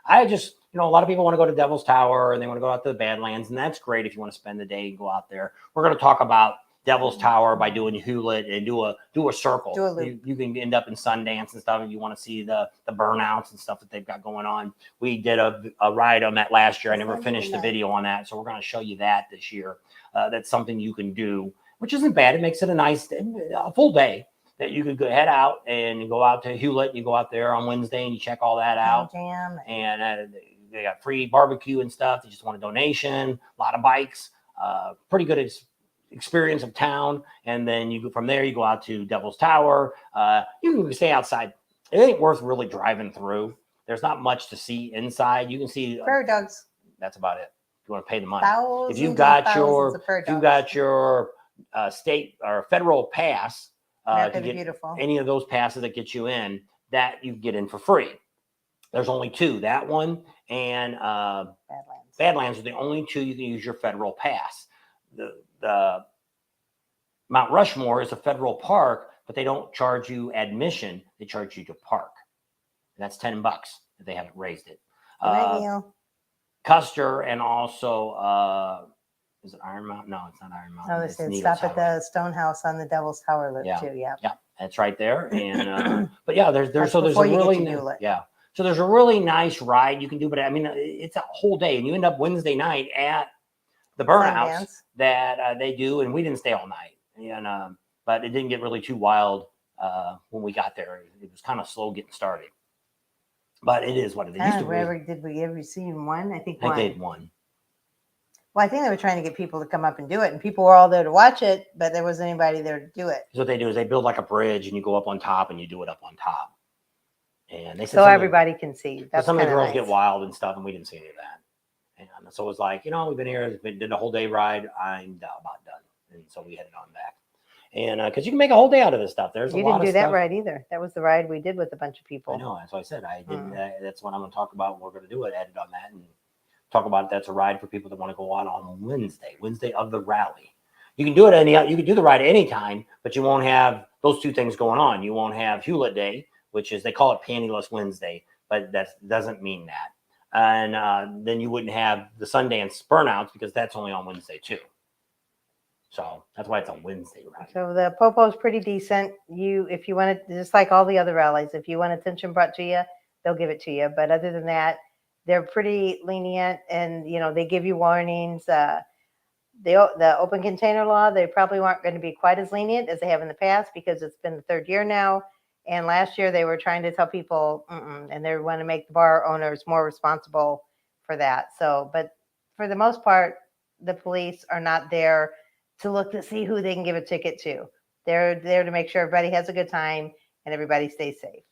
a lot of people want to go to Devil's Tower and they want to go out to the Badlands, and that's great if you want to spend the day and go out there. We're going to talk about Devil's Tower by doing Hewlett and do a circle. Do a loop. You can end up in Sundance and stuff if you want to see the burnouts and stuff that they've got going on. We did a ride on that last year. I never finished the video on that, so we're going to show you that this year. That's something you can do, which isn't bad. It makes it a full day that you could head out and go out to Hewlett. You go out there on Wednesday and you check all that out. And they got free barbecue and stuff. They just want a donation, a lot of bikes, pretty good experience of town. And then you go from there, you go out to Devil's Tower. You can stay outside. It ain't worth really driving through. There's not much to see inside. You can see prairie dogs. That's about it. If you want to pay the money. Thousands if you've got your state or federal pass to get any of those passes that get you in, that you get in for free. There's only two. That one and Badlands are the only two you can use your federal pass. The Mount Rushmore is a federal park, but they don't charge you admission. They charge you to park. And that's $10 if they haven't raised it. Custer and also Is it Iron Mountain? No, it's not Iron Mountain. Oh, they It's said Needles stop at Highway. the Stone House on the Devil's Tower Loop Yeah. too. Yeah. Yeah, that's right there. And but yeah, there's That's so there's before a you get really to Hewlett. yeah. So there's a really nice ride you can do, but I mean it's a whole day, and you end up Wednesday night at the Burnouts Sundance. that they do, and we didn't stay all night, and but it didn't get really too wild when we got there. It was kind of slow getting started, but it is what it used to be. Did we ever see one? I think I think one. they had one. Well, I think they were trying to get people to come up and do it, and people were all there to watch it, but there wasn't anybody there to do it. So what they do is they build like a bridge, and you go up on top, and you do it up on top. And they said So everybody can see. That's some of the kinda girls nice. get wild and stuff, and we didn't see any of that. And so it was like, we've been here, did a whole day ride. I'm about done, and so we headed on back. And because you can make a whole day out of this stuff. There's You a lot didn't of do that stuff. ride either. That was the ride we did with a bunch of people. I know. That's what I said. I didn't. That's what I'm going to talk about. We're going to do it. Edit on that and talk about it. That's a ride for people that want to go out on Wednesday of the rally. You can do it you can do the ride anytime, but you won't have those two things going on. You won't have Hewlett Day, which is, they call it Pantyless Wednesday, but that doesn't mean that. And then you wouldn't have the Sundance Burnouts because that's only on Wednesday too. So that's why it's a Wednesday ride. So the Popo is pretty decent. If you want it, just like all the other rallies, if you want attention brought to you, they'll give it to you. But other than that, they're pretty lenient, and they give you warnings. The open container law, they probably aren't going to be quite as lenient as they have in the past because it's been the third year now. And last year they were trying to tell people, and they want to make the bar owners more responsible for that. So, but for the most part, the police are not there to look to see who they can give a ticket to. They're there to make sure everybody has a good time and everybody stays safe.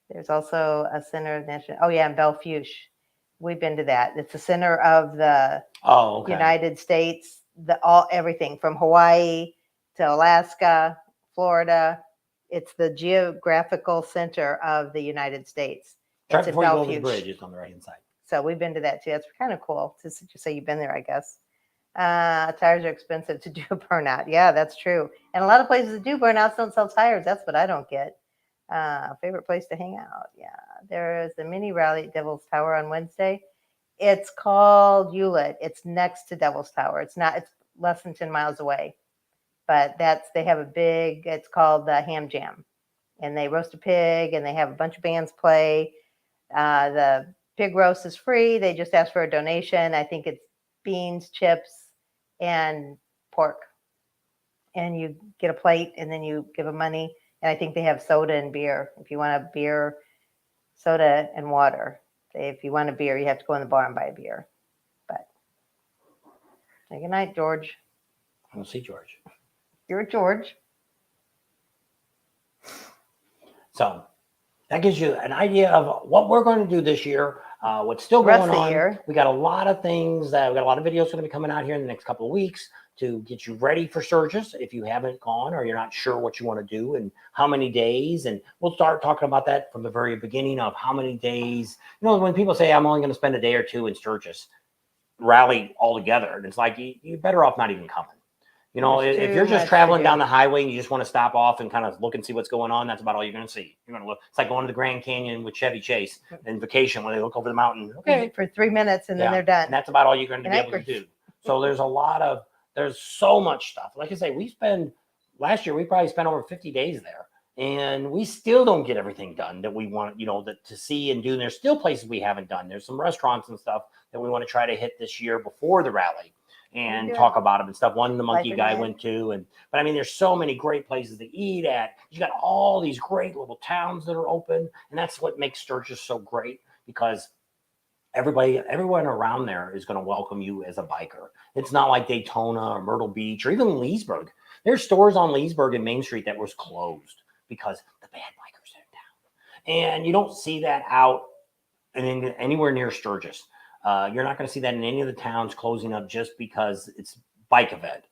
There's also a center of national. Oh yeah, in Belfuge. We've been to that. It's the center of the United States. Everything from Hawaii to Alaska, Florida. It's the geographical center of the United States. Right before you go over the bridge, it's on the right hand side. So we've been to that too. That's kind of cool to say you've been there, I guess. Tires are expensive to do a burnout. Yeah, that's true. And a lot of places that do burnouts don't sell tires. That's what I don't get. Favorite place to hang out. Yeah, there is a mini rally at Devil's Tower on Wednesday. It's called Hewlett. It's next to Devil's Tower. It's less than 10 miles away. But they have it's called the Ham Jam. And they roast a pig, and they have a bunch of bands play. The pig roast is free. They just ask for a donation. I think it's beans, chips, and pork. And you get a plate, and then you give them money. And I think they have soda and beer. If you want a beer, soda and water. If you want a beer, you have to go in the bar and buy a beer. But say good night, George. I don't see George. You're George. So that gives you an idea of what we're going to do this year. What's still going on. We got a lot of things. We got a lot of videos going to be coming out here in the next couple of weeks to get you ready for Sturgis if you haven't gone or you're not sure what you want to do and how many days. And we'll start talking about that from the very beginning of how many days. When people say I'm only going to spend a day or two in Sturgis, rally altogether, and it's like you're better off not even coming. If you're just traveling down the highway and you just want to stop off and kind of look and see what's going on, that's about all you're going to see. You're going to look. It's like going to the Grand Canyon with Chevy Chase and vacation when they look over the mountain. Okay, for 3 minutes and then they're done. And that's about all you're going to be able to do. So there's so much stuff. Like I say, last year we probably spent over 50 days there, and we still don't get everything done that we want, to see and do. And there's still places we haven't done. There's some restaurants and stuff that we want to try to hit this year before the rally and talk about them and stuff. One the monkey guy went to, but I mean, there's so many great places to eat at. You got all these great little towns that are open, and that's what makes Sturgis so great because everyone around there is going to welcome you as a biker. It's not like Daytona or Myrtle Beach or even Leesburg. There's stores on Leesburg and Main Street that was closed because the bad bikers are in town, and you don't see that out anywhere near Sturgis. You're not going to see that in any of the towns closing up just because it's bike event.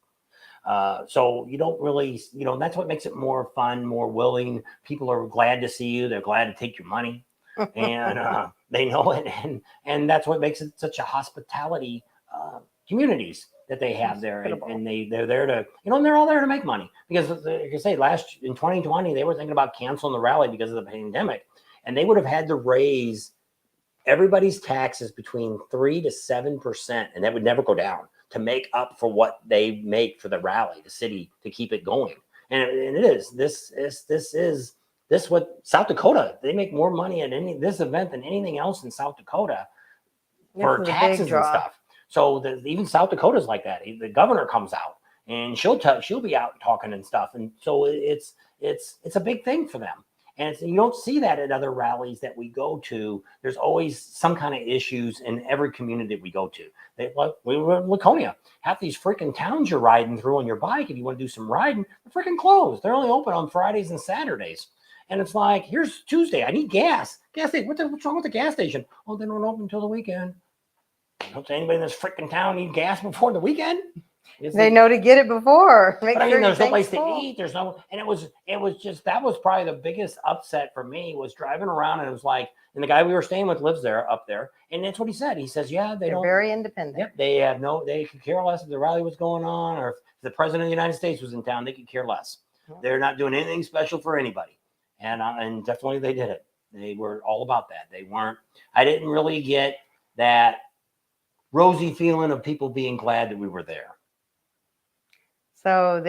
So you don't really, that's what makes it more fun, more willing. People are glad to see you. They're glad to take your money, and they know it. And that's what makes it such a hospitality communities that they have there. And they're there to, and they're all there to make money because, like I say, in 2020, they were thinking about canceling the rally because of the pandemic, and they would have had to raise everybody's taxes between 3 to 7%, and that would never go down to make up for what they make for the rally, the city, to keep it going. And it is this what South Dakota, they make more money at this event than anything else in South Dakota for taxes and stuff. So even South Dakota's like that. The governor comes out and she'll be out talking and stuff. And so it's a big thing for them. And you don't see that at other rallies that we go to. There's always some kind of issues in every community we go to. We were in Laconia. Half these freaking towns you're riding through on your bike, if you want to do some riding, they're freaking closed. They're only open on Fridays and Saturdays. And it's like, here's Tuesday. I need gas. Gas station. What's wrong with the gas station? Oh, they don't open until the weekend. Don't anybody in this freaking town need gas before the weekend? They know to get it before. But I mean, there's no place to eat. There's no, and it was just, that was probably the biggest upset for me, was driving around, and it was like, and the guy we were staying with lives up there, and that's what he said. He says, yeah, they're very independent. Yep, they could care less if the rally was going on, or if the president of the United States was in town. They could care less. They're not doing anything special for anybody, and definitely they did it. They were all about that. They weren't. I didn't really get that rosy feeling of people being glad that we were there. So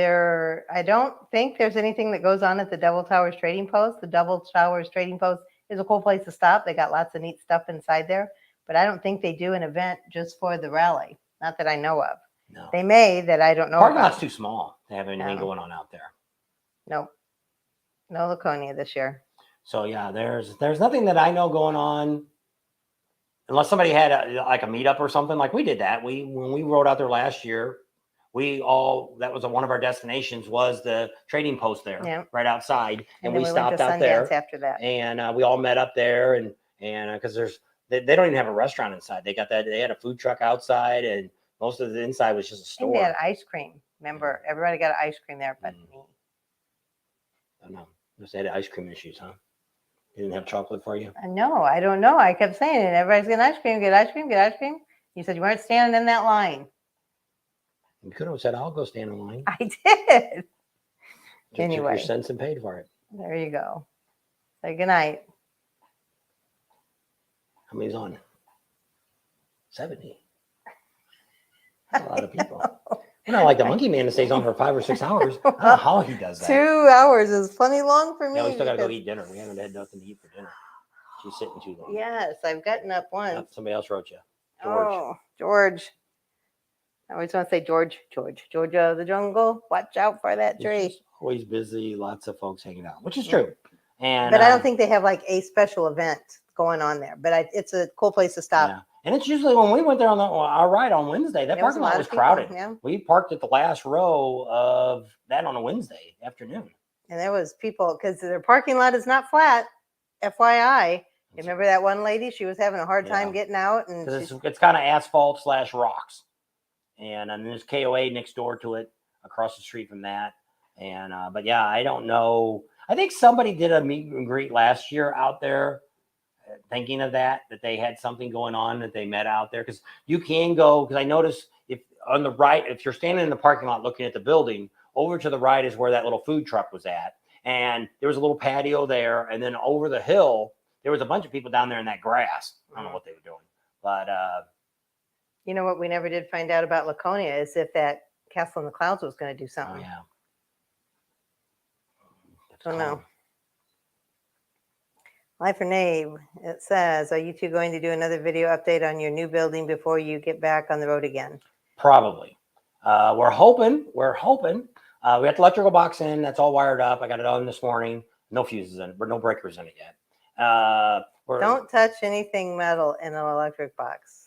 I don't think there's anything that goes on at the Double Towers Trading Post. The Double Towers Trading Post is a cool place to stop. They got lots of neat stuff inside there, but I don't think they do an event just for the rally. Not that I know of. No. They may, that I don't know Parking about. lot's too small to have anything going on out there. Nope. No Laconia this year. So yeah, there's nothing that I know going on, unless somebody had a meetup or something. Like we did that. When we rode out there last year, that was one of our destinations, was the trading post there, right outside, and we stopped out there after that, and we all met up there, and because they don't even have a restaurant inside. They had a food truck outside, and most of the inside was just a store. And they had ice cream. Remember, everybody got ice cream there, but me. I don't know. They had ice cream issues, huh? They didn't have chocolate for you? No, I don't know. I kept saying it. Everybody's getting ice cream. Get ice cream. Get ice cream. You said you weren't standing in that line. You could have said, I'll go stand in line. I did. Anyway. Took your cents and paid for it. There you go. Say goodnight. How many's on? 70. That's a lot of people. We're not like the monkey man that stays on for 5 or 6 hours. I don't know how he does that. 2 hours is plenty long for me. Yeah, we still got to go eat dinner. We haven't had nothing to eat for dinner. She's sitting too long. Yes, I've gotten up once. Yep, somebody else wrote you. George. Oh, George. I always want to say Georgia the jungle. Watch out for that tree. Always busy, lots of folks hanging out, which is true. But I don't think they have like a special event going on there. But it's a cool place to stop. Yeah. And it's usually when we went there on our ride on Wednesday, that parking lot was crowded. Yeah. We parked at the last row of that on a Wednesday afternoon. And there was people, because their parking lot is not flat, FYI. Remember that one lady? She was having a hard time getting out. And it's kind of asphalt / rocks. And there's KOA next door to it, across the street from that. And but yeah, I don't know. I think somebody did a meet and greet last year out there, thinking of that they had something going on, that they met out there. Because you can go, because I noticed if on the right, if you're standing in the parking lot looking at the building, over to the right is where that little food truck was at. And there was a little patio there. And then over the hill, there was a bunch of people down there in that grass. I don't know what they were doing. But you know what we never did find out about Laconia is if that Castle in the Clouds was going to do something. Oh, yeah. Don't know. Life for Nave, it says, are you two going to do another video update on your new building before you get back on the road again? Probably. We're hoping. We got the electrical box in. That's all wired up. I got it on this morning. No fuses in it, but no breakers in it yet. Don't touch anything metal in an electric box.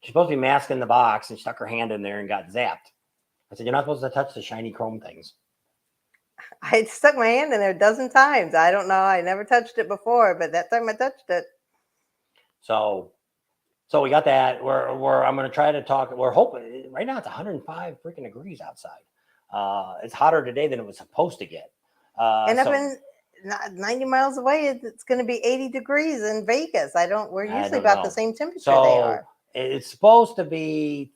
She's supposed to be masking the box and stuck her hand in there and got zapped. I said, you're not supposed to touch the shiny chrome things. I stuck my hand in there a dozen times. I don't know. I never touched it before, but that time I touched it. So we got that. I'm going to try to talk. We're hoping. Right now it's 105 freaking degrees outside. It's hotter today than it was supposed to get. And up in 90 miles away, it's going to be 80 degrees in Vegas. We're usually about the same temperature they are. It's supposed to be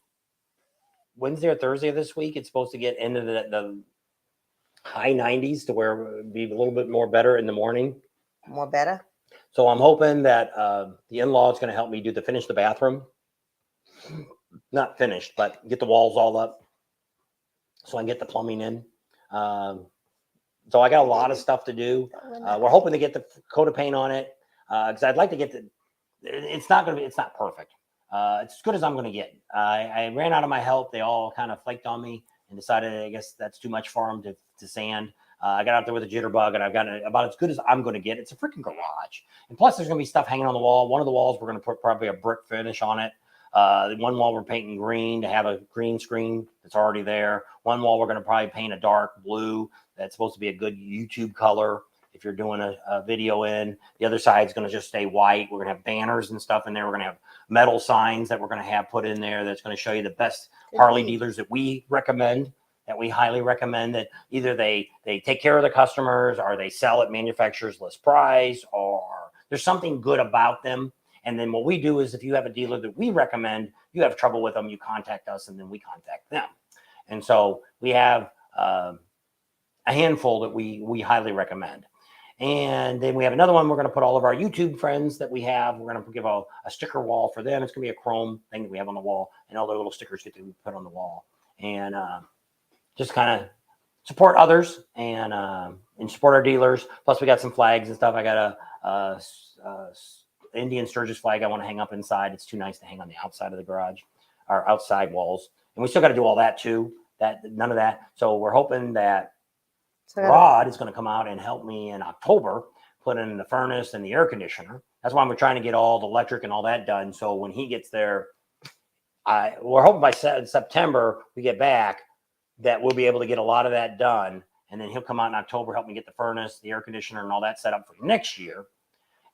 Wednesday or Thursday of this week. It's supposed to get into the high 90s to where it would be a little bit more better in the morning. More better? So I'm hoping that the in-law is going to help me finish the bathroom. not finished, but get the walls all up so I can get the plumbing in. So I got a lot of stuff to do. We're hoping to get the coat of paint on it because I'd like to get it's not perfect. It's as good as I'm going to get. I ran out of my help. They all kind of flaked on me and decided, I guess that's too much for them to sand. I got out there with a jitterbug and I've got it about as good as I'm going to get. It's a freaking garage. And plus there's going to be stuff hanging on the wall. One of the walls, we're going to put probably a brick finish on it. One wall we're painting green to have a green screen that's already there. One wall we're going to probably paint a dark blue. That's supposed to be a good YouTube color if you're doing a video in. The other side's going to just stay white. We're going to have banners and stuff in there. We're going to have metal signs that we're going to have put in there that's going to show you the best Harley dealers that we recommend, that we highly recommend, that either they take care of the customers or they sell at manufacturer's list price or there's something good about them. And then what we do is if you have a dealer that we recommend, you have trouble with them, you contact us and then we contact them. And so we have a handful that we highly recommend. And then we have another one. We're going to put all of our YouTube friends that we have. We're going to give a sticker wall for them. It's going to be a chrome thing that we have on the wall, and all their little stickers get to be put on the wall. And just kind of support others and support our dealers. Plus, we got some flags and stuff. I got a Indian Sturgis flag I want to hang up inside. It's too nice to hang on the outside of the garage, our outside walls. And we still got to do all that too. None of that. So we're hoping that Rod is going to come out and help me in October, put in the furnace and the air conditioner. That's why we're trying to get all the electric and all that done. So when he gets there, we're hoping by September we get back that we'll be able to get a lot of that done. And then he'll come out in October, help me get the furnace, the air conditioner, and all that set up for next year.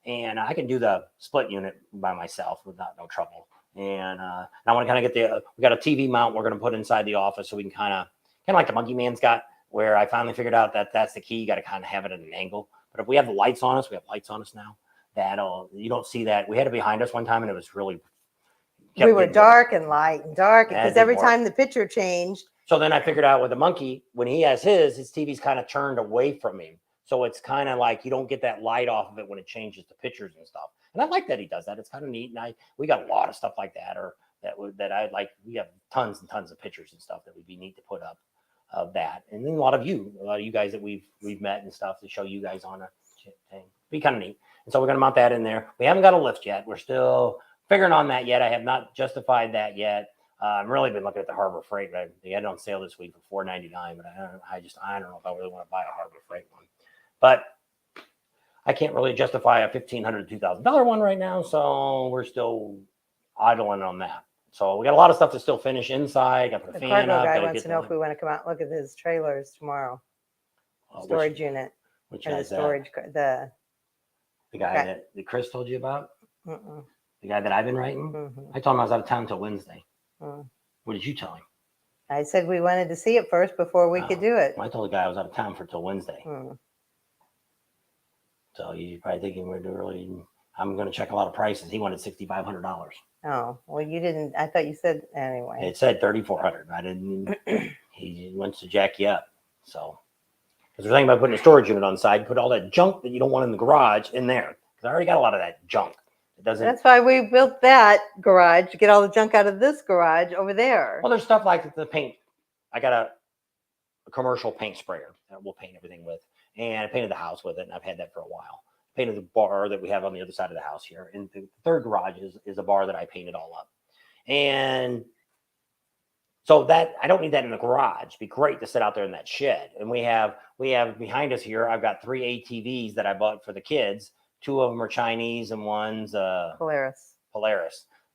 And I can do the split unit by myself without no trouble. And I want to kind of get we got a TV mount we're going to put inside the office so we can kind of like the Monkey Man's got, where I finally figured out that that's the key. You got to kind of have it at an angle. But if we have the lights on us, we have lights on us now. You don't see that. We had it behind us one time and it was really. We were dark and light and dark because every time the picture changed. So then I figured out with the Monkey, when he has his TV's kind of turned away from him. So it's kind of like you don't get that light off of it when it changes the pictures and stuff. And I like that he does that. It's kind of neat. And we got a lot of stuff like that, or that I like. We have tons and tons of pictures and stuff that would be neat to put up of that. And then a lot of you guys that we've met and stuff to show you guys on a thing. Be kind of neat. And so we're going to mount that in there. We haven't got a lift yet. We're still figuring on that yet. I have not justified that yet. I've really been looking at the Harbor Freight. They had it on sale this week for $4.99, but I don't know if I really want to buy a Harbor Freight one. But I can't really justify a $1,500 to $2,000 one right now, so we're still idling on that. So we got a lot of stuff to still finish inside. Got to put a fan up. The cargo guy wants to know if we want to come out and look at his trailers tomorrow. Storage unit. Which guy's storage? The guy that Chris told you about? Mm-mm. The guy that I've been writing? Mm-hmm. I told him I was out of town until Wednesday. What did you tell him? I said we wanted to see it first before we could do it. I told the guy I was out of town till Wednesday. So you're probably thinking I'm going to check a lot of prices. He wanted $6,500. Oh, well, you didn't. I thought you said anyway. It said $3,400. I didn't. He wants to jack you up. So, because we're thinking about putting a storage unit on the side, put all that junk that you don't want in the garage in there. Because I already got a lot of that junk. It doesn't. That's why we built that garage to get all the junk out of this garage over there. Well, there's stuff like the paint. I got a commercial paint sprayer that we'll paint everything with. And I painted the house with it, and I've had that for a while. Painted the bar that we have on the other side of the house here. And the third garage is a bar that I painted all up. And so that I don't need that in the garage. It'd be great to sit out there in that shed. And we have behind us here, I've got 3 ATVs that I bought for the kids. 2 of them are Chinese and one's Polaris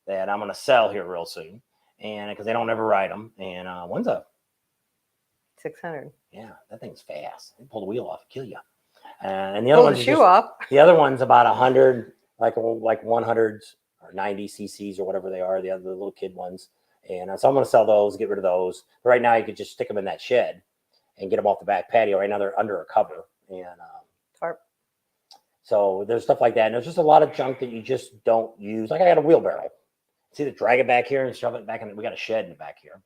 that I'm going to sell here real soon. And because they don't ever ride them. And one's a 600. Yeah, that thing's fast. They pull the wheel off, kill you. And the other one's off. The other one's about 100, like 100s or 90 cc's or whatever they are. The other little kid ones. And so I'm going to sell those, get rid of those. But right now, you could just stick them in that shed and get them off the back patio. Right now, they're under a cover and tarp. So there's stuff like that. And there's just a lot of junk that you just don't use. Like I got a wheelbarrow. See, to drag it back here and shove it back in. We got a shed in the back here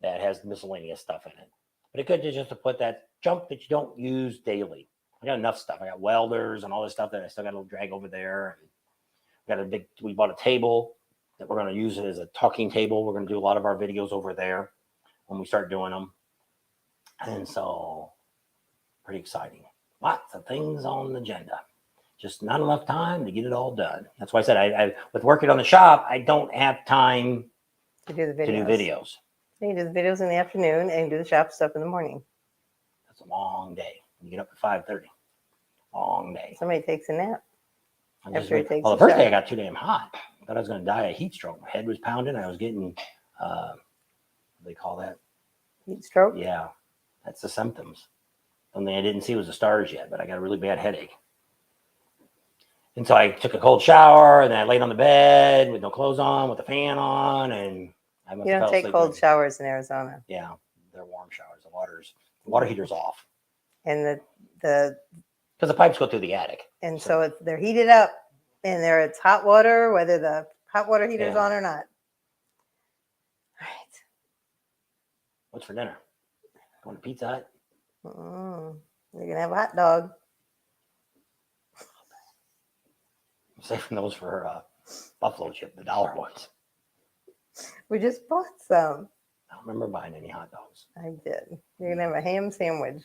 that has miscellaneous stuff in it. But it could just to put that junk that you don't use daily. I got enough stuff. I got welders and all this stuff that I still got to drag over there. And we bought a table that we're going to use it as a talking table. We're going to do a lot of our videos over there when we start doing them. And so pretty exciting. Lots of things on the agenda. Just not enough time to get it all done. That's why I said I with working on the shop, I don't have time to do the videos. to do videos. You do the videos in the afternoon and do the shop stuff in the morning. That's a long day. You get up at 5:30. Long day. Somebody takes a nap. Well, the first day I got too damn hot. I thought I was going to die of heat stroke. My head was pounding. I was getting, what do they call that? Heat stroke? Yeah, that's the symptoms. Something I didn't see was the stars yet, but I got a really bad headache. And so I took a cold shower, and then I laid on the bed with no clothes on, with the fan on, and I must You have don't fell take asleep cold then. showers in Arizona. Yeah, they're warm showers. The water heater's off And the because the pipes go through the attic. and so they're heated up, and it's hot water, whether the hot water heater's Yeah. on or not. All right. What's for dinner? Going to Pizza Hut? You're gonna have a hot dog. I'm saving those for buffalo chip, the dollar ones. We just bought some. I don't remember buying any hot dogs. I did. You're gonna have a ham sandwich.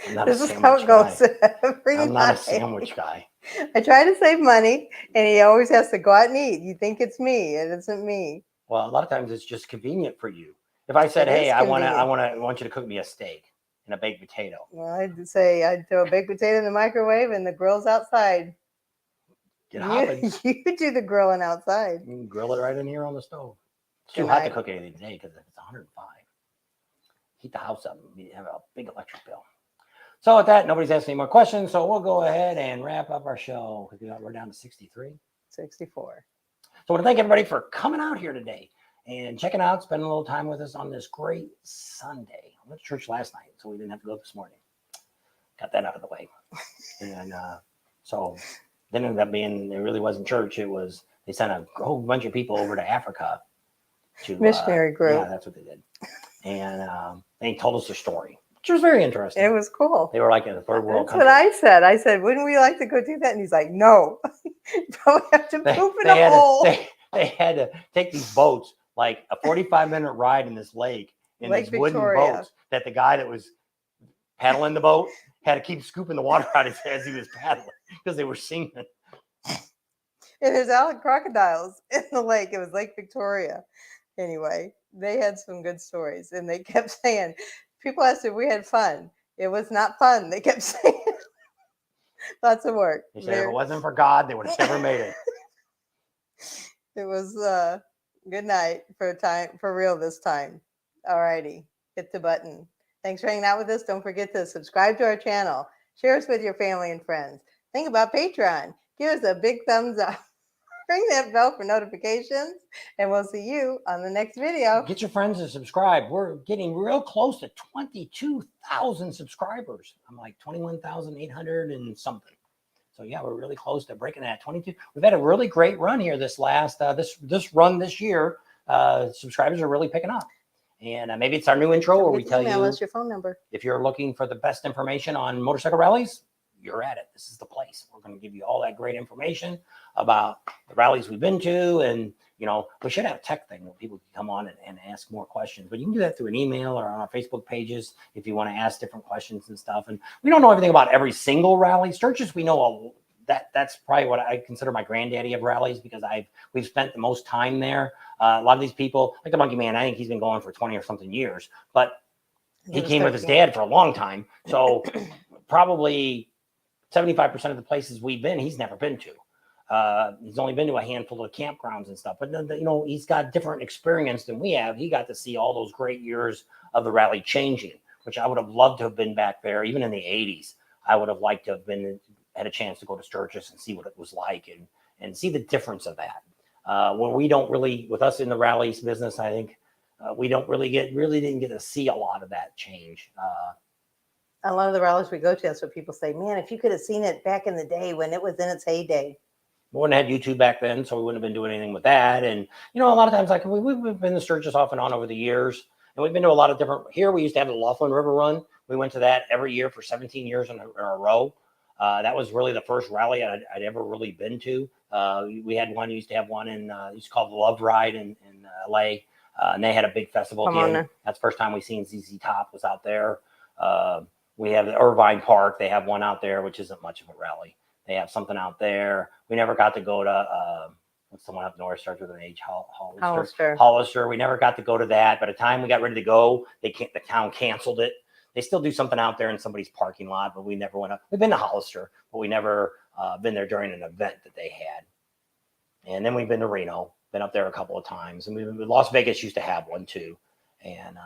I'm not This a is how sandwich it goes guy. every I'm not a night. sandwich guy. I try to save money, and he always has to go out and eat. You think it's me? It isn't me. Well, a lot of times it's just convenient for you. If I said, It "Hey, is I want convenient. you to cook me a steak and a baked potato," Well, I'd say I'd throw a baked potato in the microwave, and the grill's outside. get hopping. You do the grilling outside. You can grill it right in here on the stove. It's too Good hot to night. cook anything today because it's 105. Heat the house up. You have a big electric bill. So with that, nobody's asking any more questions. So we'll go ahead and wrap up our show. We're down to 63. 64. So I want to thank everybody for coming out here today and checking out, spending a little time with us on this great Sunday. I went to church last night, so we didn't have to go this morning. Got that out of the way. And so then ended up being, it really wasn't church. It was, they sent a whole bunch of people over to Africa to Missionary group. Yeah, that's what they did. And they told us their story, which was very interesting. It was cool. They were like in a third world That's country. what I said. I said, wouldn't we like to go do that? And he's like, no. You probably have to poop in a hole. They had to take these boats, like a 45-minute ride in this lake, in Lake these wooden Victoria. boats that the guy that was paddling the boat had to keep scooping the water out as he was paddling because they were sinking. And there's crocodiles in the lake. It was Lake Victoria. Anyway, they had some good stories. And they kept saying, people asked if we had fun. It was not fun. They kept saying, lots of work. They said if it wasn't for God, they would have never made it. It was good night for real this time. All righty. Hit the button. Thanks for hanging out with us. Don't forget to subscribe to our channel. Share us with your family and friends. Think about Patreon. Give us a big thumbs up. Ring that bell for notifications. And we'll see you on the next video. Get your friends to subscribe. We're getting real close to 22,000 subscribers. I'm like 21,800 and something. So yeah, we're really close to breaking that 22. We've had a really great run here this year. Subscribers are really picking up. And maybe it's our new intro where we tell you us your phone number. if you're looking for the best information on motorcycle rallies, you're at it. This is the place. We're going to give you all that great information about the rallies we've been to. And, you know, we should have a tech thing where people can come on and ask more questions. But you can do that through an email or on our Facebook pages if you want to ask different questions and stuff. And we don't know everything about every single rally. Sturgis, we know that's probably what I consider my granddaddy of rallies because we've spent the most time there. A lot of these people, like the Monkey Man, I think he's been going for 20 or something years. But he came with his dad for a long time. So probably 75% of the places we've been, he's never been to. He's only been to a handful of campgrounds and stuff, but you know, he's got different experience than we have. He got to see all those great years of the rally changing, which I would have loved to have been back there. Even in the 80s, I would have liked to have had a chance to go to Sturgis and see what it was like and see the difference of that. When we don't really, with us in the rallies business, I think we don't really didn't get to see a lot of that change. A lot of the rallies we go to, that's what people say, man, if you could have seen it back in the day when it was in its heyday. We wouldn't have had YouTube back then, so we wouldn't have been doing anything with that. And, you know, a lot of times, like we've been to Sturgis off and on over the years, and we've been to a lot of different, here we used to have the Laughlin River Run. We went to that every year for 17 years in a row. That was really the first rally I'd ever really been to. We had one, used to have one used to call the Love Ride in LA. And they had a big festival at the end. That's the first time we seen ZZ Top was out there. We have the Irvine Park. They have one out there, which isn't much of a rally. They have something out there. We never got to go to what's the one up north, starts with an H, Hollister. We never got to go to that. By the time we got ready to go, the town canceled it. They still do something out there in somebody's parking lot, but we never went up. We've been to Hollister, but we never been there during an event that they had. And then we've been to Reno, been up there a couple of times. And Las Vegas used to have one too. And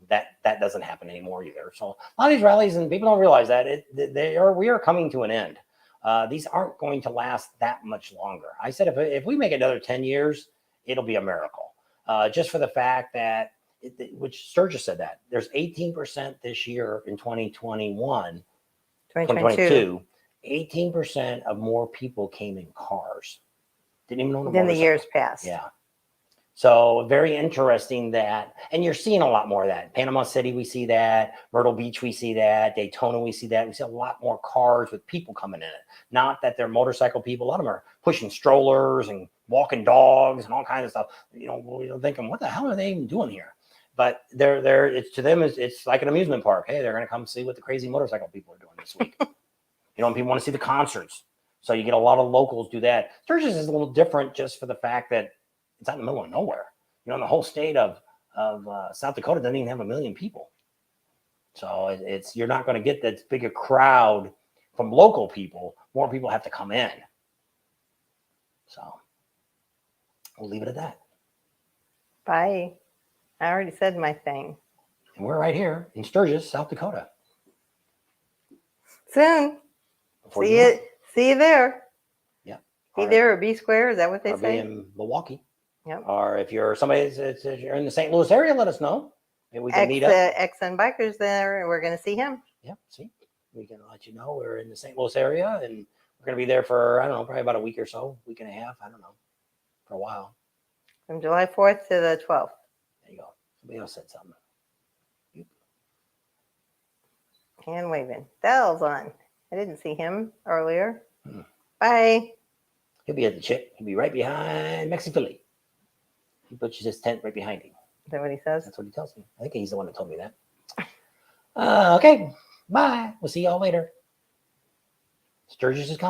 that doesn't happen anymore either. So a lot of these rallies, and people don't realize that we are coming to an end. These aren't going to last that much longer. I said, if we make another 10 years, it'll be a miracle. Just for the fact that, which Sturgis said that there's 18% this year in 2022, 18% of more people came in cars. Didn't even know than the years past. Yeah. So very interesting that, and you're seeing a lot more of that. Panama City, we see that. Myrtle Beach, we see that. Daytona, we see that. We see a lot more cars with people coming in it. Not that they're motorcycle people. A lot of them are pushing strollers and walking dogs and all kinds of stuff. You're thinking, what the hell are they even doing here? But it's to them, it's like an amusement park. Hey, they're going to come see what the crazy motorcycle people are doing this week. And people want to see the concerts. So you get a lot of locals do that. Sturgis is a little different just for the fact that it's out in the middle of nowhere. The whole state of South Dakota doesn't even have 1 million people. So you're not going to get that big a crowd from local people. More people have to come in. So we'll leave it at that. Bye. I already said my thing. And we're right here in Sturgis, South Dakota. Soon. See you there. Yeah. Be there or be square. Is that what they say? Be in Milwaukee. Yep. Or if you're if you're in the St. Louis area, let us know. Maybe we can meet up. XN Bikers there, and we're going to see him. Yeah, see, we can let you know we're in the St. Louis area, and we're going to be there for, I don't know, probably about a week or so, week and a half, I don't know, for a while. From July 4th to the 12th. There you go. Somebody else said something. Hand waving. Dell's on. I didn't see him earlier. Bye. He'll be at the chip. He'll be right behind Mexi Philly. He puts his tent right behind him. Is that what he says? That's what he tells me. I think he's the one that told me that. Okay. Bye. We'll see y'all later. Sturgis is coming.